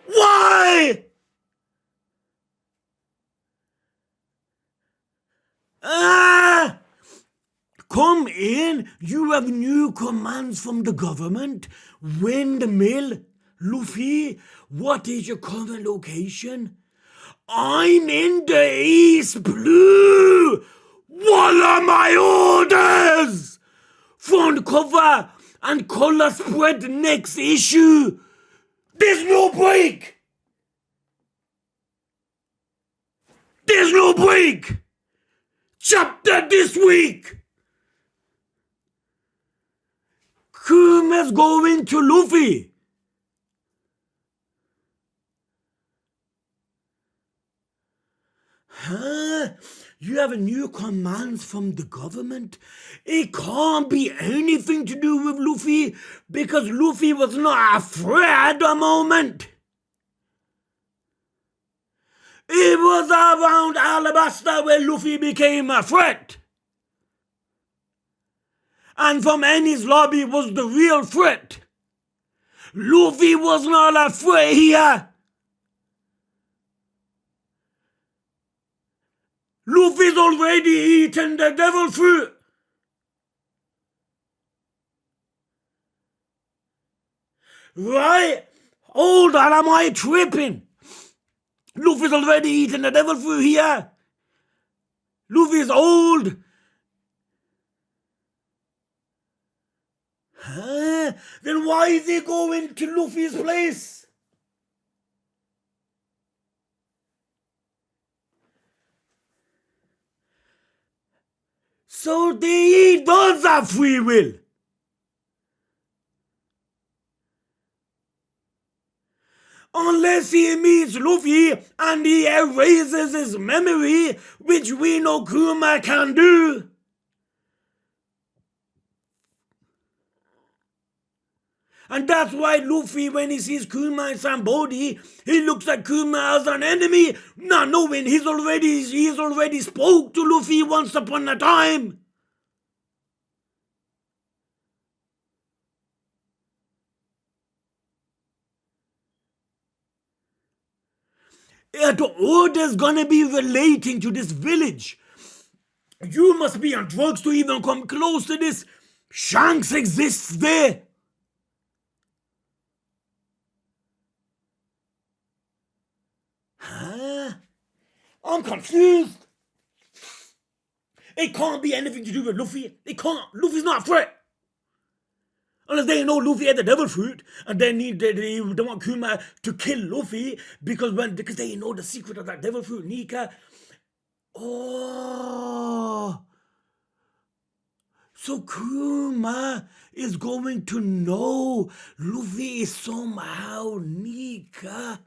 Why? Come in, you have new commands from the government. Windmill, Luffy, what is your current location? I'm in the East Blue. What are my orders? Front cover, and color spread next issue. There's no break. There's no break. Chapter this week. Kuma's going to Luffy. Huh? You have a new commands from the government? It can't be anything to do with Luffy because Luffy was not afraid at the moment. It was around Alabasta where Luffy became a threat. And from Enies lobby was the real threat. Luffy was not afraid here. Luffy's already eaten the devil fruit. Right? Hold on, am I tripping? Luffy's already eaten the devil fruit here. Luffy's old. Huh? Then why is he going to Luffy's place? So he does have free will. Unless he meets Luffy and he erases his memory, which we know Kuma can do. And that's why Luffy, when he sees Kuma and somebody, he looks at Kuma as an enemy, not knowing he's already spoke to Luffy once upon a time. The order's gonna be relating to this village. You must be on drugs to even come close to this. Shanks exists there. Huh? I'm confused. It can't be anything to do with Luffy. It can't. Luffy's not a threat. Unless they know Luffy had the devil fruit, and they want Kuma to kill Luffy because they know the secret of that devil fruit, Nika. Oh, so Kuma is going to know Luffy is somehow Nika.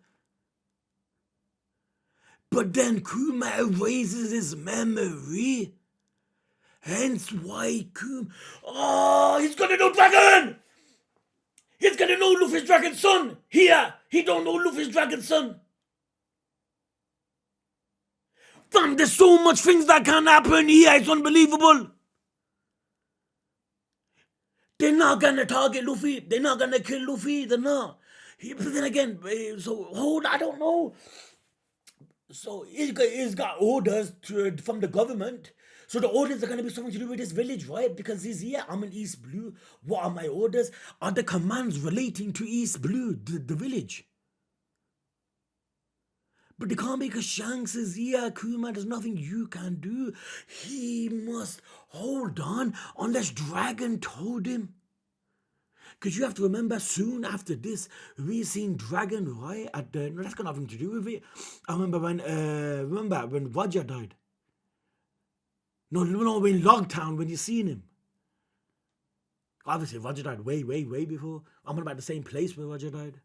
But then Kuma erases his memory. Hence why Kuma... Oh, he's gonna know Dragon! He's gonna know Luffy's Dragon Son! Here! He don't know Luffy's Dragon Son! Fam, there's so much things that can happen here, it's unbelievable! They're not gonna target Luffy, they're not gonna kill Luffy, they're not. But then again, I don't know. So he's got orders from the government. So the orders are going to be something to do with this village, right? Because he's here, I'm in East Blue. What are my orders? Are the commands relating to East Blue, the village? But they can't because Shanks is here, Kuma, there's nothing you can do. He must hold on unless Dragon told him. Because you have to remember, soon after this, we seen Dragon, right? No, that's got nothing to do with it. I remember when Roger died. No, in Logtown when you seen him. Obviously, Roger died way before. I'm about the same place where Roger died.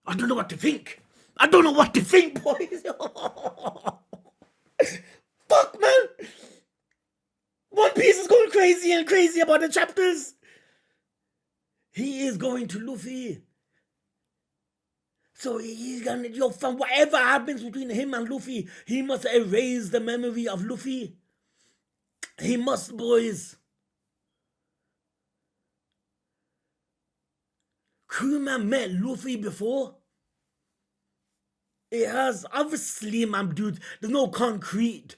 I don't know what to think. Boys. Fuck, man. One Piece is going crazy and crazy about the chapters. He is going to Luffy. So he's gonna, from whatever happens between him and Luffy, he must erase the memory of Luffy. He must, boys. Kuma met Luffy before. It has, obviously, man, dude, there's no concrete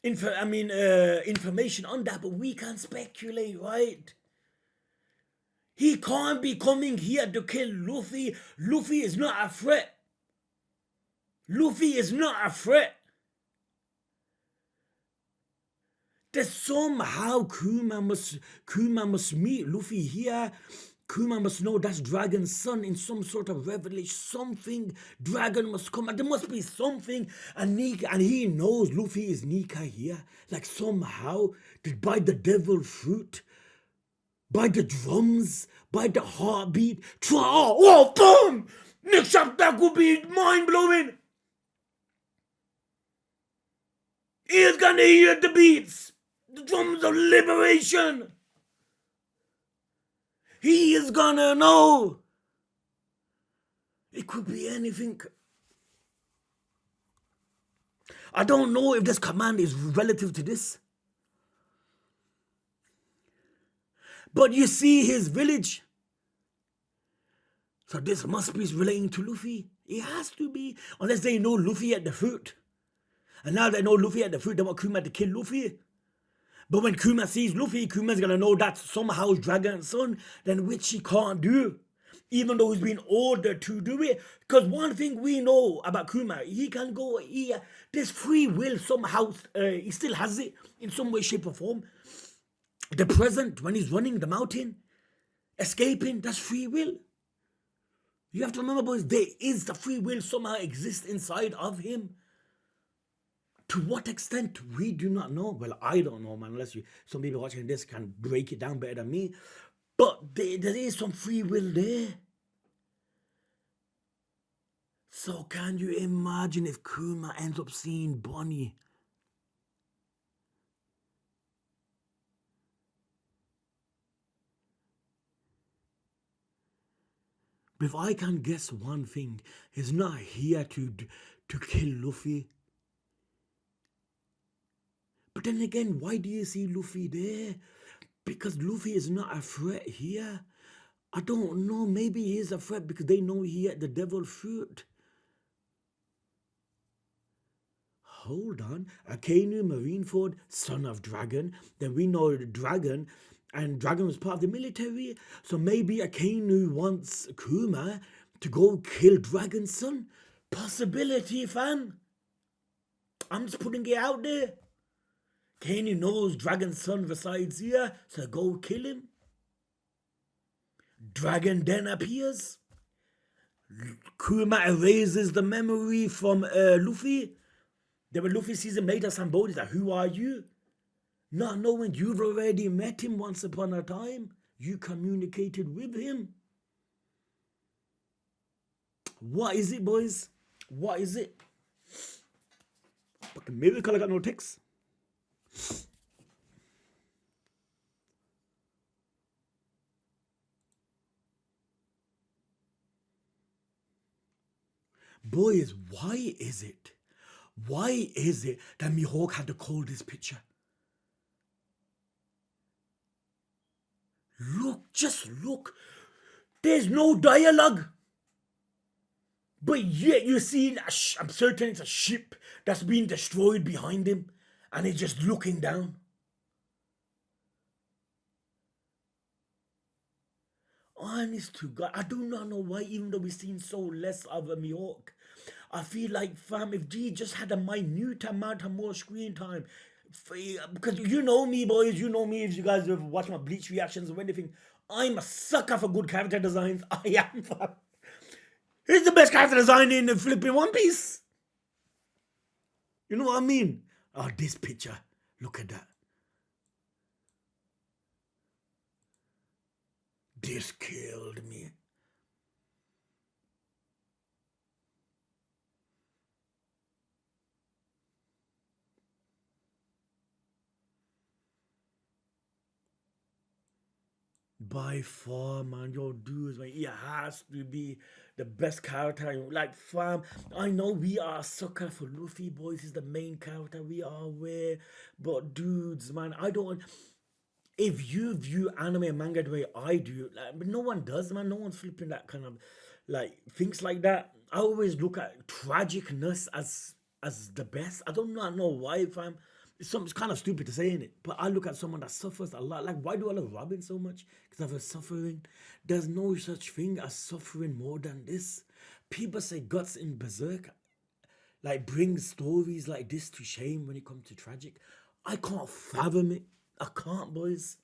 information on that, but we can speculate, right? He can't be coming here to kill Luffy. Luffy is not a threat. Luffy is not a threat. There's somehow Kuma must meet Luffy here. Kuma must know that's Dragon's son in some sort of revelation. Something Dragon must come, and there must be something. And he knows Luffy is Nika here. Like somehow, by the devil fruit, by the drums, by the heartbeat. Oh, boom! Next chapter that could be mind blowing. He's gonna hear the beats, the drums of liberation. He is gonna know. It could be anything. I don't know if this command is relative to this. But you see his village. So this must be relating to Luffy. It has to be. Unless they know Luffy at the fruit. And now they know Luffy at the fruit, they want Kuma to kill Luffy. But when Kuma sees Luffy, Kuma's gonna know that's somehow Dragon's son, then which he can't do. Even though he's been ordered to do it. Because one thing we know about Kuma, he can go, there's free will somehow, he still has it in some way, shape or form. The present, when he's running the mountain, escaping, that's free will. You have to remember, boys, there is the free will somehow exists inside of him. To what extent, we do not know. Well, I don't know, man, unless some people watching this can break it down better than me. But there is some free will there. So can you imagine if Kuma ends up seeing Bonny? But if I can guess one thing, he's not here to kill Luffy. But then again, why do you see Luffy there? Because Luffy is not a threat here. I don't know, maybe he is a threat because they know he had the devil fruit. Hold on, Akainu Marineford, son of Dragon. Then we know the Dragon, and Dragon was part of the military. So maybe Akainu wants Kuma to go kill Dragon's son. Possibility, fam. I'm just putting it out there. Akainu knows Dragon's son resides here, so go kill him. Dragon then appears. Kuma erases the memory from Luffy. Then when Luffy sees him later, somebody's like, who are you? Not knowing you've already met him once upon a time. You communicated with him. What is it, boys? What is it? Fucking miracle, I got no text. Boys, why is it? Why is it that Mihawk had to call this picture? Look, just look. There's no dialogue. But yet you see, I'm certain it's a ship that's being destroyed behind him. And he's just looking down. Honest to God, I do not know why, even though we've seen so less of a Mihawk, I feel like, fam, if G just had a minute amount of more screen time, because you know me, boys, you know me, if you guys have watched my Bleach reactions or anything, I'm a sucker for good character designs. I am, fam. He's the best character design in the flipping One Piece. You know what I mean? Oh, this picture. Look at that. This killed me. By far, man, your dudes, man, it has to be the best character. Like, fam, I know we are a sucker for Luffy, boys. He's the main character. We are aware. But, dudes, man, I don't. If you view anime and manga the way I do, like, but no one does, man. No one's flipping that kind of, like, things like that. I always look at tragicness as the best. I don't know why, fam. It's kind of stupid to say in it, but I look at someone that suffers a lot. Like, why do I love Robin so much? Because of her suffering. There's no such thing as suffering more than this. People say Guts in Berserk, like, brings stories like this to shame when it comes to tragic. I can't fathom it. I can't, boys.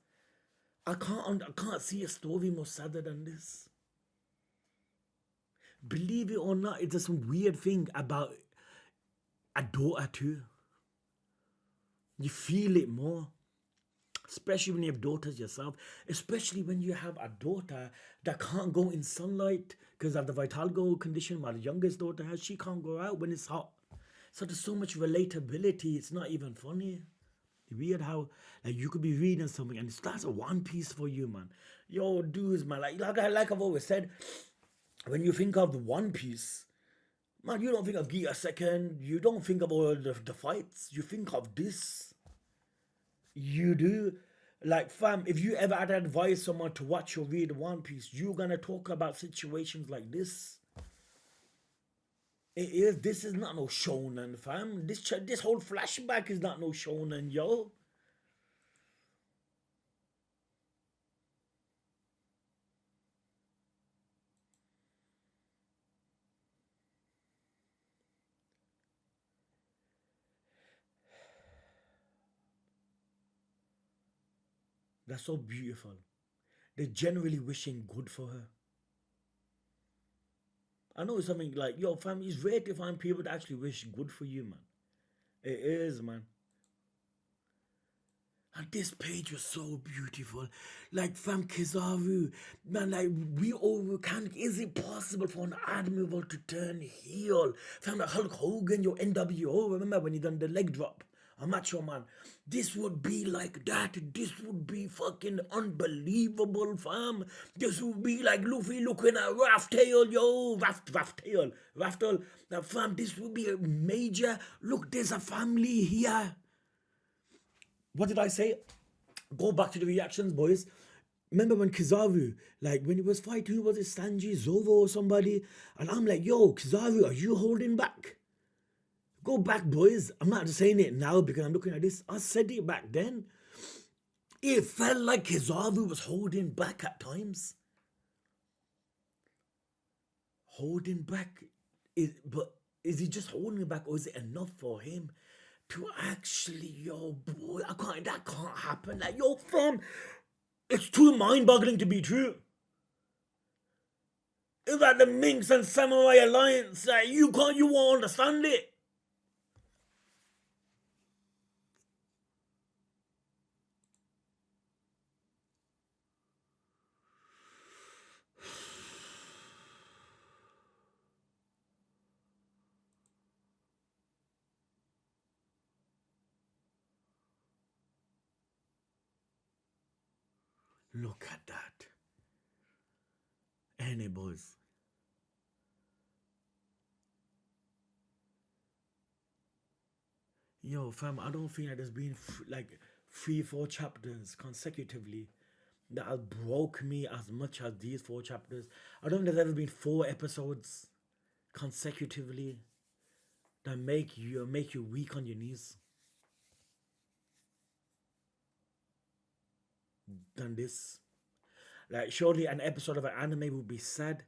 I can't see a story more sadder than this. Believe it or not, it's just some weird thing about a daughter too. You feel it more, especially when you have daughters yourself. Especially when you have a daughter that can't go in sunlight because of the vitiligo condition. My youngest daughter has. She can't go out when it's hot. So there's so much relatability. It's not even funny. Weird how like you could be reading something and that's a One Piece for you, man. Yo, dudes, man. Like I've always said, when you think of One Piece, man, you don't think of Gear Second. You don't think of all the fights. You think of this. You do. Like, fam, if you ever had to advise someone to watch or read One Piece, you're gonna talk about situations like this. It is. This is not no shonen, fam. This whole flashback is not no shonen, yo. That's so beautiful. They're generally wishing good for her. I know it's something like, yo, fam, it's rare to find people that actually wish good for you, man. It is, man. And this page was so beautiful. Like, fam, Kizaru, man, like, we all can. Is it possible for an admiral to turn heel? Fam, like Hulk Hogan, your NWO, remember when he done the leg drop? A macho man. This would be like that. This would be fucking unbelievable, fam. This would be like Luffy looking at Raftail, yo. Raftail. Now, fam, this would be a major. Look, there's a family here. What did I say? Go back to the reactions, boys. Remember when Kizaru, like when he was fighting, who was it, Sanji, Zoro, or somebody? And I'm like, yo, Kizaru, are you holding back? Go back, boys. I'm not just saying it now because I'm looking at this. I said it back then. It felt like Kizaru was holding back at times. Holding back. But is he just holding back or is it enough for him to actually, yo, boy, that can't happen. Like, yo, fam, it's too mind-boggling to be true. It's like the Minx and Samurai Alliance. Like, you won't understand it. Look at that. Any boys. Yo, fam, I don't think that there's been like 3, 4 chapters consecutively that have broke me as much as these 4 chapters. I don't think there's ever been 4 episodes consecutively that make you weak on your knees than this. Like surely an episode of an anime would be sad.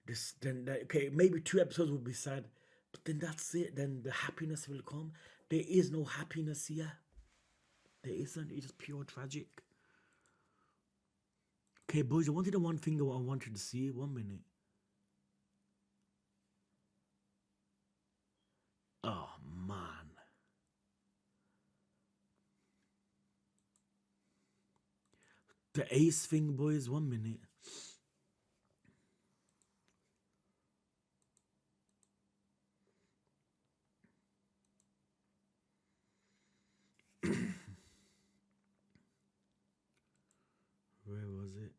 Okay, maybe 2 episodes would be sad, but then that's it. Then the happiness will come. There is no happiness here. There isn't. It's just pure tragic. Okay, boys, I wanted the one thing I wanted to see. 1 minute. Oh man. The ace thing, boys. 1 minute. Where was it?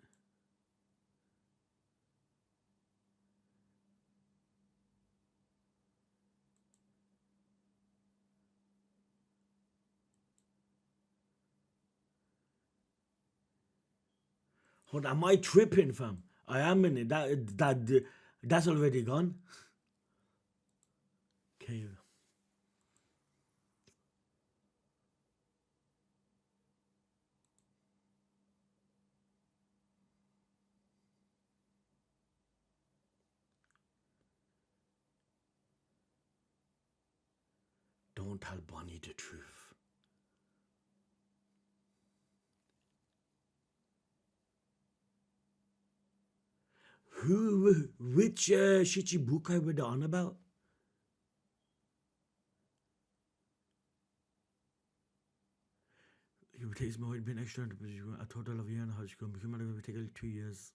Hold on, am I tripping, fam? I am in it. That's already gone. Okay. Don't tell Bonny the truth. Which Shichibukai were they on about? It would take more, it'd been extra, a total of a year and a half, it would take 2 years.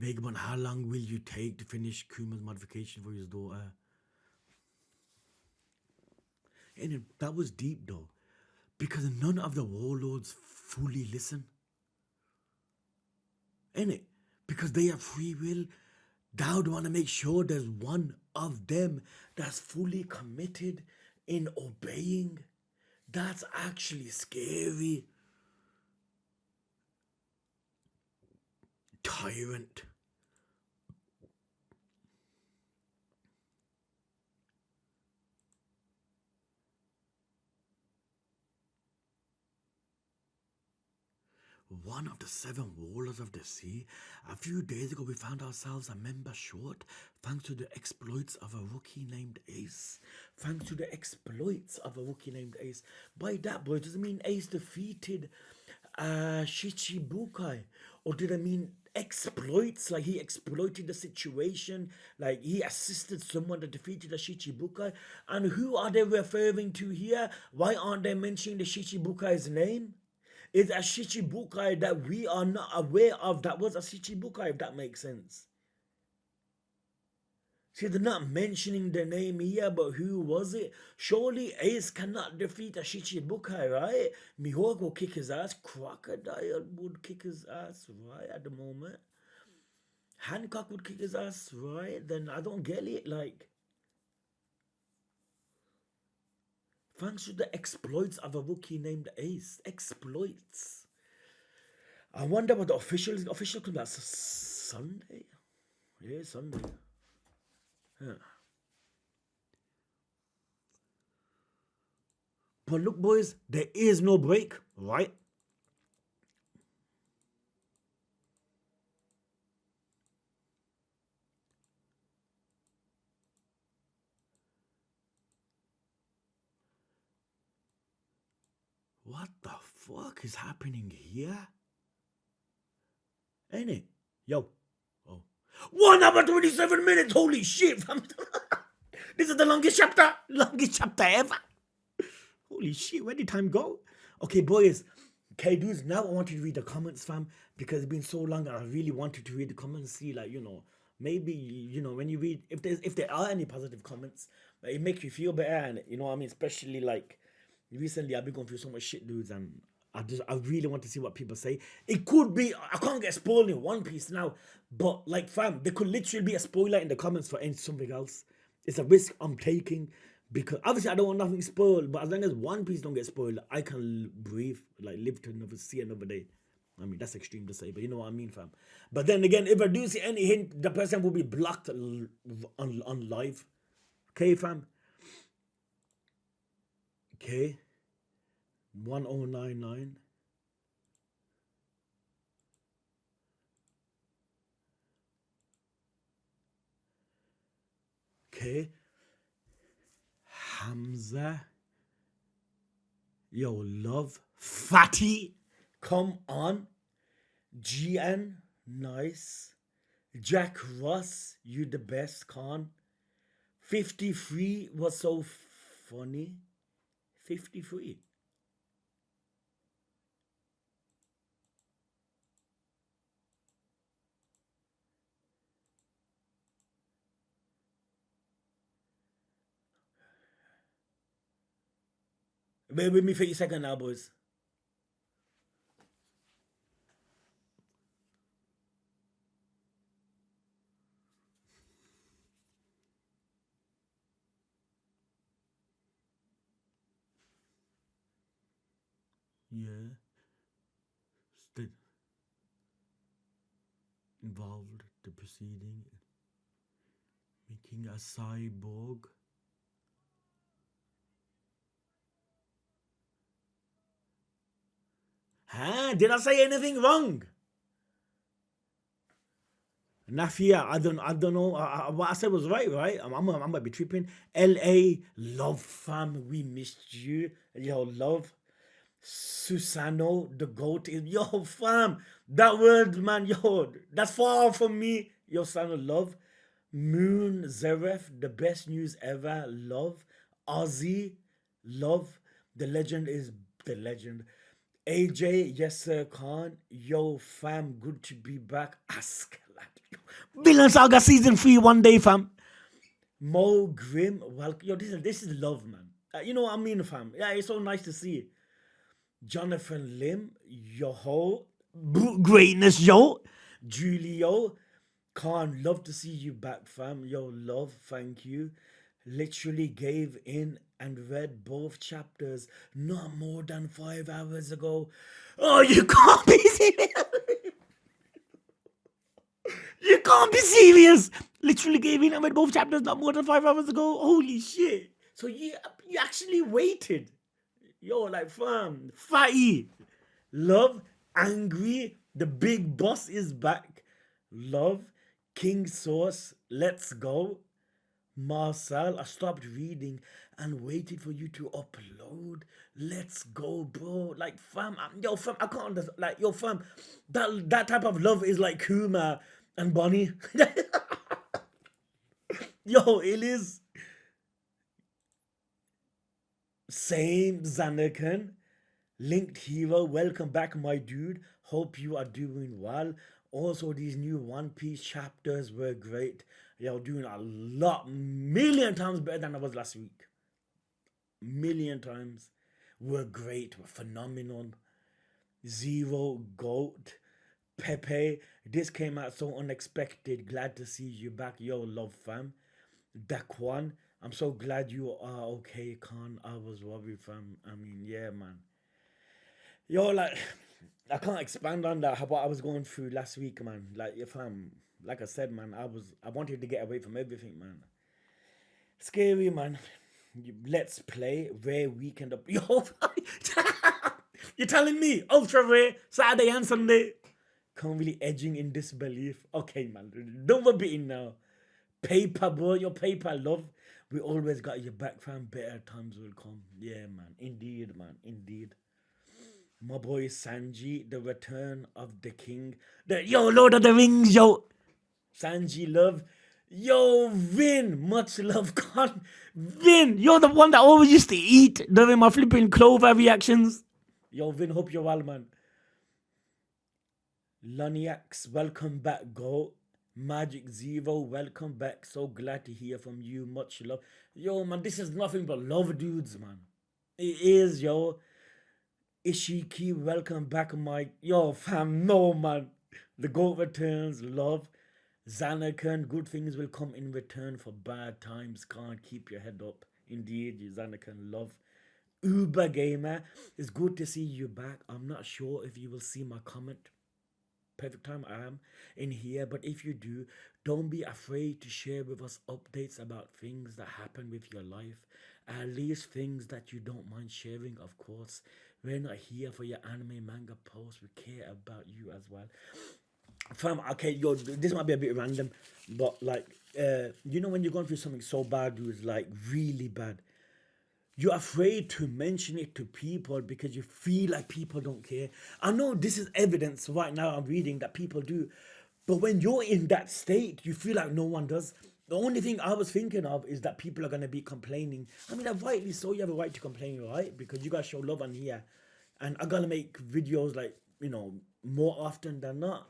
Vegapunk, how long will you take to finish Kuma's modification for his daughter? And that was deep though, because none of the warlords fully listen. Innit? Because they have free will. They would want to make sure there's one of them that's fully committed in obeying. That's actually scary. Tyrant. One of the 7 warlords of the sea. A few days ago, we found ourselves a member short, thanks to the exploits of a rookie named Ace. Thanks to the exploits of a rookie named Ace. By that, boy, does it mean Ace defeated Shichibukai? Or did it mean exploits? Like he exploited the situation? Like he assisted someone that defeated a Shichibukai? And who are they referring to here? Why aren't they mentioning the Shichibukai's name? Is a Shichibukai that we are not aware of that was a Shichibukai, if that makes sense. See, they're not mentioning the name here, but who was it? Surely Ace cannot defeat a Shichibukai, right? Mihawk will kick his ass. Crocodile would kick his ass, right, at the moment. Hancock would kick his ass, right? Then I don't get it, like... Thanks to the exploits of a rookie named Ace. Exploits. I wonder what the official comes out Sunday. Yeah, Sunday. Yeah. But look, boys, there is no break, right? What the fuck is happening here? Ain't it? Yo. Oh. 1 hour 27 minutes. Holy shit. This is the longest chapter. Longest chapter ever. Holy shit. Where did time go? Okay, boys. Okay, dudes. Now I want you to read the comments, fam. Because it's been so long and I really wanted to read the comments. See, like, you know, maybe, you know, when you read, if there are any positive comments, it makes you feel better. And, you know what I mean? Especially, like, recently I've been going through so much shit, dudes, and I really want to see what people say. It could be, I can't get spoiled in One Piece now, but like fam, there could literally be a spoiler in the comments for something else. It's a risk I'm taking because obviously I don't want nothing spoiled, but as long as One Piece don't get spoiled, I can breathe, like live to see another day. I mean, that's extreme to say, but you know what I mean, fam. But then again, if I do see any hint, the person will be blocked on live. Okay, fam? Okay. 1099. Okay. Hamza. Yo, love. Fatty. Come on. GN. Nice. Jack Ross. You the best, Khan. 53 was so funny. 53. Wait with me for a second now, boys. Yeah. State involved the proceeding. Making a cyborg. Huh? Did I say anything wrong? Nafia, I don't know. What I said was right? I might be tripping. LA, love fam, we missed you. Yo, love. Susano, the goat is yo fam. That word, man, yo, that's far from me. Yo, son of love. Moon Zeref, the best news ever. Love. Ozzy, love. The legend is the legend. AJ, yes sir, Khan. Yo, fam, good to be back. Ask. Villain Saga season 3 one day, fam. Mo Grim, welcome. Yo, this is love, man. You know what I mean, fam. Yeah, it's so nice to see. Jonathan Lim, yo ho, greatness, yo. Julio, Khan, love to see you back, fam. Yo, love, thank you. Literally gave in and read both chapters not more than 5 hours ago. Oh, you can't be serious. You can't be serious. Literally gave in and read both chapters not more than 5 hours ago. Holy shit. So you actually waited. Yo, like fam, fatty. Love, angry, the big boss is back. Love, King Sauce, let's go. Marcel, I stopped reading and waited for you to upload. Let's go, bro. Like, fam, yo, fam, I can't understand. Like, yo, fam, that type of love is like Kuma and Bonny. Yo, it is. Same, Zanakan. Linked Hero, welcome back, my dude. Hope you are doing well. Also, these new One Piece chapters were great. You're doing a lot, million times better than I was last week. Million times. Were great, were phenomenal. Zero Goat. Pepe, this came out so unexpected. Glad to see you back. Yo, love fam. Daquan, I'm so glad you are okay, Khan. I was worried, fam. I mean, yeah, man. Yo, like, I can't expand on that. What I was going through last week, man. Like, if I'm, like I said, man, I wanted to get away from everything, man. Scary, man. Let's play rare weekend up. Yo, you're telling me ultra rare Saturday and Sunday. Can't really edging in disbelief. Okay, man, don't be in now. Paper, bro, your paper, love. We always got your back, fam. Better times will come. Yeah, man. Indeed, man. Indeed. My boy Sanji, the return of the king. Yo, Lord of the Rings, yo. Sanji, love. Yo, Vin, much love, God. Vin, you're the one that always used to eat during my flipping Clover reactions. Yo, Vin, hope you're well, man. Loniax, welcome back, go. Magic Zero, welcome back. So glad to hear from you. Much love. Yo, man, this is nothing but love, dudes, man. It is, yo. Ishiki, welcome back, Mike. Yo, fam, no, man. The GOAT returns, love. Zanakan, good things will come in return for bad times. Can't keep your head up. Indeed, you Zanakan, love. Uber Gamer, it's good to see you back. I'm not sure if you will see my comment. Perfect time I am in here, but if you do, don't be afraid to share with us updates about things that happen with your life, at least things that you don't mind sharing, of course. We're not here for your anime manga posts, we care about you as well. Fam, okay, yo, this might be a bit random, but like, you know when you're going through something so bad, dude, like really bad, you're afraid to mention it to people because you feel like people don't care. I know this is evidence right now I'm reading that people do, but when you're in that state, you feel like no one does. The only thing I was thinking of is that people are gonna be complaining. I mean, rightly so, you have a right to complain, right? Because you guys show love on here, and I gotta make videos like more often than not.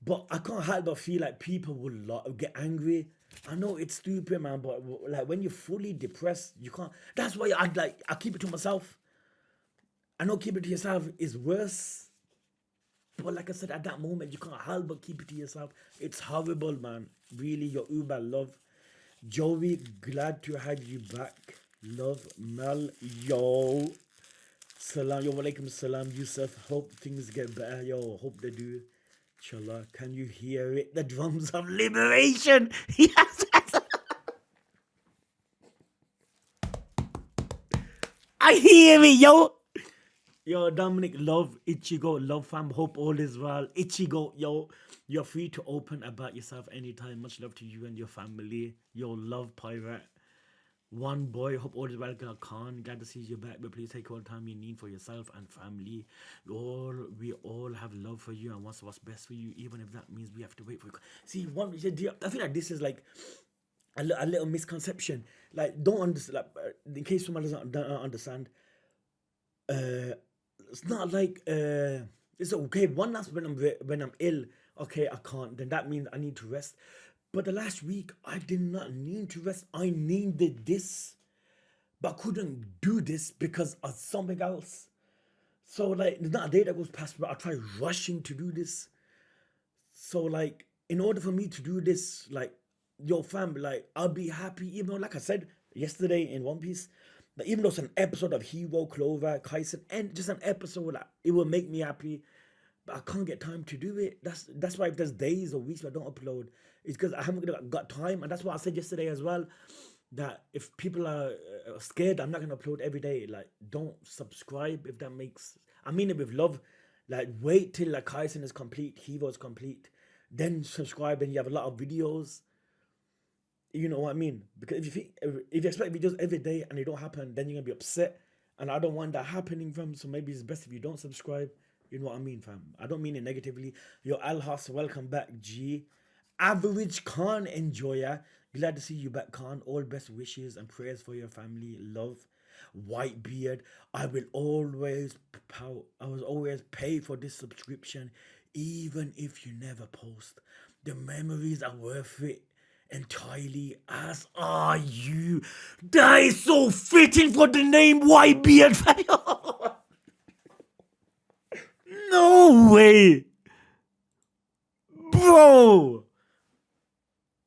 But I can't help but feel like people will get angry. I know it's stupid, man, but like when you're fully depressed, you can't. That's why I keep it to myself. I know keep it to yourself is worse, but like I said, at that moment, you can't help but keep it to yourself. It's horrible, man. Really, your Uber love. Joey, glad to have you back. Love, Mel, yo. Salam, yo, walaikum salam, Yusuf. Hope things get better, yo. Hope they do. Inshallah, can you hear it? The drums of liberation. Yes. I hear it, yo. Yo, Dominic, love Ichigo, love fam, hope all is well. Ichigo, yo, you're free to open about yourself anytime. Much love to you and your family. Yo, love pirate. One boy, hope all is well. Khan, glad to see you back, but please take all the time you need for yourself and family. We all have love for you and what's best for you, even if that means we have to wait for you. See, I feel like this is like a little misconception. Like, don't understand. Like, in case someone don't understand, it's not like it's okay. One last when I'm ill, okay, I can't. Then that means I need to rest. But the last week, I did not need to rest. I needed this, but I couldn't do this because of something else. So like, there's not a day that goes past where I try rushing to do this. So like, in order for me to do this, like, yo fam, like, I'll be happy, even though, like I said yesterday in One Piece, that even though it's an episode of Hero, Clover, Kaisen, and just an episode, like, it will make me happy. But I can't get time to do it. That's why if there's days or weeks where I don't upload, it's because I haven't got time. And that's what I said yesterday as well. That if people are scared, I'm not gonna upload every day. Like, don't subscribe if that makes. I mean it with love. Like, wait till like Kaisen is complete, Hero is complete, then subscribe. Then you have a lot of videos. You know what I mean? Because if you expect videos every day and they don't happen, then you're gonna be upset. And I don't want that happening, fam. So maybe it's best if you don't subscribe. You know what I mean, fam? I don't mean it negatively. Yo, Alhas, welcome back, G. Average Khan enjoyer. Glad to see you back, Khan. All best wishes and prayers for your family. Love. Whitebeard. I was always pay for this subscription, even if you never post. The memories are worth it entirely, as are you. That is so fitting for the name Whitebeard. No way, bro.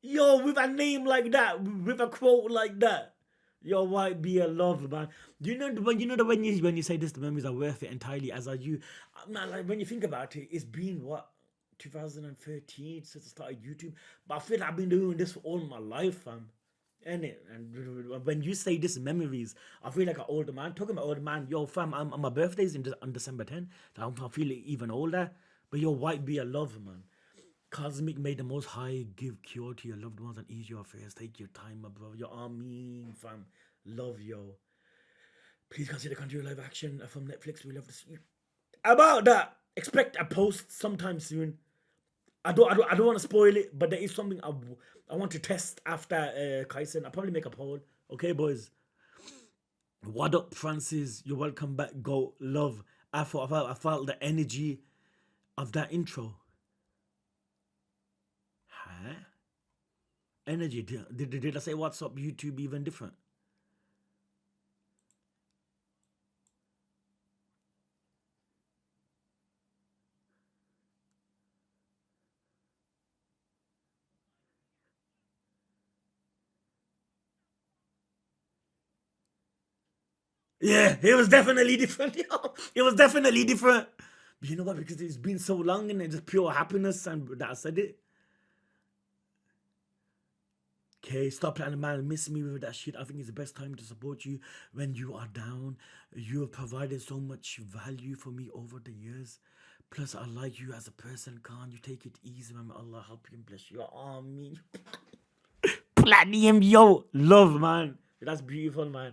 Yo, with a name like that, with a quote like that, yo, White be a love, man. When you say this, the memories are worth it entirely, as are you. Man, like, when you think about it, it's been what, 2013 since I started YouTube, but I feel like I've been doing this for all my life, fam. And when you say this memories, I feel like an older man. Talking about older man, yo, fam, my birthday's on December 10th. I feel even older. But yo, White be a love, man. Cosmic, may the most high give cure to your loved ones and ease your affairs. Take your time, my bro. Yo, Amin, fam. Love, yo. Please consider country live action from Netflix. We love to see. About that, expect a post sometime soon. I don't want to spoil it, but there is something I want to test after Kaisen. I'll probably make a poll. Okay, boys. What up, Francis? You're welcome back. Go, love. I felt the energy of that intro. Huh? Energy. Did I say what's up YouTube even different? Yeah, it was definitely different. Yo. It was definitely different. But you know what? Because it's been so long and it's just pure happiness, and that I said it. Okay, stop planning, man. Miss me with that shit. I think it's the best time to support you when you are down. You have provided so much value for me over the years. Plus, I like you as a person, Khan. You take it easy, man. Allah help you and bless you. Oh, me. Platinum, yo. Love, man. That's beautiful, man.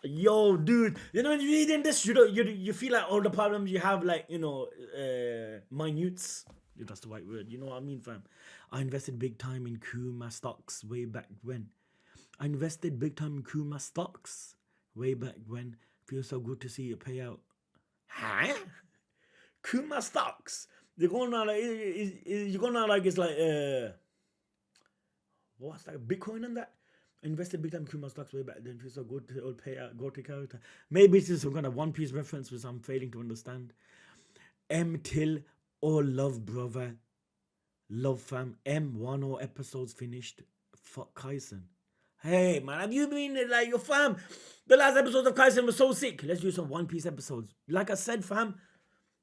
Yo, dude. You know, when you're reading this, you feel like all the problems you have, like, minutes. If that's the right word. You know what I mean, fam? I invested big time in Kuma stocks way back when. I invested big time in Kuma stocks way back when. Feels so good to see it pay out. Huh? Kuma stocks. You're going on like you're going on like it's like what's that, Bitcoin and that? Invested big time in Kuma stocks way back then. Feels so good to all pay out. Go take out. Maybe it's just some kind of One Piece reference which I'm failing to understand. M till all love, brother. Love, fam. M1 or episodes finished. Fuck Kaisen. Hey, man, have you been like your fam? The last episode of Kaisen was so sick. Let's do some One Piece episodes. Like I said, fam,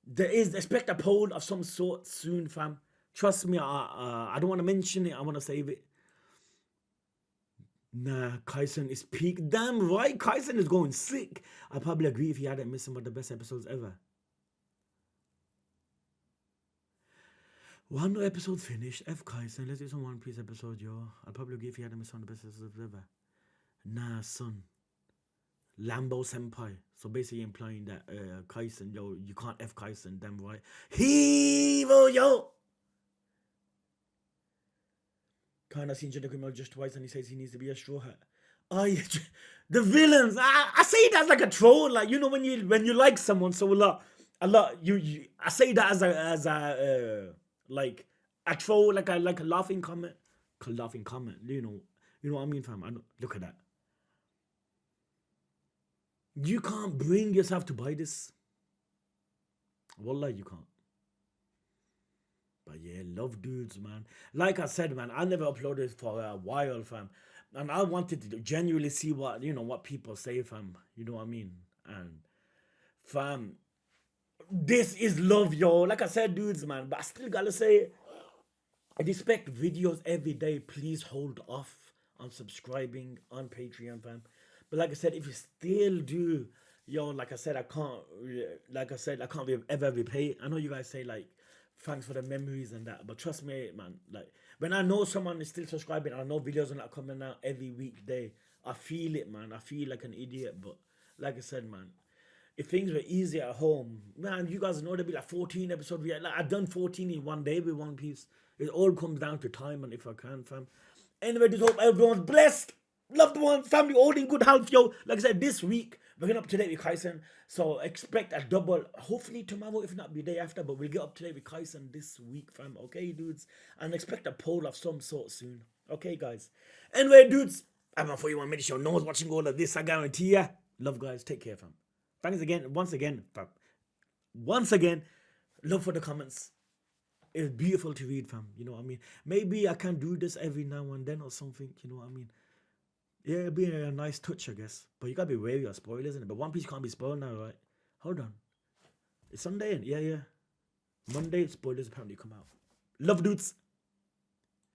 there is expect a poll of some sort soon, fam. Trust me, I don't want to mention it. I want to save it. Nah, Kaisen is peak. Damn right, Kaisen is going sick. I probably agree if he hadn't missed some of the best episodes ever. One episode finished. F Kaisen. Let's do some One Piece episode, yo. I'll probably agree if he hadn't missed some of the best episodes ever. Nah, son. Lambo Senpai. So basically implying that Kaisen, yo, you can't F Kaisen, damn right. Hevo, yo! Kinda seen Jedi just twice and he says he needs to be a straw hat. Oh, yeah, the villains. I say that as like a troll, like you know when you like someone so a lot. I say that as a like a troll, like a laughing comment. You know what I mean, fam. Look at that. You can't bring yourself to buy this. Wallah, you can't. But yeah, love dudes, man. Like I said, man, I never uploaded for a while, fam. And I wanted to genuinely see what people say, fam. You know what I mean? And fam, this is love, yo. Like I said, dudes, man. But I still gotta say, I expect videos every day. Please hold off on subscribing on Patreon, fam. But like I said, if you still do, yo, like I said, I can't. Like I said, I can't ever repay. I know you guys say like, thanks for the memories and that, but trust me, man. Like when I know someone is still subscribing, I know videos are not coming out every weekday. I feel it, man. I feel like an idiot, but like I said, man, if things were easy at home, man, you guys know there'd be like 14 episodes. Like I've done 14 in one day with One Piece. It all comes down to time and if I can, fam. Anyway, just hope everyone's blessed. Loved ones, family, all in good health, yo. Like I said, this week, we're getting up to date with Kaisen. So expect a double, hopefully tomorrow, if not the day after, but we'll get up to date with Kaisen this week, fam. Okay, dudes? And expect a poll of some sort soon. Okay, guys? Anyway, dudes, I'm on 41 minutes. Your nose watching all of this, I guarantee ya. Love, guys. Take care, fam. Thanks again, once again, fam. Once again, love for the comments. It's beautiful to read, fam. You know what I mean? Maybe I can do this every now and then or something. You know what I mean? Yeah, it'd be a nice touch, I guess. But you gotta be wary of spoilers, isn't it? But One Piece can't be spoiled now, right? Hold on. It's Sunday, yeah, yeah. Monday, spoilers apparently come out. Love, dudes.